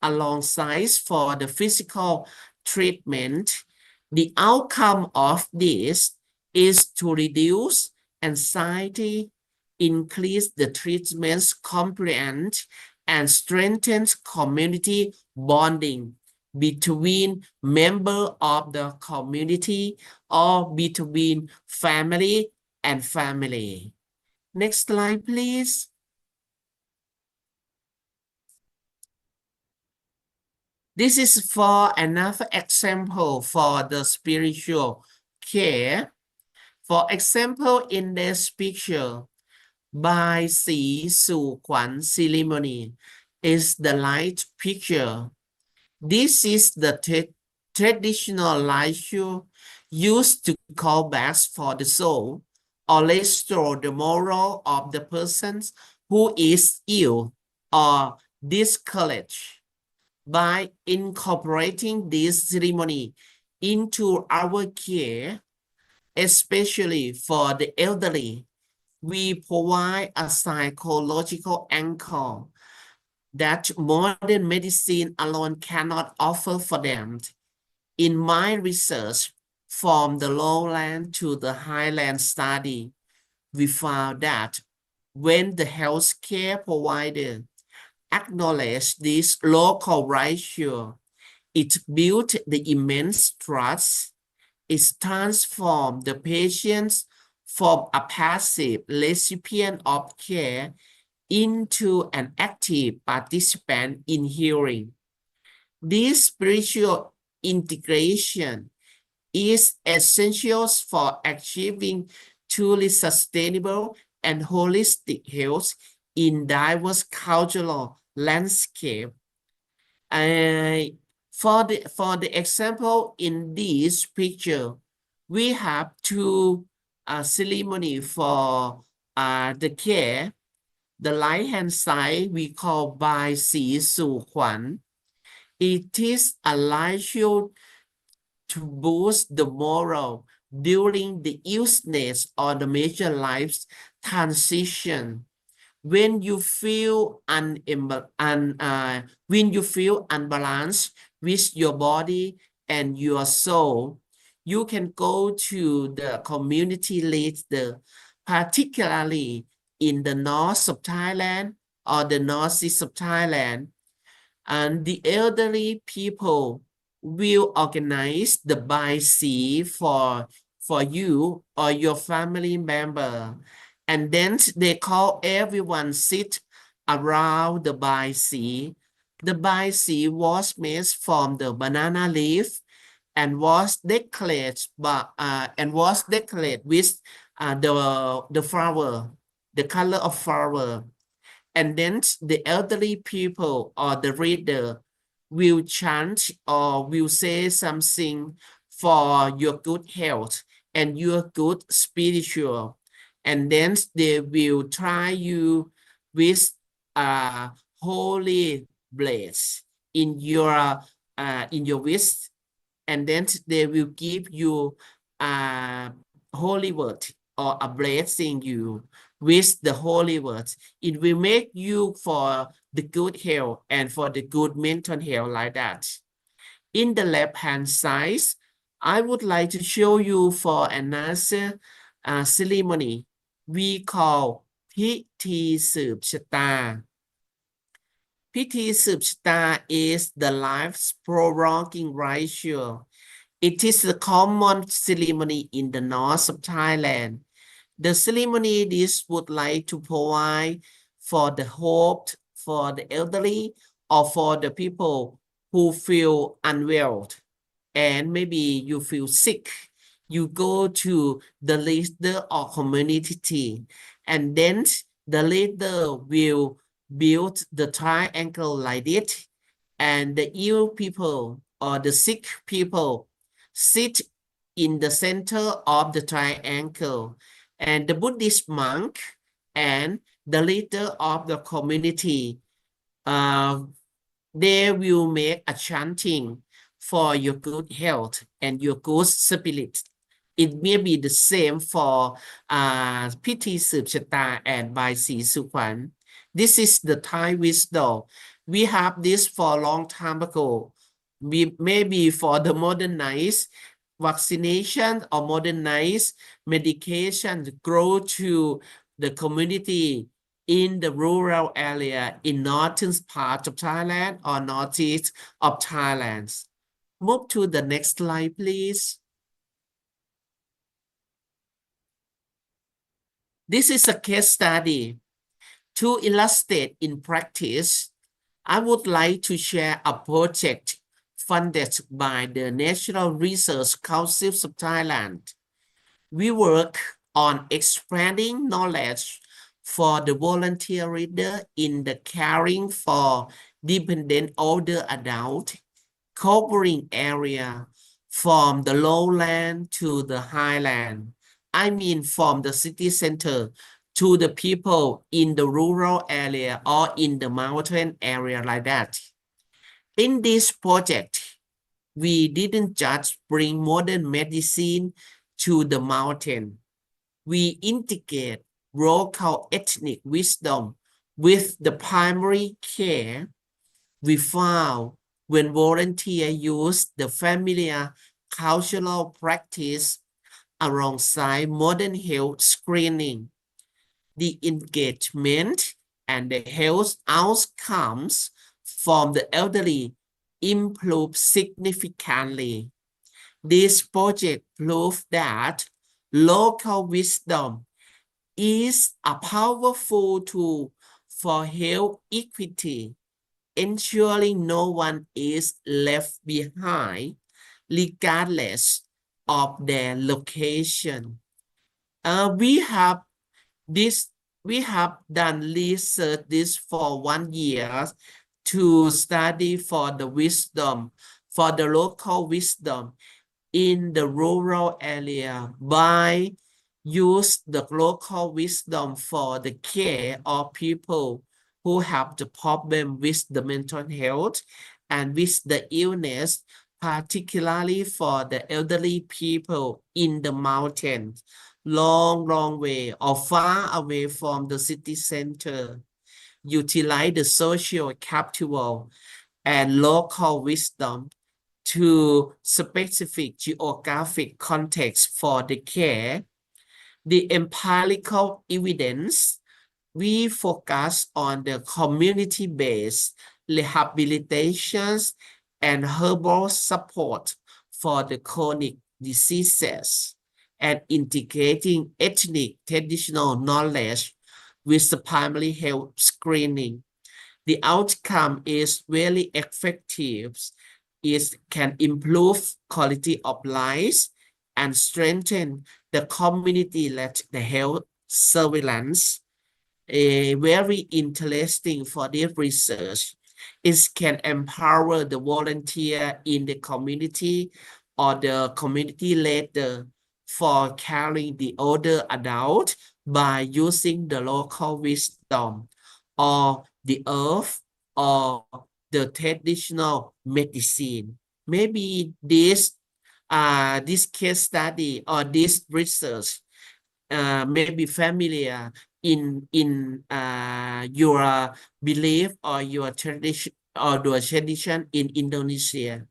alongside for the physical treatment, the outcome of this is to reduce anxiety, increase the treatment's compliance, and strengthen community bonding between members of the community or between family and family. Next slide, please. This is for another example for the spiritual care. For example, in this picture, Bai Si Su Kwan ceremony is the light picture. This is the traditional light show used to call back for the soul or restore the moral of the person who is ill or discouraged. By incorporating this ceremony into our care, especially for the elderly, we provide a psychological anchor that modern medicine alone cannot offer for them. In my research from the lowland to the highland study, we found that when the healthcare provider acknowledged this local ratio, it built the immense trust. It transformed the patients from a passive recipient of care into an active participant in healing. This spiritual integration is essential for achieving truly sustainable and holistic health in diverse cultural landscape. For the example in this picture, we have two ceremony for the care. The right hand side we call Bai Si Su Kwan. It is a light show to boost the morale during the illness or the major life transition. When you feel unbalanced with your body and your soul, you can go to the community leader, particularly in the north of Thailand or the northeast of Thailand, and the elderly people will organize the Bai Si for you or your family member. And then they call everyone sit around the Bai Si. The Bai Si was made from the banana leaf and was decorated with the flower, the color of flower. And then the elderly people or the reader will chant or will say something for your good health and your good spiritual. And then they will try you with holy blades in your wrist, and then they will give you a holy word or a blessing you with the holy words. It will make you for the good health and for the good mental health like that. In the left hand side, I would like to show you for another ceremony we call พิธีสืบชะตา พิธีสืบชะตา is the life's prolonging ritual. It is a common ceremony in the north of Thailand. The ceremony this would like to provide for the hope for the elderly or for the people who feel unwell and maybe you feel sick. You go to the leader or community, and then the leader will build the triangle like it, and the ill people or the sick people sit in the center of the triangle, and the Buddhist monk and the leader of the community, they will make a chanting for your good health and your good spirit. It may be the same for พิธีสืบชะตา and Bai Si Su Kwan. This is the Thai wisdom. We have this for a long time ago. Maybe for the modernized vaccination or modernized medication to grow to the community in the rural area in northern part of Thailand or northeast of Thailand. Move to the next slide, please. This is a case study. To illustrate in practice, I would like to share a project funded by the National Research Council of Thailand. We work on expanding knowledge for the volunteer reader in the caring for dependent older adult, covering area from the lowland to the highland. I mean from the city center to the people in the rural area or in the mountain area like that. In this project, we didn't just bring modern medicine to the mountain. We integrate local ethnic wisdom with the primary care. We found when volunteers use the familiar cultural practice alongside modern health screening, the engagement and the health outcomes from the elderly improve significantly. This project proves that local wisdom is a powerful tool for health equity, ensuring no one is left behind, regardless of their location. We have done research this for 1 year to study for the wisdom, for the local wisdom in the rural area by use the local wisdom for the care of people who have the problem with the mental health and with the illness, particularly for the elderly people in the mountains, long way or far away from the city center. Utilize the social capital and local wisdom to specific geographic context for the care. The empirical evidence, we focus on the community-based rehabilitations and herbal support for the chronic diseases and integrating ethnic traditional knowledge with the primary health screening. The outcome is very effective. It can improve quality of life and strengthen the community-led health surveillance. Very interesting for this research. It can empower the volunteer in the community or the community leader for caring the older adult by using the local wisdom or the earth or the traditional medicine. Maybe this case study or this research may be familiar in your belief or your tradition in Indonesia.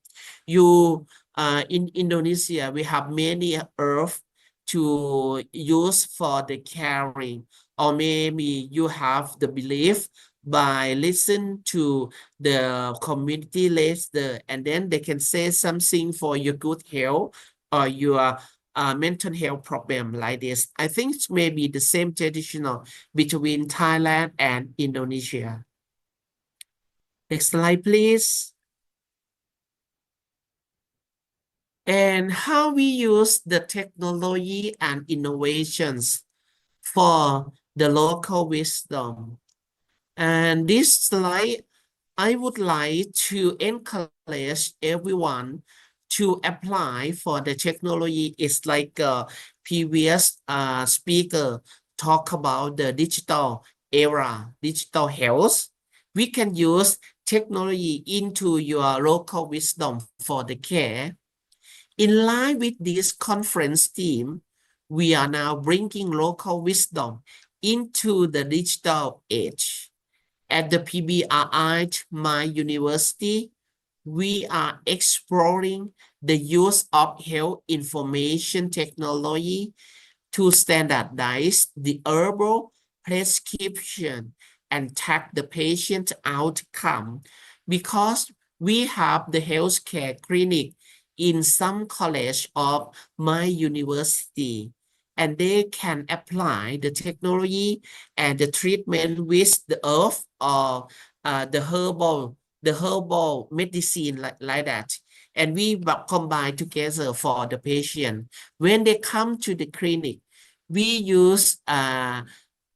In Indonesia, we have many herbs to use for the caring, or maybe you have the belief by listen to the community leader and then they can say something for your good health or your mental health problem like this. I think it's maybe the same traditional between Thailand and Indonesia. Next slide, please. And how we use the technology and innovations for the local wisdom. And this slide, I would like to encourage everyone to apply for the technology. It's like a previous speaker talk about the digital era, digital health. We can use technology into your local wisdom for the care. In line with this conference theme, we are now bringing local wisdom into the digital age. At the PBRI My University, we are exploring the use of health information technology to standardize the herbal prescription and track the patient outcome, because we have the healthcare clinic in some college of my university, and they can apply the technology and the treatment with the herb or the herbal the herbal medicine like that. And we combine together for the patient. When they come to the clinic, we use the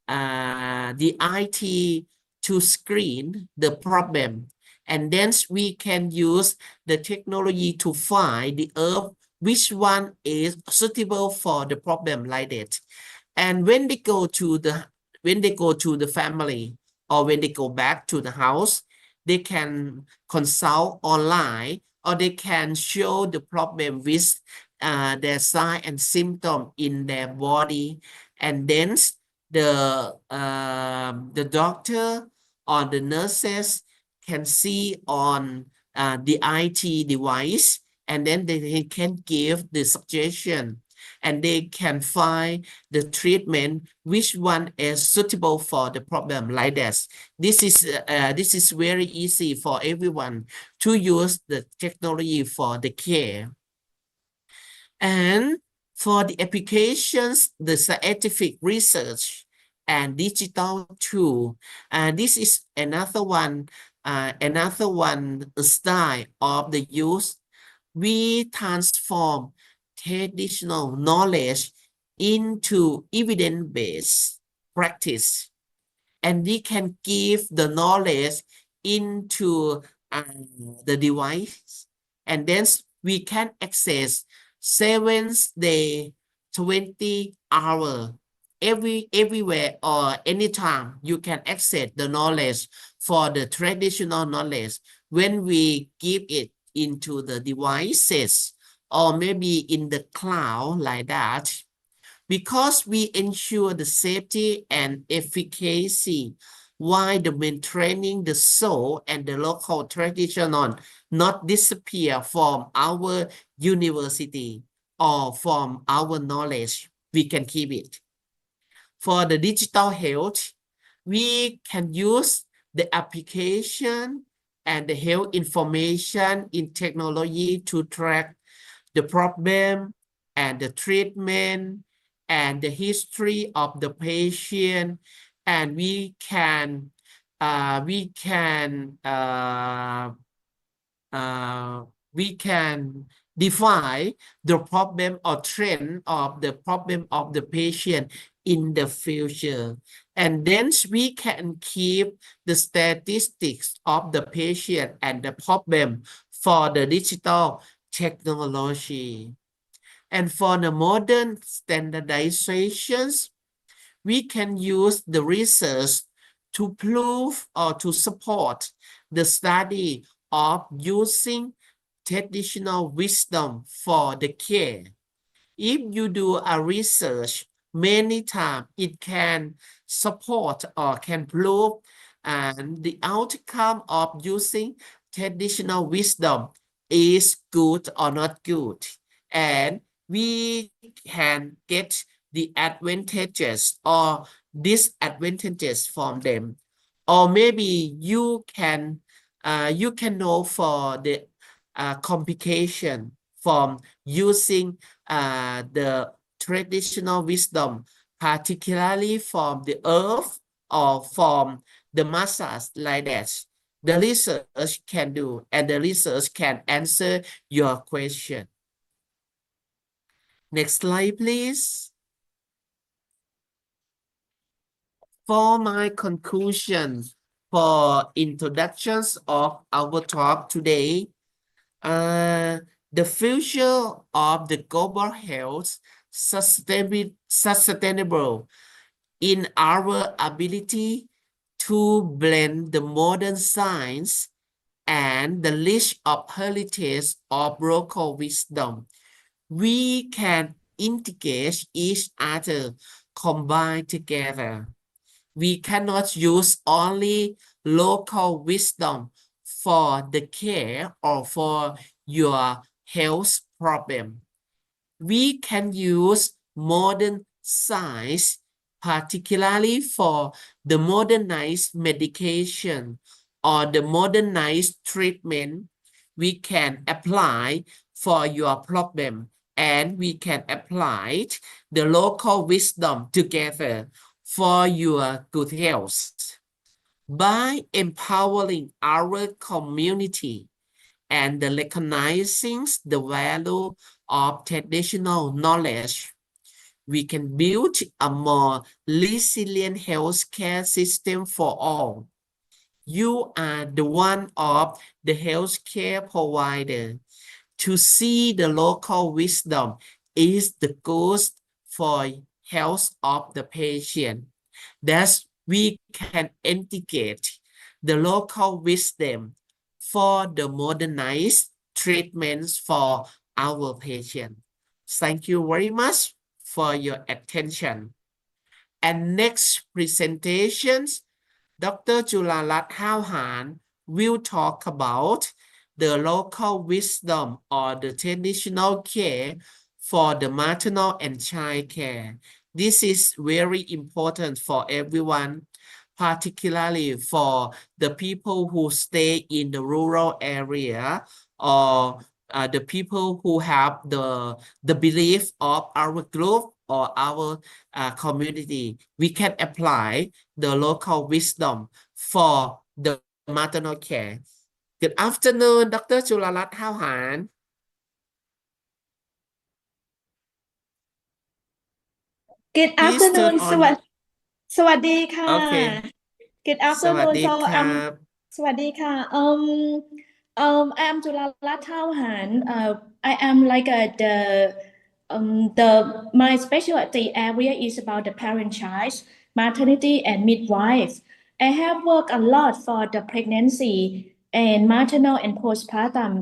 IT to screen the problem. And then we can use the technology to find the herb, which one is suitable for the problem like that. And when they go to the family, or when they go back to the house, they can consult online, or they can show the problem with their sign and symptom in their body. And then the doctor or the nurses can see on the IT device, and then they can give the suggestion, and they can find the treatment which one is suitable for the problem like that. This is very easy for everyone to use the technology for the care. And for the applications, the scientific research and digital tool, this is another one style of the use. We transform traditional knowledge into evidence-based practice, and we can give the knowledge into the device, and then we can access 7 days, 20 hours, everywhere or anytime. You can access the knowledge for the traditional knowledge when we give it into the devices, or maybe in the cloud like that, because we ensure the safety and efficacy while the maintaining the soul and the local traditional not disappear from our university or from our knowledge. We can keep it. For the digital health, we can use the application and the health information in technology to track the problem and the treatment and the history of the patient, and we can define the problem or trend of the problem of the patient in the future. And then we can keep the statistics of the patient and the problem for the digital technology. And for the modern standardizations, we can use the research to prove or to support the study of using traditional wisdom for the care. If you do a research many times, it can support or can prove the outcome of using traditional wisdom is good or not good. And we can get the advantages or disadvantages from them. Or maybe you can know for the complication from using the traditional wisdom, particularly from the earth or from the massage like that. The research can do, and the research can answer your question. Next slide, please. For my conclusion, for introductions of our talk today, the future of the global health sustainable in our ability to blend the modern science and the rich of heritage of local wisdom. We can integrate each other, combine together. We cannot use only local wisdom for the care or for your health problem. We can use modern science, particularly for the modernized medication or the modernized treatment. We can apply for your problem, and we can apply the local wisdom together for your good health. by empowering our community and recognizing the value of traditional knowledge, we can build a more resilient healthcare system for all. You are the one of the healthcare provider. To see the local wisdom is the ghost for health of the patient. Thus, we can integrate the local wisdom for the modernized treatments for our patient. Thank you very much for your attention. And next presentations, Dr. Chularat Hauhan will talk about the local wisdom or the traditional care for the maternal and child care. This is very important for everyone, particularly for the people who stay in the rural area or the people who have the belief of our group or our community. We can apply the local wisdom for the maternal care. Good afternoon, Dr. Chularat Hauhan. Good Please turn afternoon สวัส on. ดีค่ะ Okay. Good สวัส afternoon ดี so ครับ สวัสดีค่ะI am Julalat Tauhan. I am like my specialty area is about the parent-child, maternity and midwife. I have worked a lot for the pregnancy and maternal and postpartum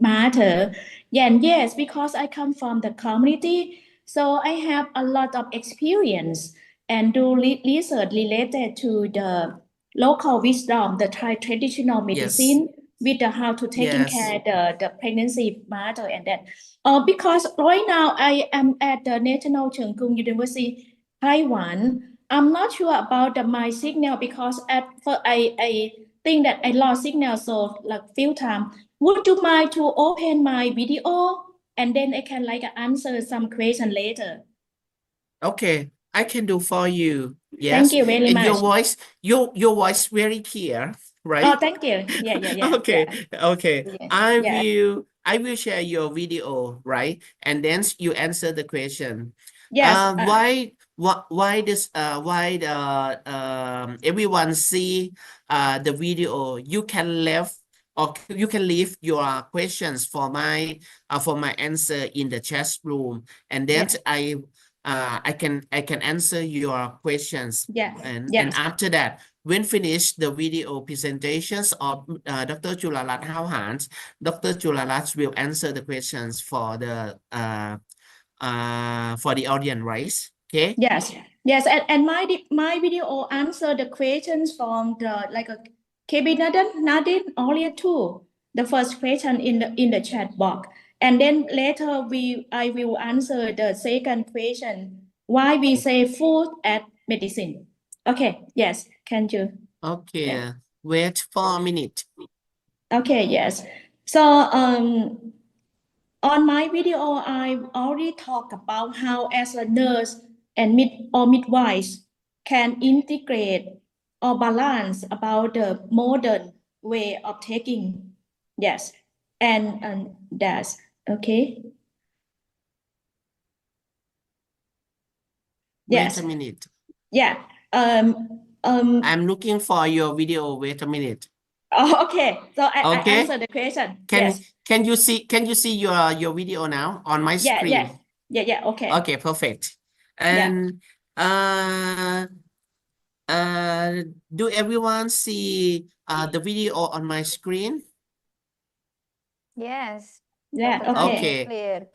matter. Yeah, and yes, because I come from the community, so I have a lot of experience and do research related to the local wisdom, the traditional medicine Yes. with the how to taking Yes. care the pregnancy mother and that. Because right now I am at the National Cheng Kung University, Taiwan. I'm not sure about my signal because at first I think that I lost signal so like few times. Would you mind to open my video and then I can like answer some question later? Okay, I can do for you. Thank Yes. you very And much. your voice very clear, Oh, right? thank you. Yeah. Okay, okay. Yeah. I will share your video, right? And then you answer the question. Yes. Why everyone see the video? You can leave your questions for my answer in the chat room, and then I can answer your questions. Yes. And after that, when finish the video presentations of Dr. Chularat Hauhan, Dr. Chularat will answer the questions for the audience, right? Okay. Yes. And my video answer the questions from the like a KB Nadine earlier too. The first question in the chat box, and then later I will answer the second question. Why we say food and medicine? Okay. Yes. Can you? Okay. Yeah. Wait for a minute. Okay. Yes. So on my video, I already talked about how as a nurse and midwives can integrate or balance about the modern way of taking. Yes, and that's okay. Yes. Wait a minute. Yeah. I'm looking for your video. Wait a minute. Oh, okay. So I Okay. answer the question. Can Yes. you see your video now on my screen? Yeah. Okay. Okay, perfect. And do everyone see the video on my screen? Yes. Yeah. Dr. Tani, Okay. clear.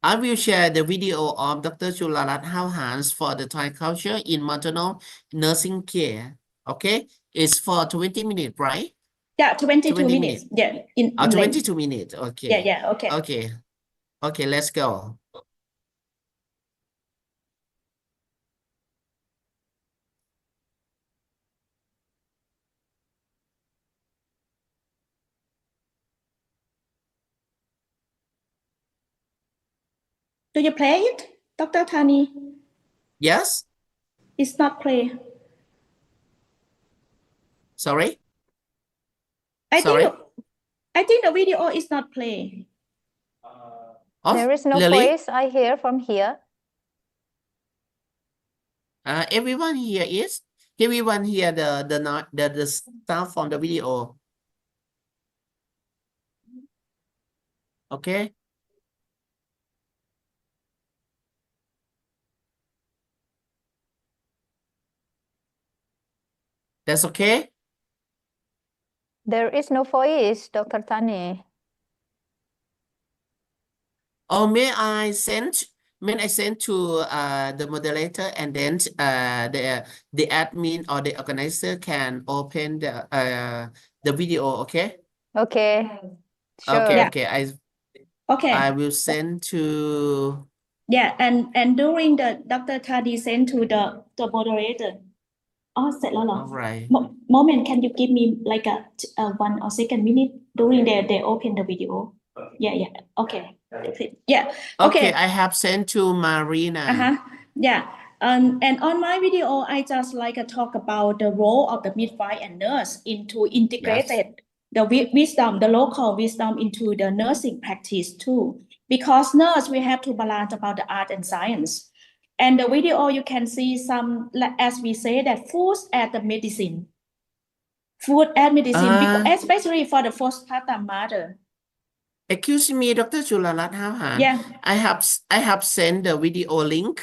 I will share the video of Dr. Chularat Hauhan for the Thai culture in maternal nursing care. Okay, it's for 20 minutes, right? Yeah, 22 20 minutes. minutes. Yeah, in 22 minutes. Okay. Yeah. Okay. Okay, let's go. Do you play it, Dr. Tani? Yes. It's not play. Sorry? I think Sorry? the video is not playing. Oh, There is no really? voice I hear from here. Everyone here is? Everyone hear the sound from the video. Okay? That's okay? There is no voice, Dr. Tani. Or may I send to the moderator, and then the admin or the organizer can open the video, okay? Okay, sure. Okay, Yeah. okay. Okay. I will send to Yeah, and during the Dr. Tadi sent to the moderator. อ๋อเสร็จแล้วเหรอ all right. Moment, can you give me like a 1 or 2 minute during they open the video? Yeah. Okay. Yeah. Okay, I have sent to Marina. Yeah. And on my video, I just like talk about the role of the midwife and nurse into integrated the wisdom, the local wisdom into the nursing practice too. Because nurse, we have to balance about the art and science. And the video, you can see some, as we say, that food and the medicine. Food and medicine, because, especially for the postpartum mother. Excuse me, Dr. Chularat Hahan. Yeah. I have sent the video link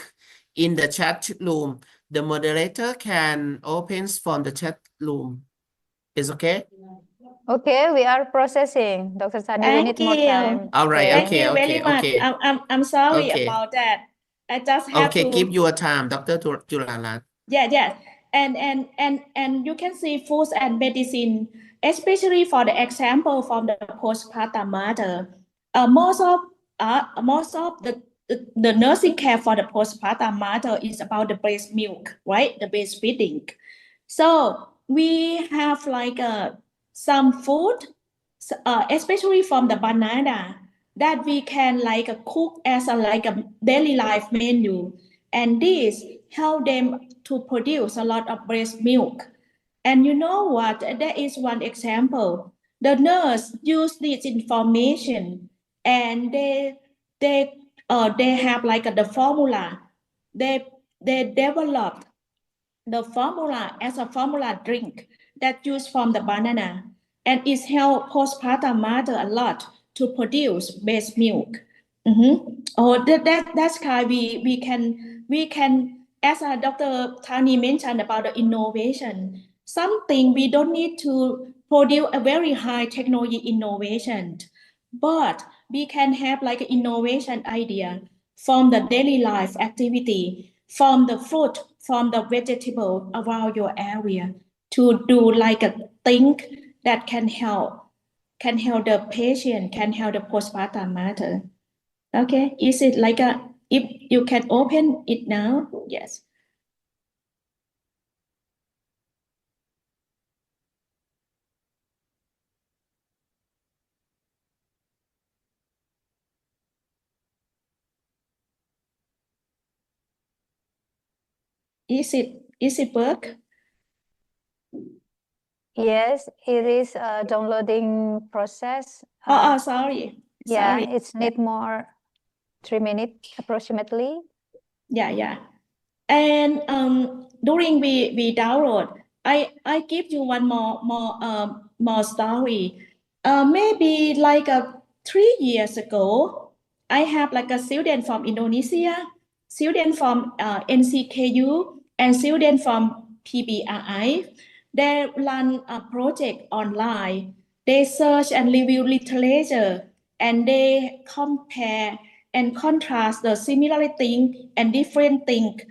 in the chat room. The moderator can open from the chat room. Is okay? Okay, we are processing. Dr. Tani, we need more time. All right, Thank okay, you very much. okay. I'm sorry Okay. about that. I just have Okay, to. give your time, Dr. Chularat. Yeah. And you can see foods and medicine, especially for the example from the postpartum mother. Most of the nursing care for the postpartum mother is about the breast milk, right? The breastfeeding. So we have like some food, especially from the banana, that we can like cook as a daily life menu, and this help them to produce a lot of breast milk. And you know what? There is one example. The nurse use this information, and they have like the formula. They developed the formula as a formula drink that used from the banana, and it help postpartum mother a lot to produce breast milk. Oh, that's kind. We can, as Dr. Tani mentioned about the innovation, something we don't need to produce a very high technology innovation, but we can have like an innovation idea from the daily life activity, from the fruit, from the vegetable around your area, to do like a thing that can help the patient, can help the postpartum mother. Okay, is it like if you can open it now? Yes. Is it work? Yes, it is a downloading process. Sorry. Yeah, Sorry. it's need more 3 minutes approximately. Yeah. And during we download, I give you one more story. Maybe like 3 years ago, I have like a student from Indonesia, student from NCKU, and student from PBRI. They run a project online. They search and review literature, and they compare and contrast the similarity and different things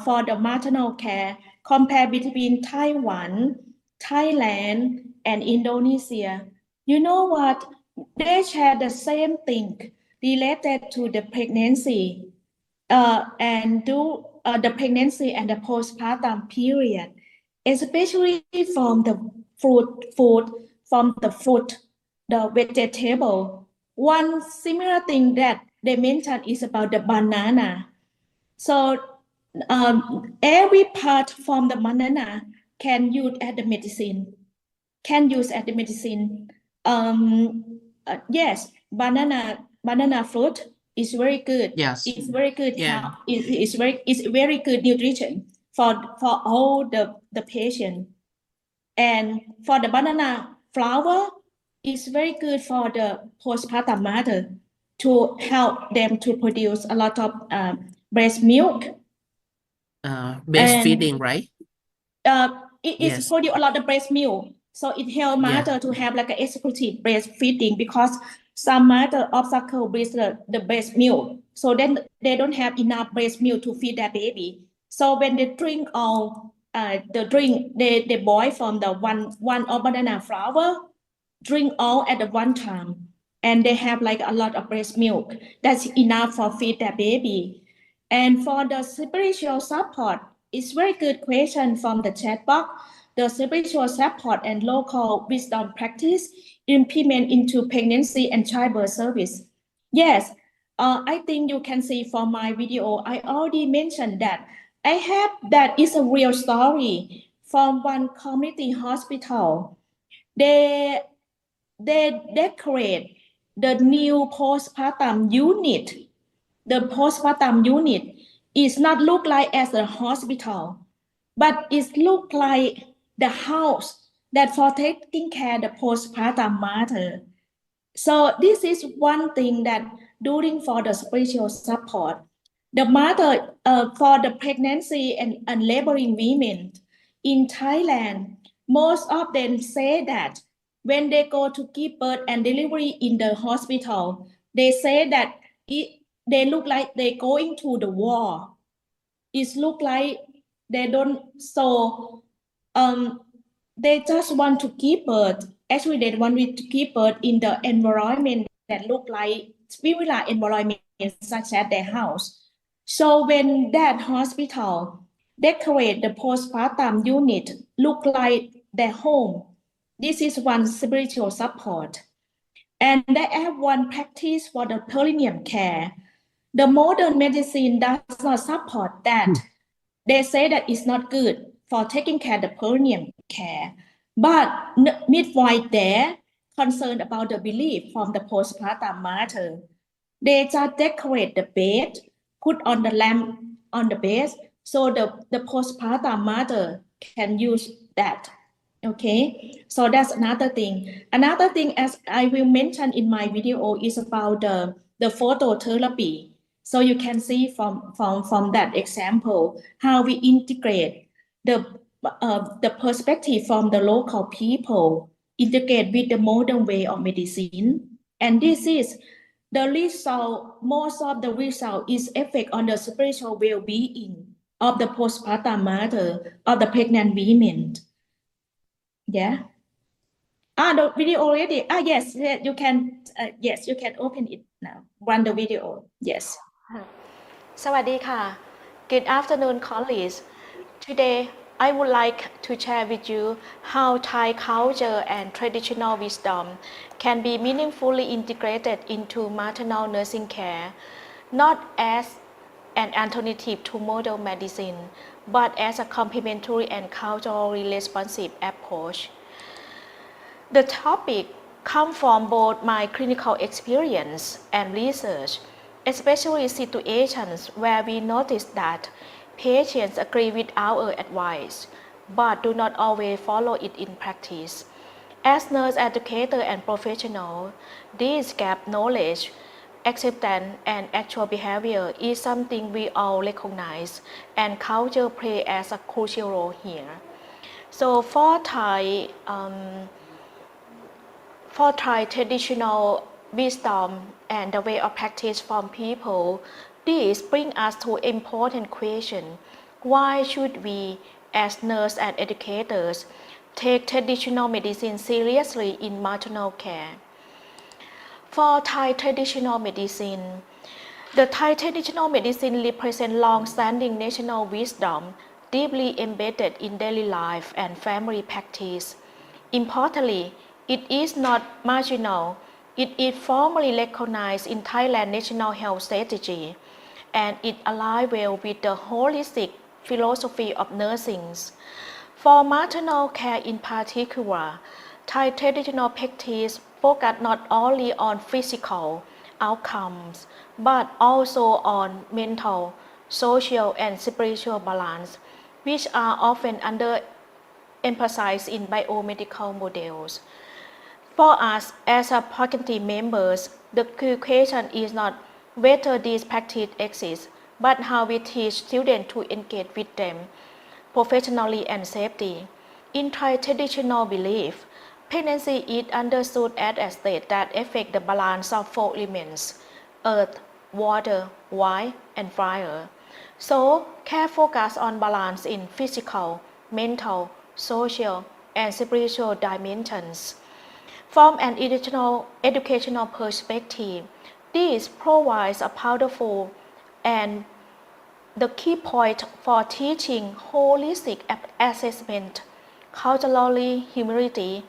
for the maternal care, compare between Taiwan, Thailand, and Indonesia. You know what? They share the same thing related to the pregnancy and do the pregnancy and the postpartum period, especially from the food, from the fruit, the vegetable. One similar thing that they mentioned is about the banana. So every part from the banana can use as the medicine. Yes, banana fruit is very good. Yes. It's very good Yeah. health. It's very good nutrition for all the patient. And for the banana flower, it's very good for the postpartum mother to help them to produce a lot of breast milk. Breastfeeding, right? It Yes. produce a lot of breast milk, so it helps Yeah. mother to have like an exclusive breastfeeding, because some mother obstacle with the breast milk, so then they don't have enough breast milk to feed their baby. So when they drink all the drink, they boil from the one of banana flower, drink all at the one time, and they have like a lot of breast milk. That's enough for feed their baby. And for the spiritual support, it's very good question from the chat box. The spiritual support and local wisdom practice implement into pregnancy and childbirth service. Yes, I think you can see from my video, I already mentioned that. I have that is a real story from one community hospital. They decorate the new postpartum unit. The postpartum unit is not look like as a hospital, but it look like the house that for taking care of the postpartum mother. So this is one thing that during for the spiritual support, the mother for the pregnancy and laboring women in Thailand, most of them say that when they go to give birth and delivery in the hospital, they say that they look like they're going to the war. It look like they don't, so they just want to give birth. Actually, they want to give birth in the environment that look like similar environment such as their house. So when that hospital decorate the postpartum unit look like their home, this is one spiritual support. And they have one practice for the perineum care. The modern medicine does not support that. They say that it's not good for taking care of the perineum care. But midwife there concerned about the belief from the postpartum mother. They just decorate the bed, put on the lamp on the bed, so the postpartum mother can use that. Okay, so that's another thing. Another thing, as I will mention in my video, is about the phototherapy. So you can see from that example how we integrate the perspective from the local people, integrate with the modern way of medicine. And this is the result, most of the result is effect on the spiritual well-being of the postpartum mother, of the pregnant women. Yeah. The video already. Yes, you can. Yes, you can open it now. Run the video. Yes. สวัสดีค่ะ Good afternoon, colleagues. Today, I would like to share with you how Thai culture and traditional wisdom can be meaningfully integrated into maternal nursing care, not as an alternative to modern medicine, but as a complementary and culturally responsive approach. The topic comes from both my clinical experience and research, especially situations where we notice that patients agree with our advice, but do not always follow it in practice. As nurse educator and professional, this gap knowledge, acceptance, and actual behavior is something we all recognize, and culture play as a crucial role here. So for Thai traditional wisdom and the way of practice from people, this brings us to important question. Why should we, as nurses and educators, take traditional medicine seriously in maternal care? For Thai traditional medicine, the Thai traditional medicine represents long-standing national wisdom deeply embedded in daily life and family practice. Importantly, it is not marginal. It is formally recognized in Thailand National Health Strategy, and it aligns well with the holistic philosophy of nursing. For maternal care in particular, Thai traditional practice focus not only on physical outcomes, but also on mental, social, and spiritual balance, which are often underemphasized in biomedical models. For us as a faculty members, the key question is not whether these practices exist, but how we teach students to engage with them professionally and safely. In Thai traditional belief, pregnancy is understood as a state that affects the balance of four elements: earth, water, wine, and fire. So, care focuses on balance in physical, mental, social, and spiritual dimensions. From an educational perspective, this provides a powerful and the key point for teaching holistic assessment, culturally humility,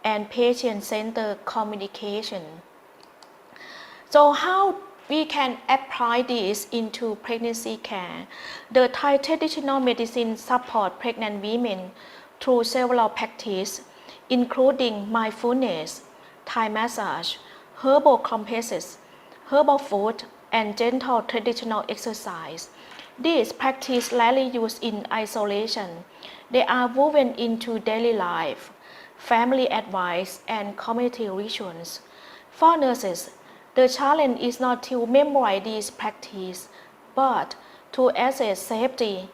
and patient-centered communication. So how we can apply this into pregnancy care? The Thai traditional medicine supports pregnant women through several practices, including mindfulness, Thai massage, herbal compresses, herbal food, and gentle traditional exercise. These practices rarely used in isolation. They are woven into daily life, family advice, and community rituals. For nurses, the challenge is not to memorize these practices, but to assess safety,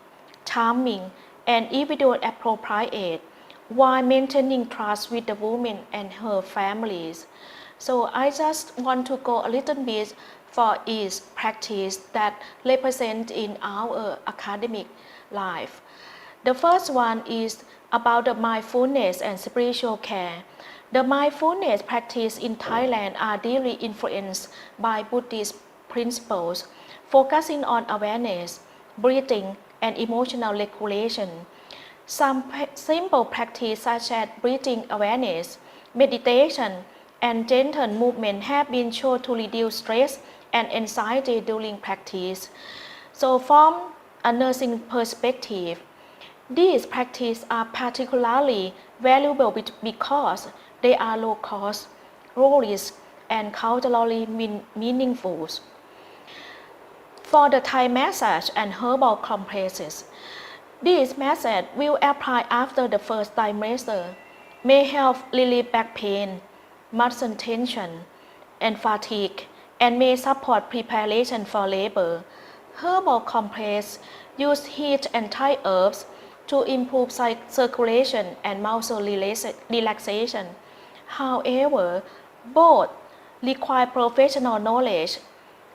timing, and individual appropriate while maintaining trust with the woman and her families. So I just want to go a little bit for each practice that represent in our academic life. The first one is about the mindfulness and spiritual care. The mindfulness practice in Thailand are deeply influenced by Buddhist principles, focusing on awareness, breathing, and emotional regulation. Some simple practices such as breathing awareness, meditation, and gentle movement have been shown to reduce stress and anxiety during practice. So from a nursing perspective, these practices are particularly valuable because they are low cost, low risk, and culturally meaningful. For the Thai massage and herbal compresses, this method will apply after the first trimester, may help relieve back pain, muscle tension, and fatigue, and may support preparation for labor. Herbal compress use heat and Thai herbs to improve circulation and muscle relaxation. However, both require professional knowledge,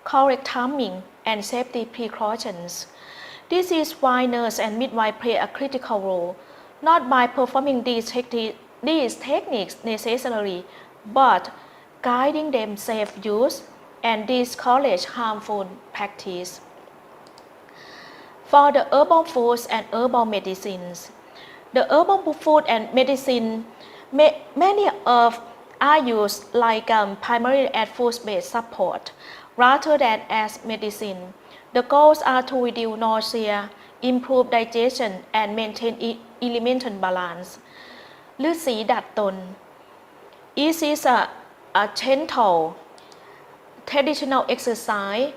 correct timing, and safety precautions. This is why nurse and midwife play a critical role, not by performing these techniques necessarily, but guiding them safe use and discourage harmful practice. For the herbal foods and herbal medicines, the herbal food and medicine, many of are used like primarily as food-based support rather than as medicine. The goals are to reduce nausea, improve digestion, and maintain elemental balance. ฤาษีดัดตน It is a gentle traditional exercise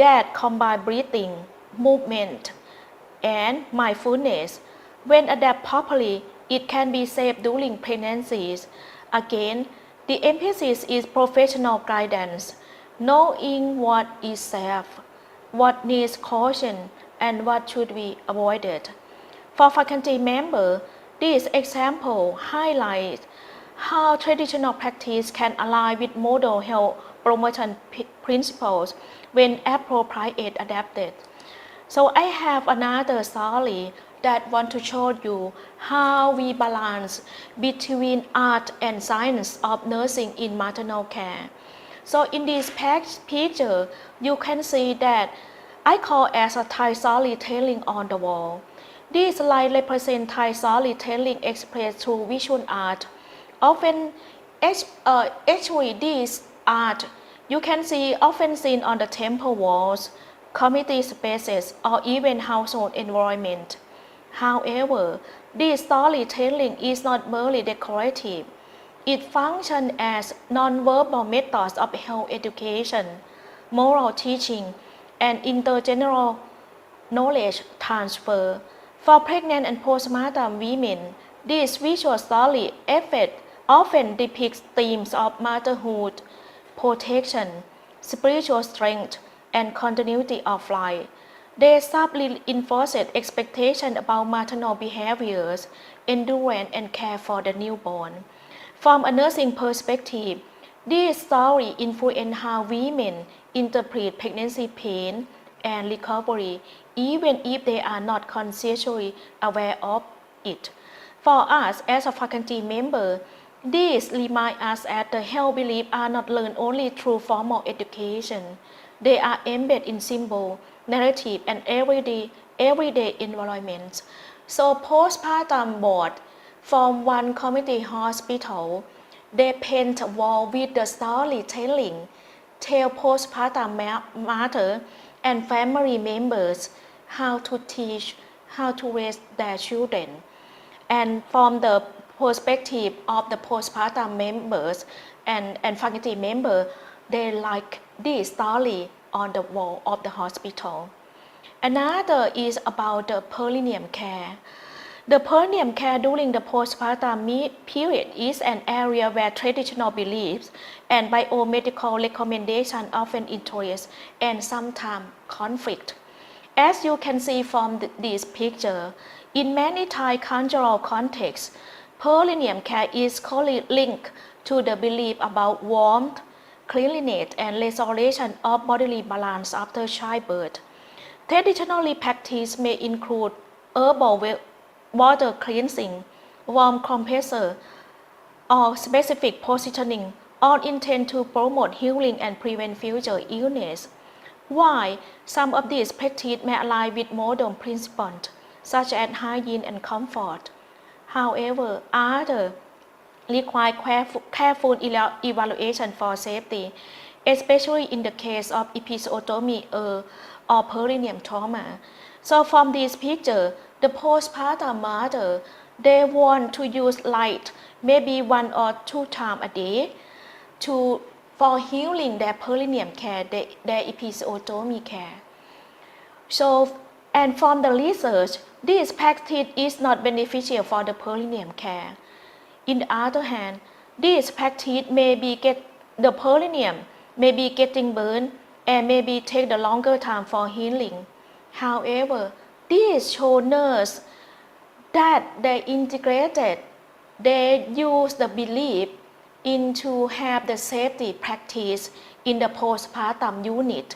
that combines breathing, movement, and mindfulness. When adapted properly, it can be safe during pregnancies. Again, the emphasis is professional guidance, knowing what is safe, what needs caution, and what should be avoided. For faculty members, this example highlights how traditional practice can align with model health promotion principles when appropriate adapted. So I have another story that want to show you how we balance between art and science of nursing in maternal care. So in this picture, you can see that I call as a Thai storytelling on the wall. This slide represents Thai storytelling expressed through visual art. Actually, this art you can see often seen on the temple walls, community spaces, or even household environment. However, this storytelling is not merely decorative. It functions as non-verbal methods of health education, moral teaching, and intergenerational knowledge transfer. For pregnant and postpartum women, this visual story often depicts themes of motherhood, protection, spiritual strength, and continuity of life. They subtly enforce expectations about maternal behaviors, endurance, and care for the newborn. From a nursing perspective, this story influences how women interpret pregnancy pain and recovery, even if they are not consciously aware of it. For us as a faculty member, this reminds us that the health beliefs are not learned only through formal education. They are embedded in symbol, narrative, and everyday environments. So postpartum board from one community hospital, they paint a wall with the storytelling, tell postpartum mother and family members how to teach, how to raise their children. And from the perspective of the postpartum members and faculty member, they like this story on the wall of the hospital. Another is about the perineum care. The perineum care during the postpartum period is an area where traditional beliefs and biomedical recommendations often interest and sometimes conflict. As you can see from this picture, in many Thai cultural contexts, perineum care is closely linked to the belief about warmth, cleanliness, and restoration of bodily balance after childbirth. Traditionally, practice may include herbal water cleansing, warm compressor, or specific positioning, all intended to promote healing and prevent future illness. While some of these practices may align with modern principles, such as hygiene and comfort, however, others require careful evaluation for safety, especially in the case of episiotomy or perineum trauma. So from this picture, the postpartum mother, they want to use light maybe 1 or 2 times a day for healing their perineum care, their episiotomy care. So, and from the research, this practice is not beneficial for the perineum care. On the other hand, this practice the perineum may be getting burned and maybe take the longer time for healing. However, this shows nurses that they use the belief into have the safety practice in the postpartum unit.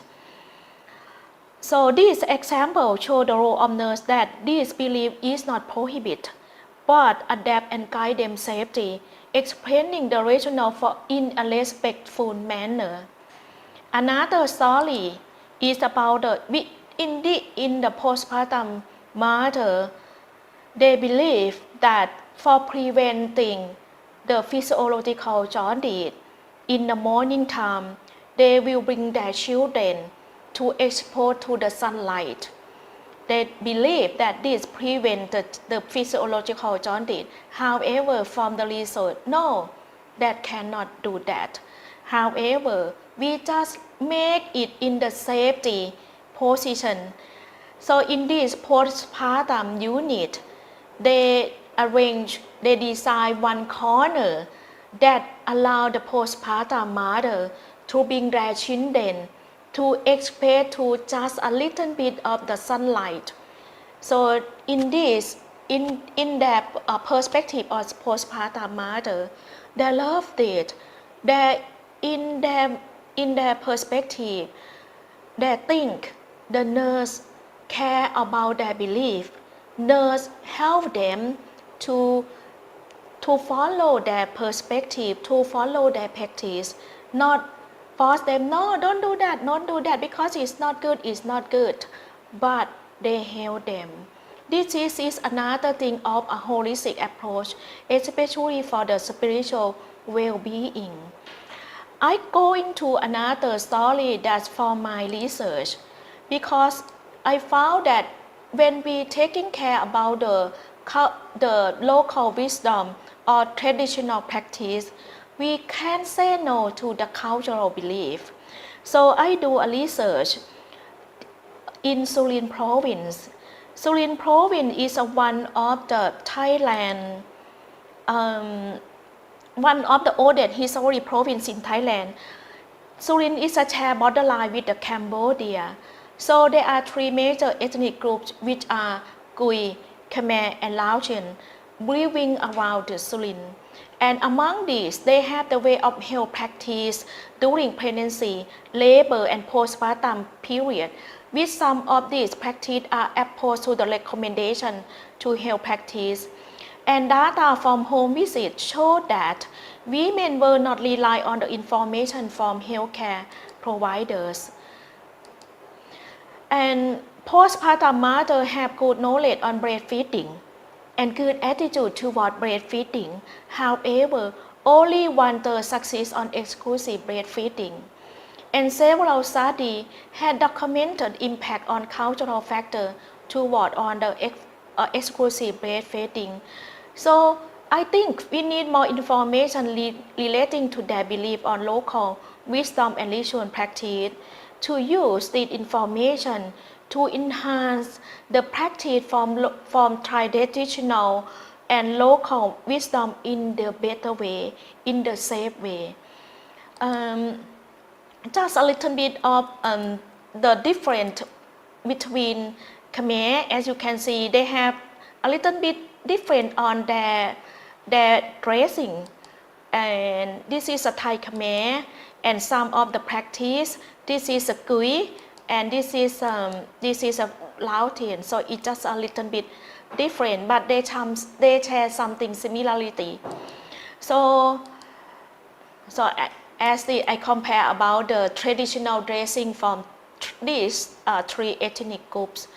So this example shows the role of nurse that this belief is not prohibited, but adapt and guide them safety, explaining the rationale in a respectful manner. Another story is about in the postpartum mother, they believe that for preventing the physiological jaundice in the morning time, they will bring their children to expose to the sunlight. They believe that this prevented the physiological jaundice. However, from the research, no, that cannot do that. However, we just make it in the safety position. So in this postpartum unit, they design one corner that allow the postpartum mother to bring their children to expose to just a little bit of the sunlight. So in their perspective of postpartum mother, they love it. In their perspective, they think the nurse care about their belief. Nurse help them to follow their perspective, to follow their practice, not force them, no, don't do that because it's not good, but they help them. This is another thing of a holistic approach, especially for the spiritual well-being. I go into another story that's from my research because I found that when we taking care about the local wisdom or traditional practice, we can say no to the cultural belief. So I do a research in Surin province. Surin province is one of the Thailand, one of the oldest historic province in Thailand. Surin is a shared borderline with the Cambodia. So there are three major ethnic groups which are Gui, Khmer and Laotian living around the Surin. And among these, they have the way of health practice during pregnancy, labor and postpartum period. With some of these practices are opposed to the recommendation to health practice. And data from home visits show that women will not rely on the information from healthcare providers. And postpartum mothers have good knowledge on breastfeeding and good attitude toward breastfeeding. However, only 1/3 succeeds on exclusive breastfeeding. And several studies had documented impact on cultural factors toward on the exclusive breastfeeding. So I think we need more information relating to their belief on local wisdom and ritual practice to use this information to enhance the practice from traditional and local wisdom in the better way, in the safe way. Just a little bit of the difference between Khmer. As you can see, they have a little bit different on their dressing. And this is a Thai Khmer and some of the practice. This is a Gui and this is a Laotian. So it's just a little bit different, but they share something similarity. So as I compare about the traditional dressing from these three ethnic groups.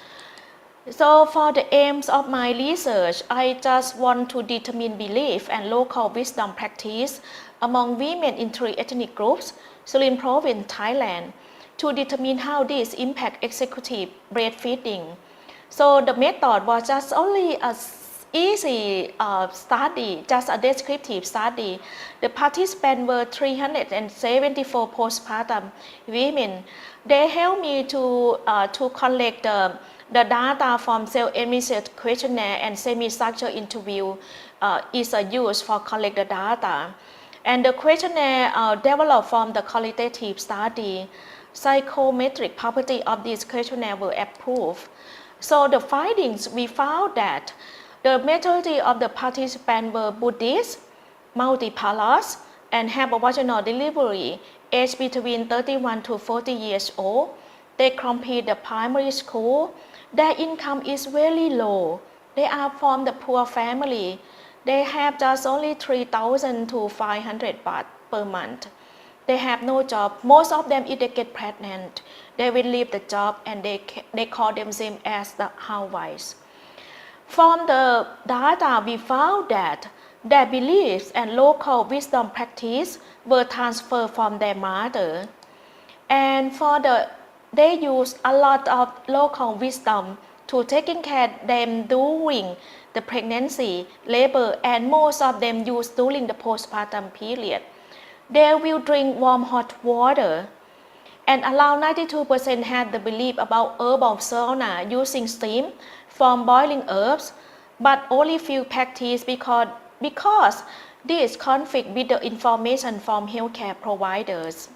So for the aims of my research, I just want to determine belief and local wisdom practice among women in three ethnic groups, Surin Province, Thailand, to determine how this impact executive breastfeeding. So the method was just only a easy study, just a descriptive study. The participants were 374 postpartum women. They helped me to collect the data from self-administered questionnaire and semi-structured interview is used for collect the data. And the questionnaire developed from the qualitative study. Psychometric property of this questionnaire were approved. So the findings, we found that the majority of the participants were Buddhists, multiparous, and have a vaginal delivery, aged between 31 to 40 years old. They complete the primary school. Their income is very low. They are from the poor family. They have just only 3,000 to 500 baht per month. They have no job. Most of them, if they get pregnant, they will leave the job and they call themselves as the housewives. From the data, we found that their beliefs and local wisdom practice were transferred from their mother. And they use a lot of local wisdom to taking care of them during the pregnancy, labor, and most of them use during the postpartum period. They will drink warm hot water, and around 92% had the belief about herbal sauna using steam from boiling herbs, but only few practice because this conflict with the information from healthcare providers.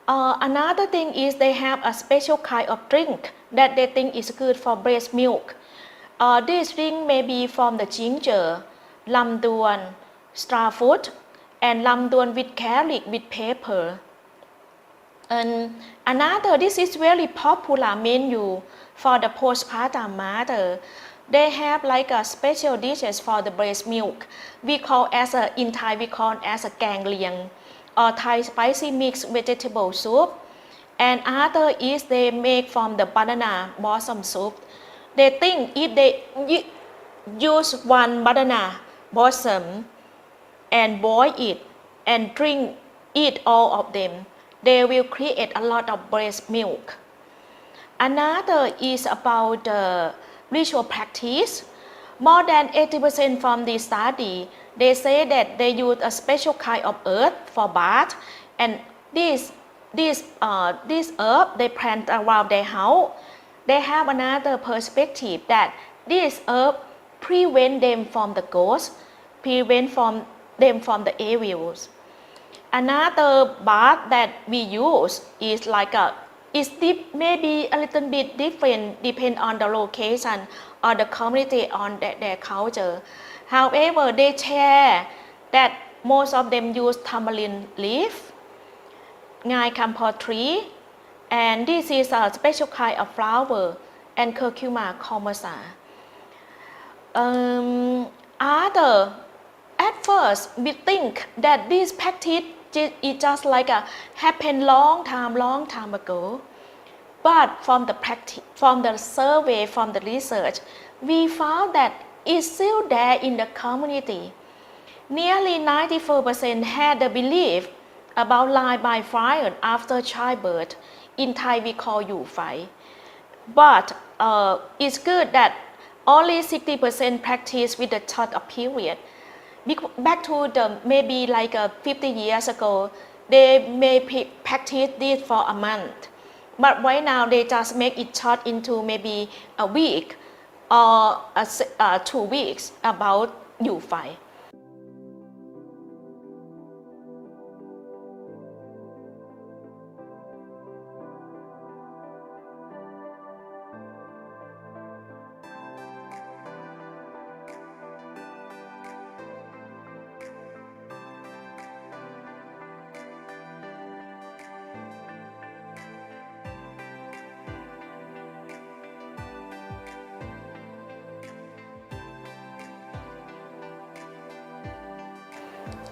Another thing is they have a special kind of drink that they think is good for breast milk. This drink may be from the ginger, lam duan, star fruit, and lam duan with garlic with pepper. And this is very popular menu for the postpartum mother. They have like a special dishes for the breast milk. In Thai we call as a kang liang, or Thai spicy mixed vegetable soup. And other is they make from the banana blossom soup. They think if they use one banana blossom and boil it and eat all of them, they will create a lot of breast milk. Another is about the ritual practice. More than 80% from the study, they say that they use a special kind of earth for bath, and this herb they plant around their house. They have another perspective that this herb prevent them from the ghosts, prevent them from the evils. Another bath that we use is maybe a little bit different depend on the location or the community on their culture. However, they share that most of them use tamarind leaf, ngai kampo tree, and this is a special kind of flower, and curcuma commersa. At first, we think that this practice is just like happened long time ago. But from the survey, from the research, we found that it's still there in the community. Nearly 94% had the belief about life by fire after childbirth. In Thai, we call Yu Fai. But it's good that only 60% practice with a short period. Back to maybe 50 years ago, they may practice this for a month. But right now, they just make it short into maybe a week or 2 weeks about Yu Fai.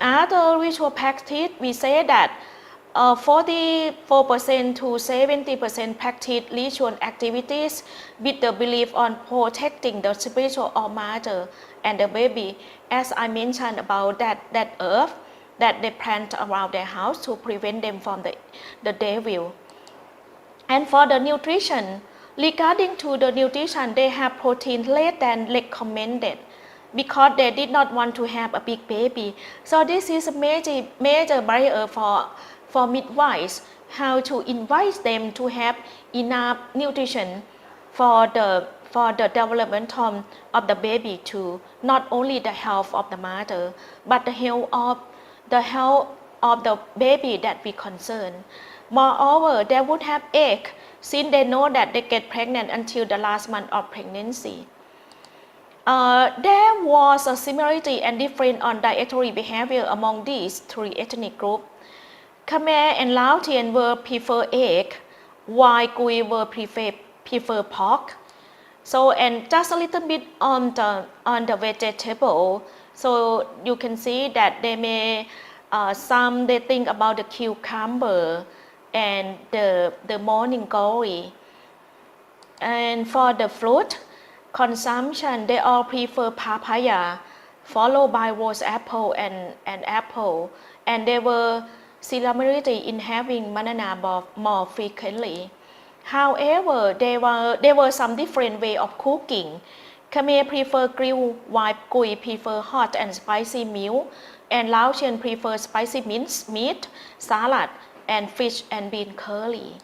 Other ritual practice, we say that 44% to 70% practice ritual activities with the belief on protecting the spiritual mother and the baby. As I mentioned about that earth that they plant around their house to prevent them from the devil. And for the nutrition, regarding to the nutrition, they have protein less than recommended, because they did not want to have a big baby. So this is a major barrier for midwives, how to invite them to have enough nutrition for the development of the baby too. Not only the health of the mother, but the health of the baby that we concern. Moreover, they would have egg, since they know that they get pregnant until the last month of pregnancy. There was a similarity and difference on dietary behavior among these three ethnic groups. Khmer and Laotian will prefer egg, while Kui will prefer pork. So, and just a little bit on the vegetable. So you can see that they may they think about the cucumber and the morning glory. And for the fruit consumption, they all prefer papaya, followed by rose apple and apple, and there were similarity in having banana more frequently. However, there were some different way of cooking. Khmer prefer grilled, while Kui prefer hot and spicy meal, and Laotian prefer spicy meat, salad, and fish and bean curry.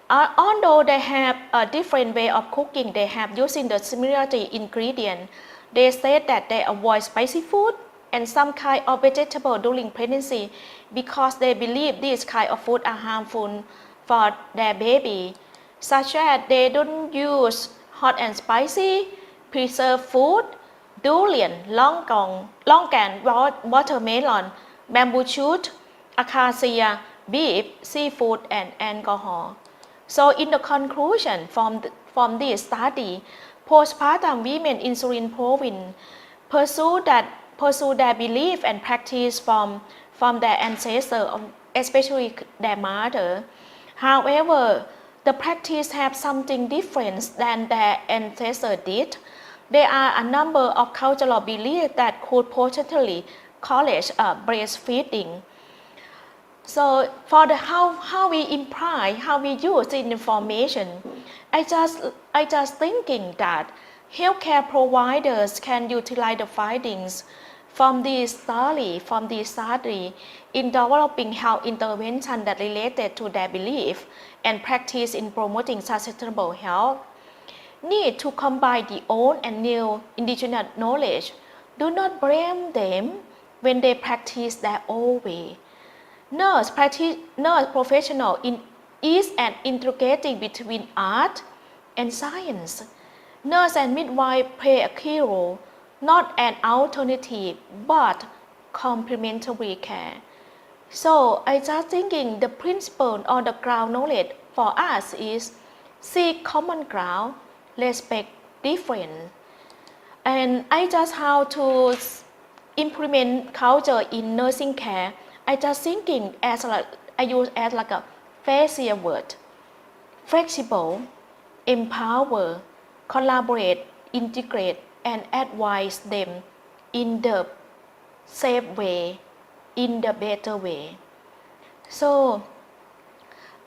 Although they have a different way of cooking, they have using the similarity ingredient. They said that they avoid spicy food and some kind of vegetable during pregnancy because they believe these kind of food are harmful for their baby, such as they don't use hot and spicy, preserved food, durian, longan, watermelon, bamboo shoot, acacia, beef, seafood, and alcohol. So in the conclusion from this study, postpartum women in Surin province pursue their belief and practice from their ancestors, especially their mother. However, the practice have something different than their ancestors did. There are a number of cultural beliefs that could potentially correlate breastfeeding. So for how we imply, how we use the information, I just thinking that healthcare providers can utilize the findings from this study in developing health intervention that related to their belief and practice in promoting sustainable health. Need to combine the old and new indigenous knowledge. Do not blame them when they practice their old way. Nurse professional is an integrating between art and science. Nurse and midwife play a key role, not an alternative, but complementary care. So I just thinking the principle or the ground knowledge for us is seek common ground, respect difference. And I just how to implement culture in nursing care. I just thinking as I use as like a facial word. Flexible, empower, collaborate, integrate, and advise them in the safe way, in the better way. So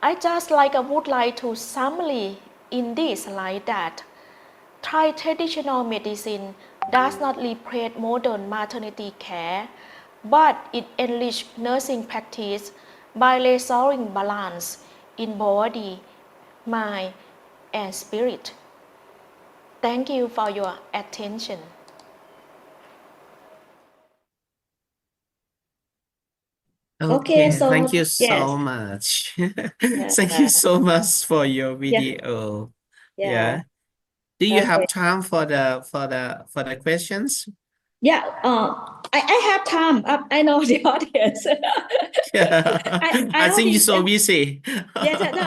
I just would like to summary in this like that. Thai traditional medicine does not replace modern maternity care, but it enriches nursing practice by restoring balance in body, mind, and spirit. Thank you for your attention. Okay, so Thank you yes, so much. Thank you so much for your video. Yeah. Do you have okay. time for the questions? Yeah, I have time. I know the audience. I think already you're so busy. yes, no,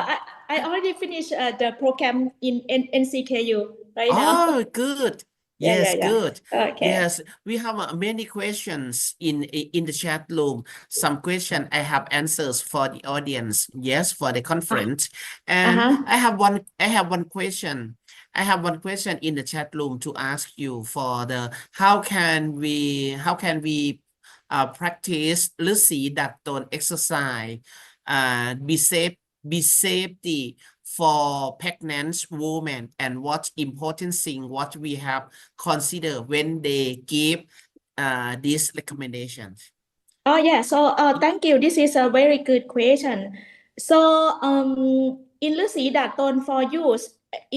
I already finished the program in NCKU right now. Oh, good. Yeah, Yes, yeah. good. Okay. Yes, we have many questions in the chat room. Some question I have answers for the audience. Yes, for the conference. And I have one question. I have one question in the chat room to ask you for the how can we practice ฤาษีดัดตน exercise be safety for pregnant women and what important thing what we have consider when they give these recommendations. Oh yeah, so thank you. This is a very good question. So in ฤาษีดัดตน for use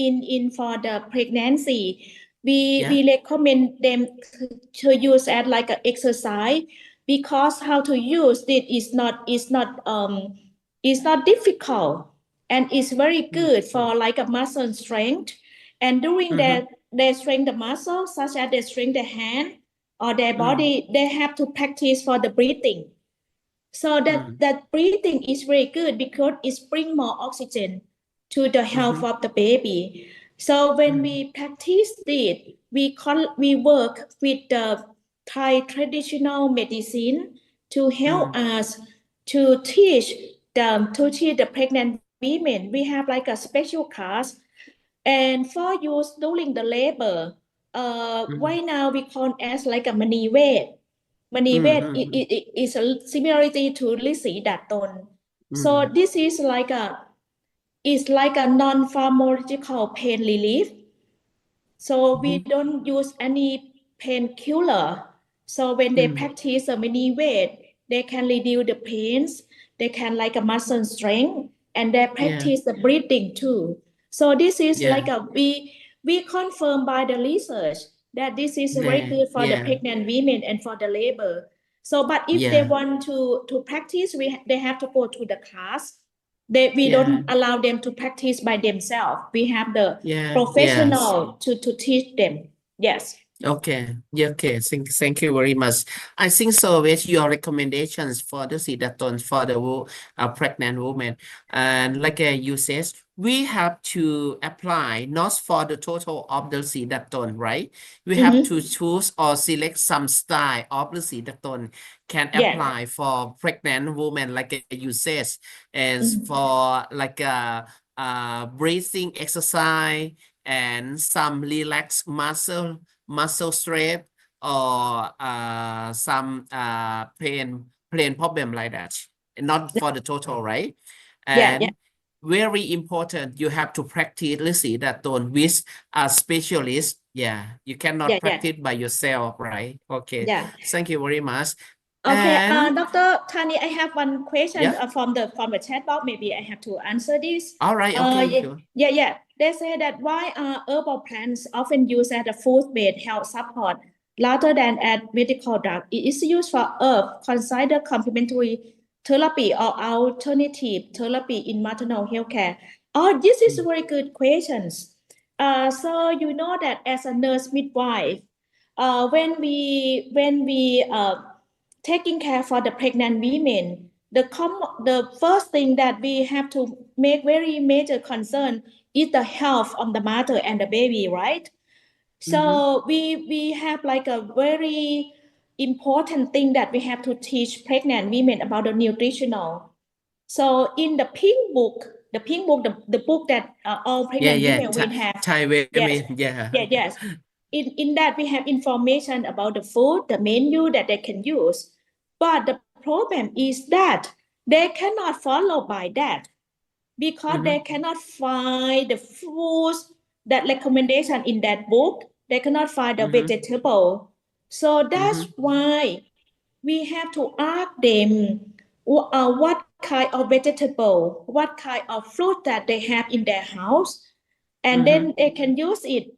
in for the pregnancy, we recommend them to use as like an exercise because how to use it is not difficult and it's very good for like a muscle strength and during their strength the muscle such as they strength the hand or their body, they have to practice for the breathing. So that breathing is very good because it brings more oxygen to the health of the baby. So when we practice it, we work with the Thai traditional medicine to help us to teach the pregnant women. We have like a special class, and for use during the labor. Right now we call as like a mani vet. Mani vet is a similarity to ฤาษีดัดตน. So this is like a non-pharmacological pain relief. So we don't use any painkiller. So when they practice a mani vet, they can reduce the pains. They can like a muscle strength, and they practice the breathing too. So this is like we confirm by the research that this is very good for the pregnant women and for the labor. So, but if they want to practice, they have to go to the class. We don't allow them to practice by themselves. We have the professional to teach them. Yes. Okay. Thank you very much. I think so with your recommendations for the Sidaton for the pregnant woman. And like you said, we have to apply not for the total of the Sidaton, right? We have to choose or select some style of the Sidaton can apply for pregnant women, like you said, and for like breathing exercise and some relaxed muscle strength or some pain problem like that, not for the total, right? And very important. You have to practice ฤาษีดัดตน with a specialist. Yeah, you cannot Yeah, yeah, practice by yourself, right? Okay. yeah. Thank you very much. Okay, And Dr. Tani, I have one question yeah, from the chat box. Maybe I have to answer this. all right. Okay, Yeah, sure. yeah. They say that why are herbal plants often used as a food-based health support rather than as medical drug? It is used for herb, considered complementary therapy or alternative therapy in maternal health care. Oh, this is very good questions. So you know that as a nurse midwife, when we taking care for the pregnant women, the first thing that we have to make very major concern is the health of the mother and the baby, right? So we have like a very important thing that we have to teach pregnant women about the nutritional. So in the pink book, the book that all Yeah, pregnant yeah. women will have. Thai Yes, women. Yeah. yes. In that we have information about the food, the menu that they can use. But the problem is that they cannot follow by that because they cannot find the foods that recommendation in that book. They cannot find the vegetable. So that's why we have to ask them what kind of vegetable, what kind of fruit that they have in their house, and then they can use it.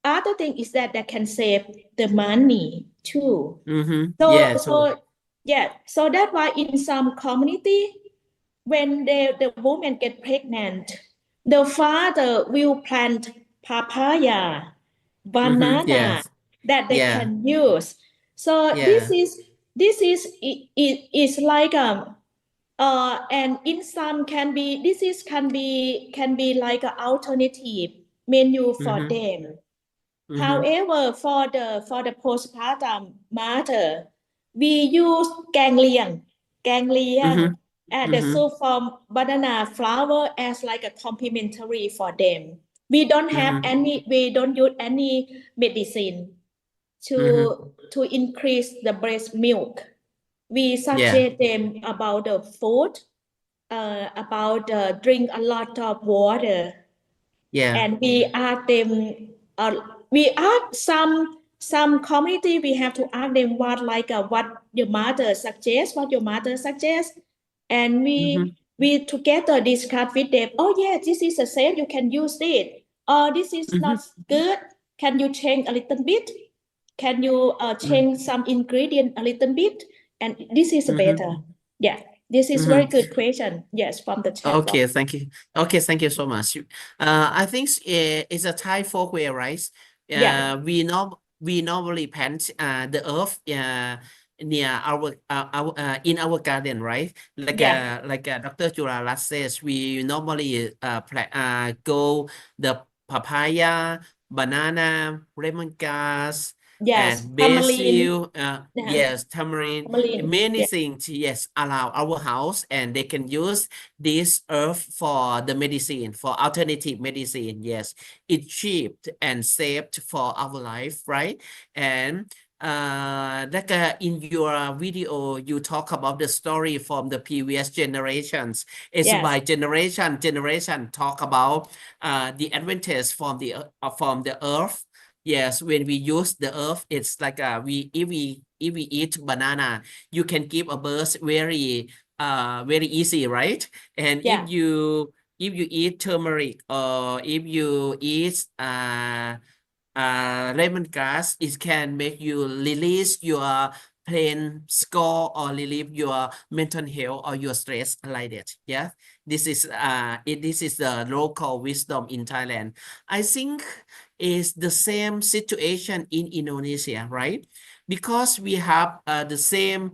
Other thing is that they can save the money too. So Yeah, so true. yeah, so that's why in some community, when the woman get pregnant, the father will plant papaya, banana Yes. that they Yeah. can use. So Yeah. this is like and in some can be like an alternative menu for them. However, for the postpartum mother, we use ganglion, and the soup from banana flour as like a complementary for them. We don't use any medicine to increase the breast milk. We suggest them about the food, about drink a lot of water. Yeah. And we ask them, we ask some community, we have to ask them what your mother suggests, and we together discuss with them. Oh yeah, this is a safe, you can use it. Or this is not good. Can you change a little bit? Can you change some ingredient a little bit? And this is better. Yeah. This is very good question. Yes, from the chat box. Okay, thank you. Okay, thank you so much. I think it's a Thai folkware, right? Yeah. We normally plant the earth near our in our garden, right? Like Dr. Jurala says, we normally go the papaya, banana, lemongrass, Yes, and tamarind. basil. Yes, tamarind. Many things, yes, around our house, and they can use this herb for the medicine, for alternative medicine. Yes, it's cheap and safe for our life, right? And like in your video, you talk about the story from the previous generations. It's Yes. by generation talk about the advantage from the earth. Yes, when we use the earth, it's like if we eat banana, you can give a birth very easy, right? And Yeah. if you eat turmeric or if you eat lemongrass, it can make you release your pain score or relieve your mental health or your stress like that. Yeah, this is the local wisdom in Thailand. I think is the same situation in Indonesia, right? Because we have the same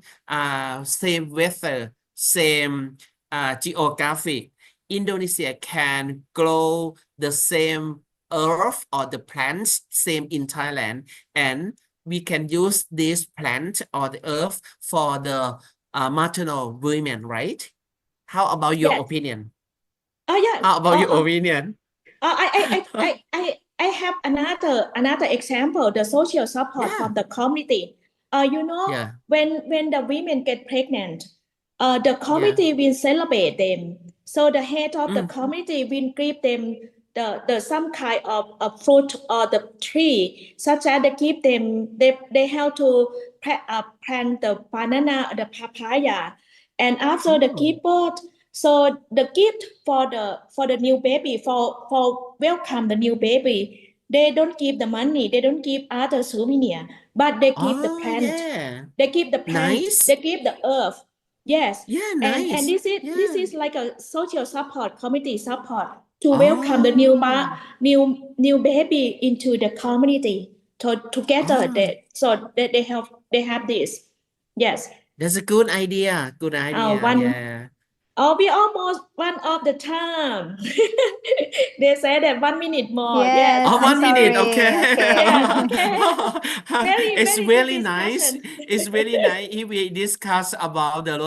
weather, same geographic. Indonesia can grow the same earth or the plants same in Thailand, and we can use this plant or the earth for the maternal women, right? How about your Yes. opinion? Yeah. How about your opinion? I have another example, the social support Yeah. from the community. Yeah. When the women get pregnant, the community will celebrate them. So the head of the community will give them the some kind of a fruit or the tree, such as they give them they have to plant the banana, the papaya, and after the give birth, so the gift for the new baby for welcome the new baby, they don't give the money, they don't give other souvenir, but they give the Oh, plant. yeah. They give the plant. Nice. They give the earth. Yes. Yeah, And nice. this Yeah. is like a social support, community support to welcome the new new baby into the community. So together they have this. Yes. That's a good idea. Good idea. Yeah. We almost one of the time. They say that 1 minute more. Yes, Yes. Oh, I'm 1 minute. sorry. Okay. Yeah, okay. Very, It's very good really nice. discussion. It's really nice if we discuss about the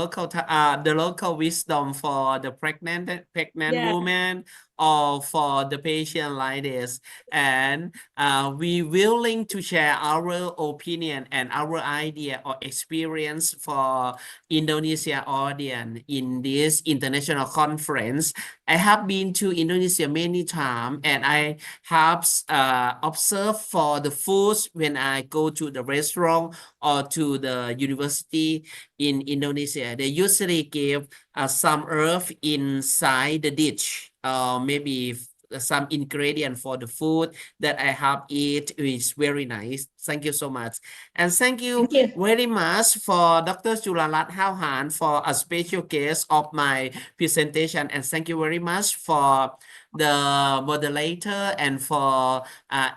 local wisdom for the pregnant Yeah. woman or for the patient like this. And we willing to share our opinion and our idea or experience for Indonesia audience in this international conference. I have been to Indonesia many times, and I have observed for the foods when I go to the restaurant or to the university in Indonesia. They usually give some herb inside the dish, maybe some ingredient for the food that I have eat is very nice. Thank you so much. And thank you very much for Dr. Chularat Hauhan for a special guest of my presentation. And thank you very much for the moderator and for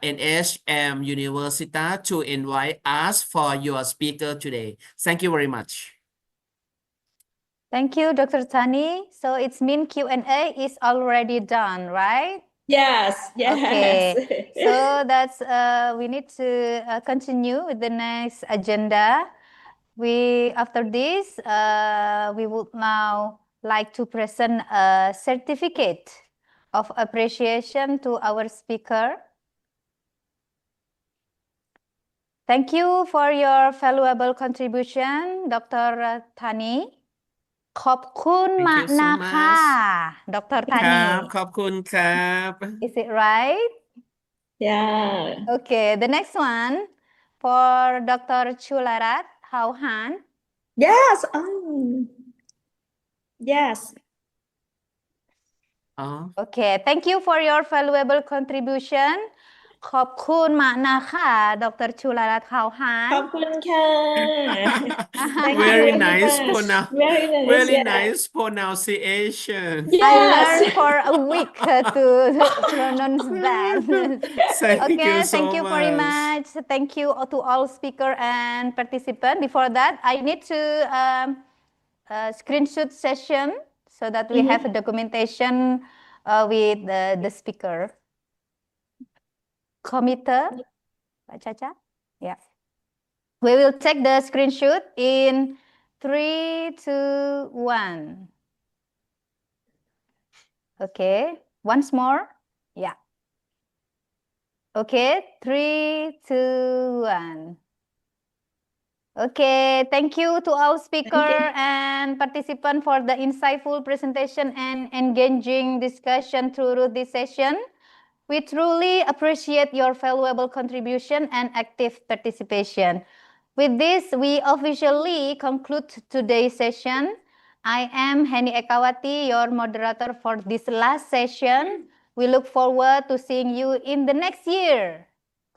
NHM University to invite us for your speaker today. Thank you very much. Thank you, Dr. Tani. So it's mean Q&A is already done, right? Yes, yes. Okay. So that's we need to continue with the next agenda. After this, we would now like to present a certificate of appreciation to our speaker. Thank you for your valuable contribution, Dr. Tani. ขอบคุณ Thank มาก you so นะคะ much. Dr. ครั Tani. บ ขอบคุณครับ Is it right? Yeah. Okay, the next one for Dr. Chularat Hauhan. Yes. Yes. Okay, thank you for your valuable contribution. ขอบคุณมากนะคะ Dr. Chularat Hauhan. ขอบคุณค่ะ Thank you Very very nice much. Very nice. very Yeah. nice pronunciation. I Yes. learned for a week to pronounce that. Thank Okay, you thank so you very much. much. Thank you to all speaker and participant. Before that, I need to screenshot session so that we have a documentation with the speaker. Committer, Pak Caca? Yeah. We will take the screenshot in 3, 2, 1. Okay, once more. Yeah. Okay, 3, 2, 1. Okay, thank you to all speaker and participant for the insightful presentation and engaging discussion through this session. We truly appreciate your valuable contribution and active participation. With this, we officially conclude today's session. I am Heni Ekawati, your moderator for this last session. We look forward to seeing you in the next year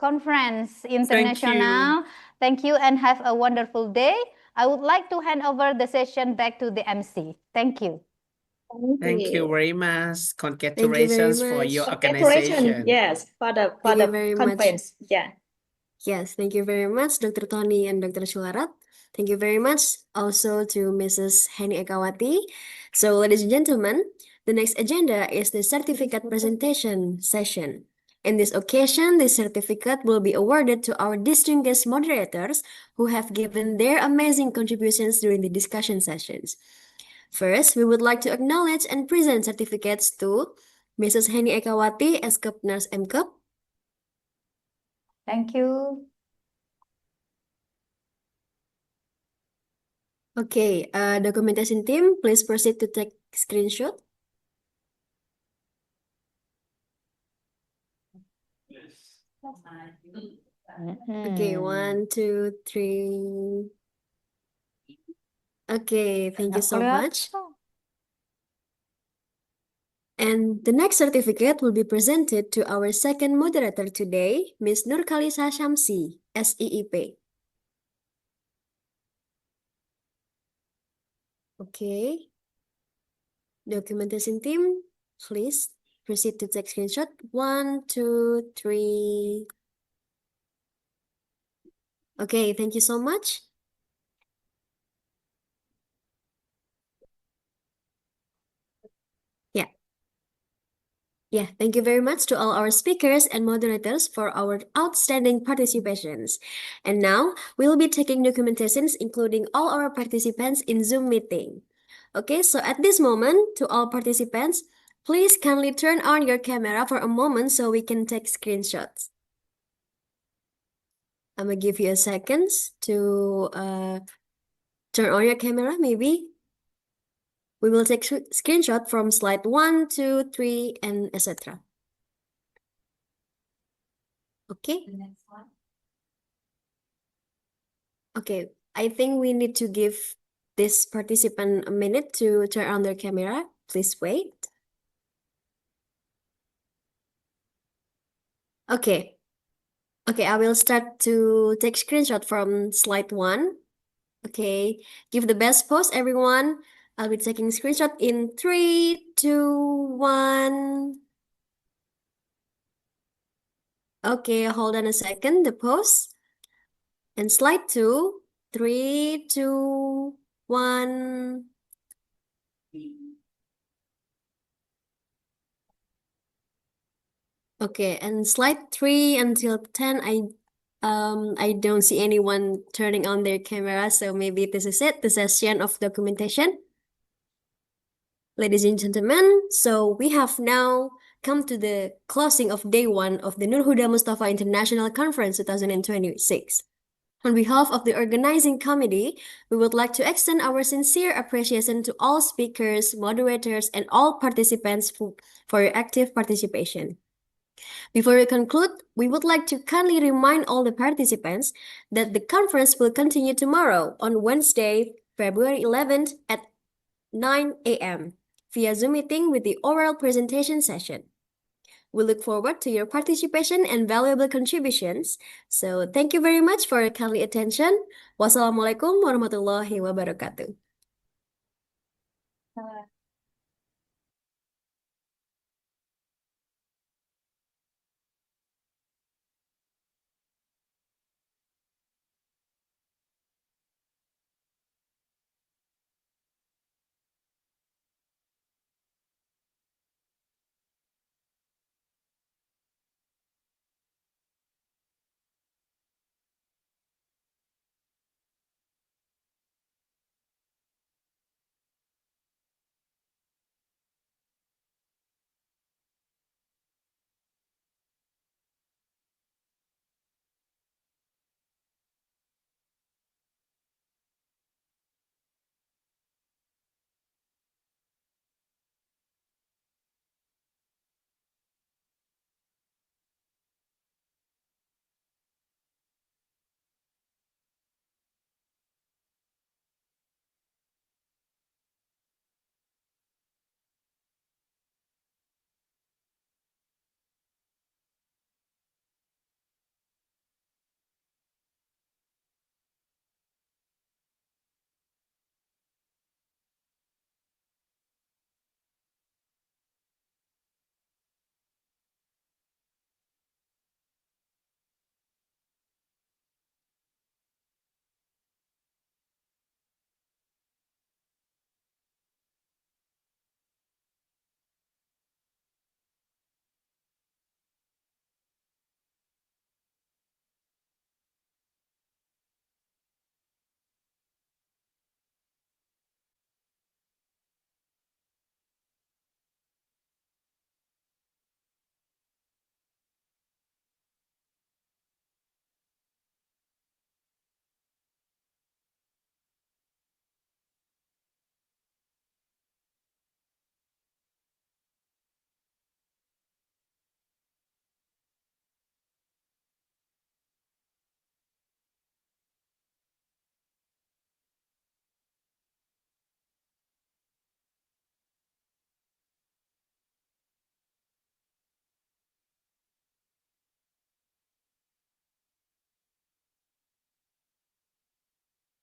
conference international. Thank you and have a wonderful day. I would like to hand over the session back to the MC. Thank you. Thank you very much. Thank you very Congratulations for much. your Congratulations. organization. Yes, for the Thank you very much. conference. Yeah. Yes, thank you very much, Dr. Tony and Dr. Chularat. Thank you very much also to Mrs. Heni Ekawati. So, ladies and gentlemen, the next agenda is the certificate presentation session. In this occasion, this certificate will be awarded to our distinguished moderators who have given their amazing contributions during the discussion sessions. First, we would like to acknowledge and present certificates to Mrs. Heni Ekawati, SCUP Nurse MCUP. Thank you. Okay, documentation team, please proceed to take screenshot. Okay, 1, 2, 3. Okay, thank you Nggak so much. kelihatan. And the next certificate will be presented to our second moderator today, Ms. Nurkhalisa Shamsi, SEEP. Okay. Documentation team, please proceed to take screenshot. 1, 2, 3. Okay, thank you so much. Yeah. Yeah, thank you very much to all our speakers and moderators for our outstanding participations. And now we'll be taking documentations including all our participants in Zoom meeting. Okay, so at this moment, to all participants, please kindly turn on your camera for a moment so we can take screenshots. I'm gonna give you a second to turn on your camera, maybe. We will take screenshot from slide 1, 2, 3, and etc. Okay. Okay, I think we need to give this participant a minute to turn on their camera. Please wait. Okay. Okay, I will start to take screenshot from slide 1. Okay, give the best pose, everyone. I'll be taking screenshot in 3, 2, 1. Okay, hold on a second, the pose. And slide 2, 3, 2, 1. Okay, and slide 3 until 10, I don't see anyone turning on their camera, so maybe this is it, the session of documentation. Ladies and gentlemen, so we have now come to the closing of day 1 of the Nur Huda Mustafa International Conference 2026. On behalf of the organizing committee, we would like to extend our sincere appreciation to all speakers, moderators, and all participants for your active participation. Before we conclude, we would like to kindly remind all the participants that the conference will continue tomorrow on Wednesday, February 11th at 9 a.m. via Zoom meeting with the oral presentation session. We look forward to your participation and valuable contributions. So thank you very much for your kindly attention. Wassalamualaikum warahmatullahi wabarakatuh.